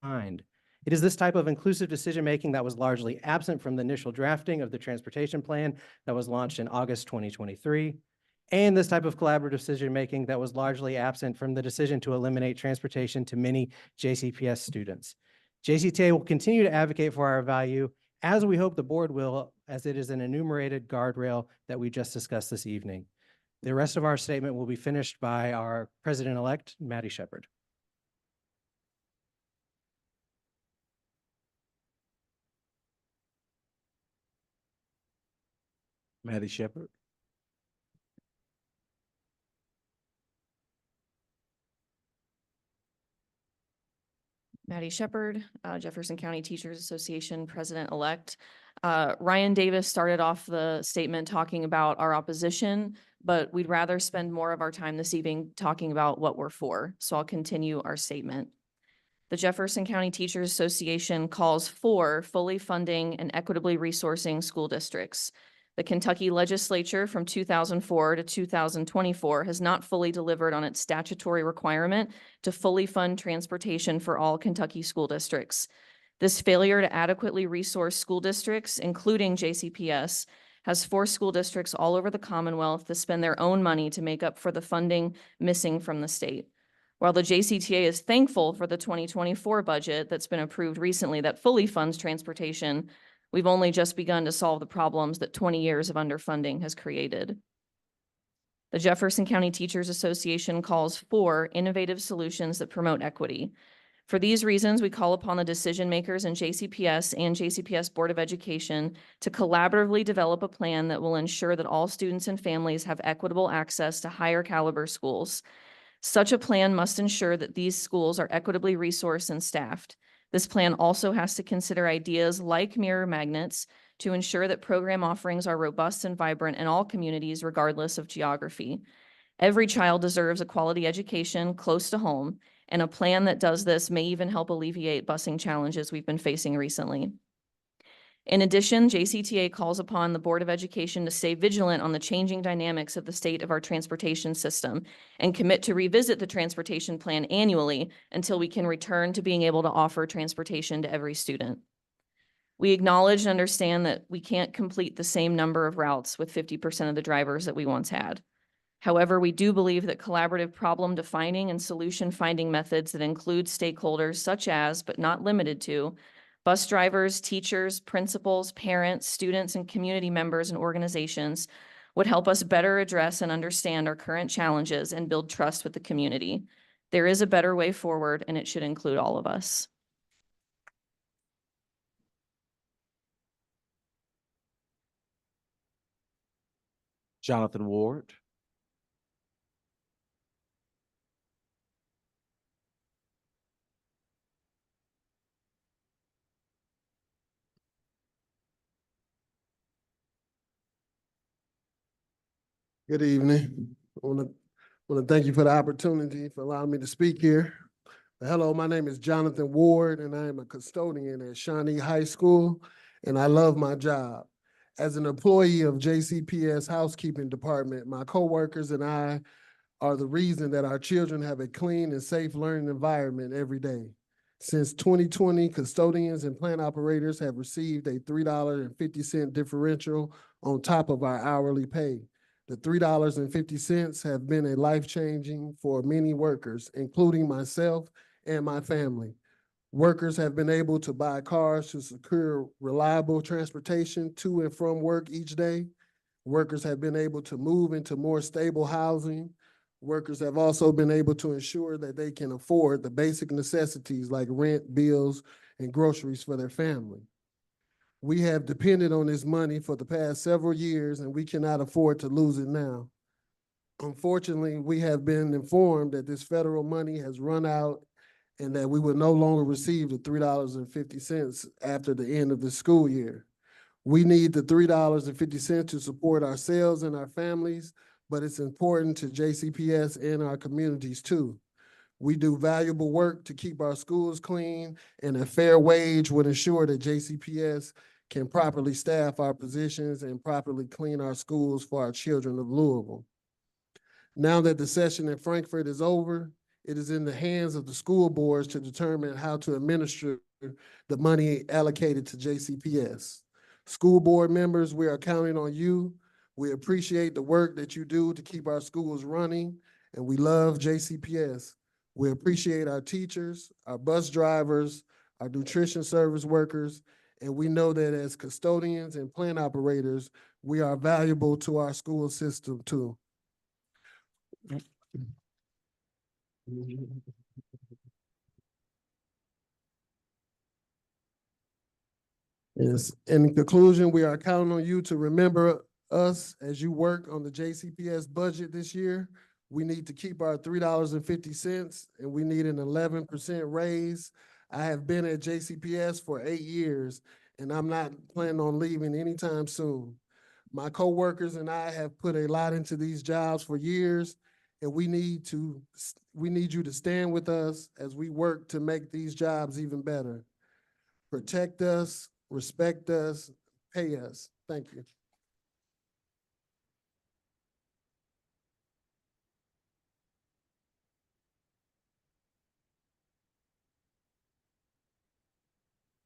find. It is this type of inclusive decision-making that was largely absent from the initial drafting of the transportation plan that was launched in August 2023. And this type of collaborative decision-making that was largely absent from the decision to eliminate transportation to many JCPS students. JCTA will continue to advocate for our value, as we hope the board will, as it is an enumerated guardrail that we just discussed this evening. The rest of our statement will be finished by our president-elect, Maddie Shepard. Maddie Shepard. Maddie Shepard, Jefferson County Teachers Association President-elect. Ryan Davis started off the statement talking about our opposition, but we'd rather spend more of our time this evening talking about what we're for. So I'll continue our statement. The Jefferson County Teachers Association calls for fully funding and equitably resourcing school districts. The Kentucky legislature from 2004 to 2024 has not fully delivered on its statutory requirement to fully fund transportation for all Kentucky school districts. This failure to adequately resource school districts, including JCPS, has forced school districts all over the Commonwealth to spend their own money to make up for the funding missing from the state. While the JCTA is thankful for the 2024 budget that's been approved recently that fully funds transportation, we've only just begun to solve the problems that 20 years of underfunding has created. The Jefferson County Teachers Association calls for innovative solutions that promote equity. For these reasons, we call upon the decision makers in JCPS and JCPS Board of Education to collaboratively develop a plan that will ensure that all students and families have equitable access to higher caliber schools. Such a plan must ensure that these schools are equitably resourced and staffed. This plan also has to consider ideas like mirror magnets to ensure that program offerings are robust and vibrant in all communities regardless of geography. Every child deserves a quality education close to home, and a plan that does this may even help alleviate busing challenges we've been facing recently. In addition, JCTA calls upon the Board of Education to stay vigilant on the changing dynamics of the state of our transportation system and commit to revisit the transportation plan annually until we can return to being able to offer transportation to every student. We acknowledge and understand that we can't complete the same number of routes with 50% of the drivers that we once had. However, we do believe that collaborative problem defining and solution finding methods that include stakeholders such as, but not limited to, bus drivers, teachers, principals, parents, students, and community members and organizations would help us better address and understand our current challenges and build trust with the community. There is a better way forward, and it should include all of us. Jonathan Ward. Good evening. I want to thank you for the opportunity for allowing me to speak here. Hello, my name is Jonathan Ward, and I am a custodian at Shawnee High School, and I love my job. As an employee of JCPS Housekeeping Department, my coworkers and I are the reason that our children have a clean and safe learning environment every day. Since 2020, custodians and plant operators have received a $3.50 differential on top of our hourly pay. The $3.50 have been a life-changing for many workers, including myself and my family. Workers have been able to buy cars to secure reliable transportation to and from work each day. Workers have been able to move into more stable housing. Workers have also been able to ensure that they can afford the basic necessities like rent, bills, and groceries for their family. We have depended on this money for the past several years, and we cannot afford to lose it now. Unfortunately, we have been informed that this federal money has run out and that we will no longer receive the $3.50 after the end of the school year. We need the $3.50 to support ourselves and our families, but it's important to JCPS and our communities too. We do valuable work to keep our schools clean, and a fair wage would ensure that JCPS can properly staff our positions and properly clean our schools for our children of Louisville. Now that the session in Frankfurt is over, it is in the hands of the school boards to determine how to administer the money allocated to JCPS. School board members, we are counting on you. We appreciate the work that you do to keep our schools running, and we love JCPS. We appreciate our teachers, our bus drivers, our nutrition service workers, and we know that as custodians and plant operators, we are valuable to our school system too. Yes. In conclusion, we are counting on you to remember us as you work on the JCPS budget this year. We need to keep our $3.50 and we need an 11% raise. I have been at JCPS for 8 years and I'm not planning on leaving anytime soon. My coworkers and I have put a lot into these jobs for years, and we need you to stand with us as we work to make these jobs even better. Protect us, respect us, pay us. Thank you.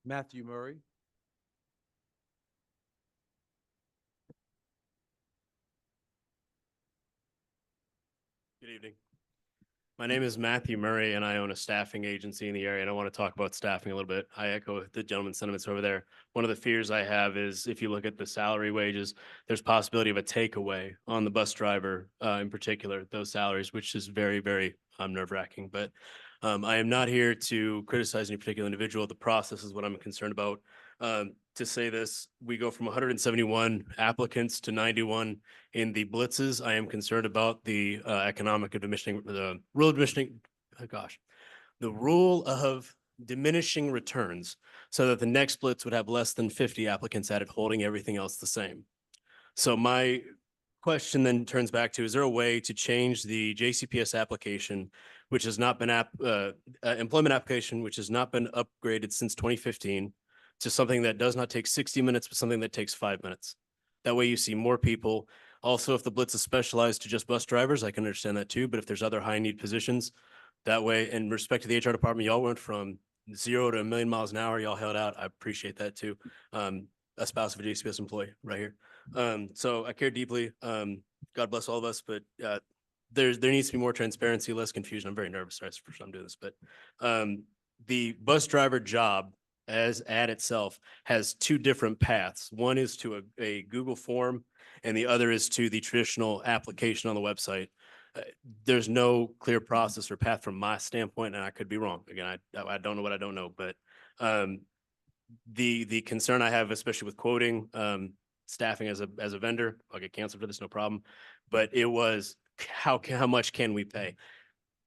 Matthew Murray. Good evening. My name is Matthew Murray, and I own a staffing agency in the area, and I want to talk about staffing a little bit. I echo the gentleman's sentiments over there. One of the fears I have is if you look at the salary wages, there's possibility of a takeaway on the bus driver, in particular, those salaries, which is very, very nerve-wracking. But I am not here to criticize any particular individual. The process is what I'm concerned about. To say this, we go from 171 applicants to 91 in the blitzes. I am concerned about the economic of diminishing, the rule of diminishing, oh gosh, the rule of diminishing returns, so that the next blitz would have less than 50 applicants at it, holding everything else the same. So my question then turns back to, is there a way to change the JCPS application, which has not been employment application, which has not been upgraded since 2015, to something that does not take 60 minutes, but something that takes 5 minutes? That way you see more people. Also, if the blitz is specialized to just bus drivers, I can understand that too. But if there's other high need positions, that way, in respect to the HR department, y'all went from 0 to 1,000,000 miles an hour. Y'all held out. I appreciate that too. A spouse of a JCPS employee right here. So I care deeply. God bless all of us, but there needs to be more transparency, less confusion. I'm very nervous. Sorry, it's the first time I'm doing this, but the bus driver job as ad itself has two different paths. One is to a Google form, and the other is to the traditional application on the website. There's no clear process or path from my standpoint, and I could be wrong. Again, I don't know what I don't know, but the concern I have, especially with quoting staffing as a vendor, I'll get canceled for this, no problem. But it was how much can we pay?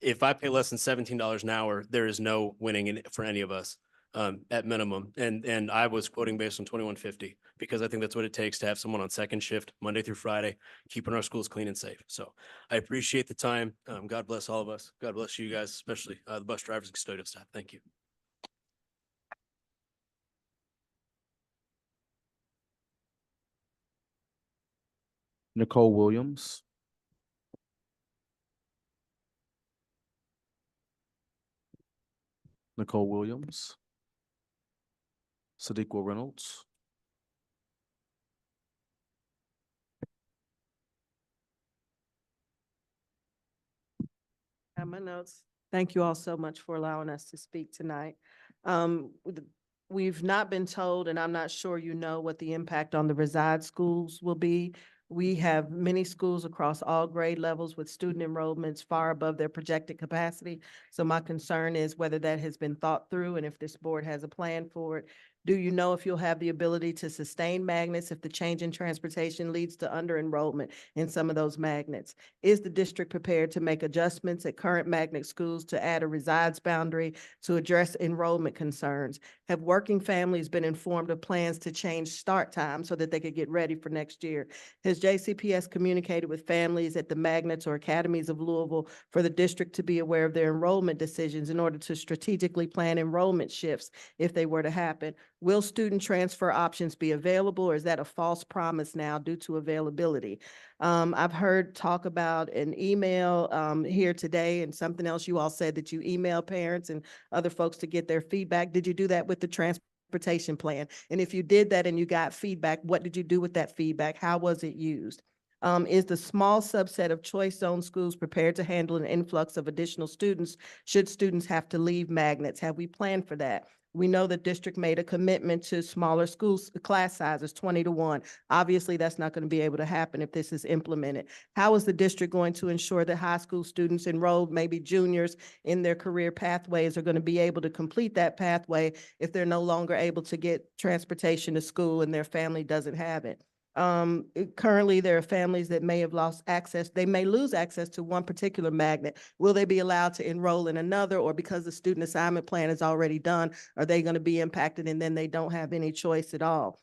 If I pay less than $17 an hour, there is no winning for any of us. At minimum. And I was quoting based on 2150 because I think that's what it takes to have someone on second shift, Monday through Friday, keeping our schools clean and safe. So I appreciate the time. God bless all of us. God bless you guys, especially the bus drivers and custodial staff. Thank you. Nicole Williams. Nicole Williams. Sadiqa Reynolds. Got my notes. Thank you all so much for allowing us to speak tonight. We've not been told, and I'm not sure you know what the impact on the reside schools will be. We have many schools across all grade levels with student enrollments far above their projected capacity. So my concern is whether that has been thought through and if this board has a plan for it. Do you know if you'll have the ability to sustain magnets if the change in transportation leads to under-enrollment in some of those magnets? Is the district prepared to make adjustments at current magnet schools to add a resides boundary to address enrollment concerns? Have working families been informed of plans to change start time so that they could get ready for next year? Has JCPS communicated with families at the magnets or academies of Louisville for the district to be aware of their enrollment decisions in order to strategically plan enrollment shifts if they were to happen? Will student transfer options be available, or is that a false promise now due to availability? I've heard talk about an email here today, and something else you all said that you email parents and other folks to get their feedback. Did you do that with the transportation plan? And if you did that and you got feedback, what did you do with that feedback? How was it used? Is the small subset of choice zone schools prepared to handle an influx of additional students should students have to leave magnets? Have we planned for that? We know the district made a commitment to smaller schools, class sizes, 20 to 1. Obviously, that's not going to be able to happen if this is implemented. How is the district going to ensure that high school students enrolled, maybe juniors in their career pathways, are going to be able to complete that pathway if they're no longer able to get transportation to school and their family doesn't have it? Currently, there are families that may have lost access. They may lose access to one particular magnet. Will they be allowed to enroll in another, or because the student assignment plan is already done, are they going to be impacted and then they don't have any choice at all?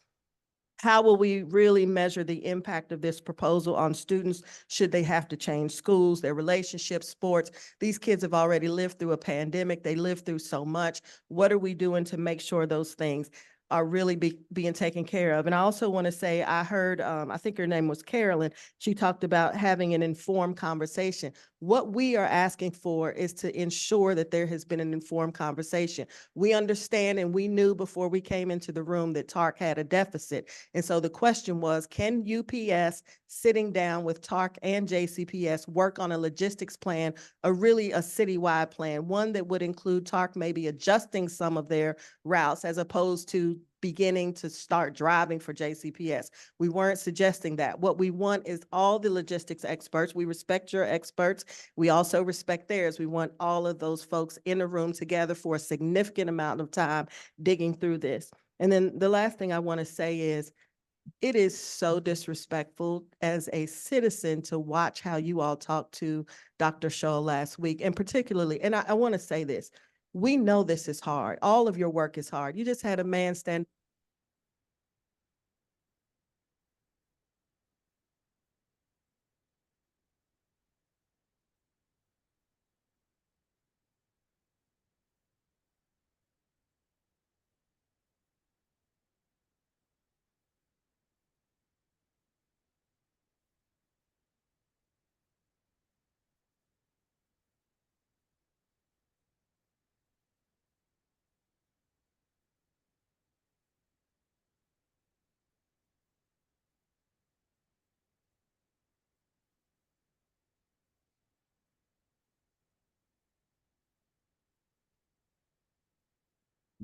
How will we really measure the impact of this proposal on students should they have to change schools, their relationships, sports? These kids have already lived through a pandemic. They lived through so much. What are we doing to make sure those things? are really being taken care of. And I also want to say, I heard, I think her name was Carolyn, she talked about having an informed conversation. What we are asking for is to ensure that there has been an informed conversation. We understand and we knew before we came into the room that TARC had a deficit. And so the question was, can UPS, sitting down with TARC and JCPS, work on a logistics plan, a citywide plan, one that would include TARC maybe adjusting some of their routes as opposed to beginning to start driving for JCPS. We weren't suggesting that. What we want is all the logistics experts. We respect your experts. We also respect theirs. We want all of those folks in a room together for a significant amount of time digging through this. And then the last thing I want to say is, it is so disrespectful as a citizen to watch how you all talked to Dr. Scholl last week, and particularly, and I want to say this, we know this is hard. All of your work is hard. You just had a man stand.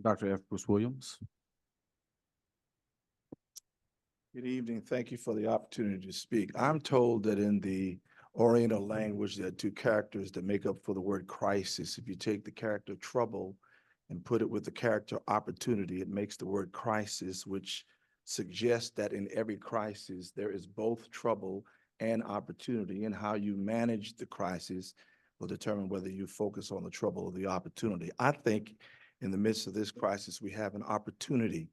Dr. F. Bruce Williams. Good evening. Thank you for the opportunity to speak. I'm told that in the Oriental language, there are two characters that make up for the word crisis. If you take the character trouble and put it with the character opportunity, it makes the word crisis, which suggests that in every crisis, there is both trouble and opportunity, and how you manage the crisis will determine whether you focus on the trouble or the opportunity. I think in the midst of this crisis, we have an opportunity.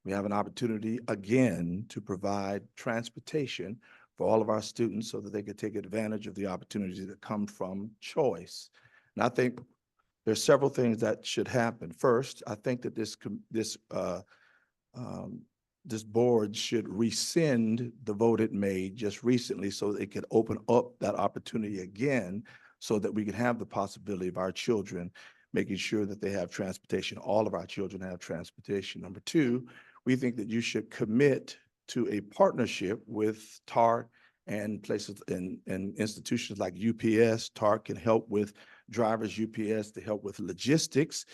We have an opportunity again to provide transportation for all of our students so that they could take advantage of the opportunities that come from choice. And I think there's several things that should happen. First, I think that this board should rescind the vote it made just recently so that it could open up that opportunity again so that we can have the possibility of our children making sure that they have transportation. All of our children have transportation. Number two, we think that you should commit to a partnership with TARC and places and institutions like UPS. TARC can help with drivers, UPS to help with logistics,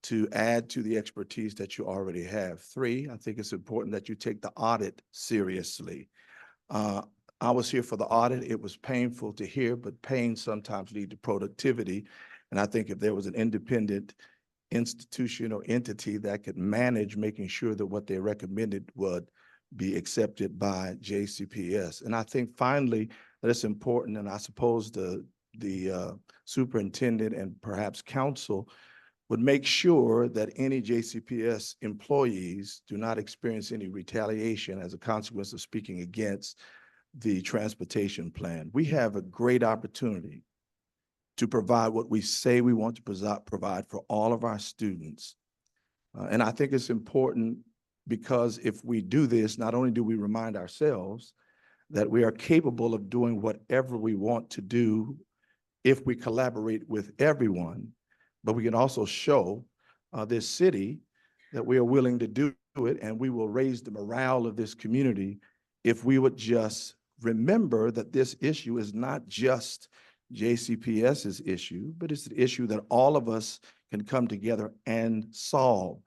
to add to the expertise that you already have. Three, I think it's important that you take the audit seriously. I was here for the audit. It was painful to hear, but pain sometimes leads to productivity. And I think if there was an independent institution or entity that could manage making sure that what they recommended would be accepted by JCPS. And I think finally that it's important, and I suppose the superintendent and perhaps council would make sure that any JCPS employees do not experience any retaliation as a consequence of speaking against the transportation plan. We have a great opportunity to provide what we say we want to provide for all of our students. And I think it's important because if we do this, not only do we remind ourselves that we are capable of doing whatever we want to do if we collaborate with everyone, but we can also show this city that we are willing to do it, and we will raise the morale of this community if we would just remember that this issue is not just JCPS's issue, but it's an issue that all of us can come together and solve.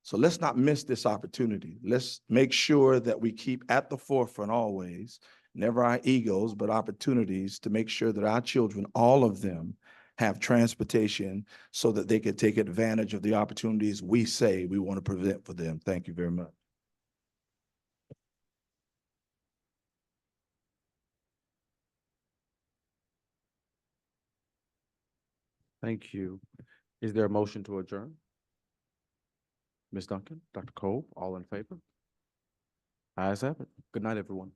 So let's not miss this opportunity. Let's make sure that we keep at the forefront always, never our egos, but opportunities to make sure that our children, all of them, have transportation so that they can take advantage of the opportunities we say we want to present for them. Thank you very much. Thank you. Is there a motion to adjourn? Ms. Duncan, Dr. Cole, all in favor? Ayes have it. Good night, everyone.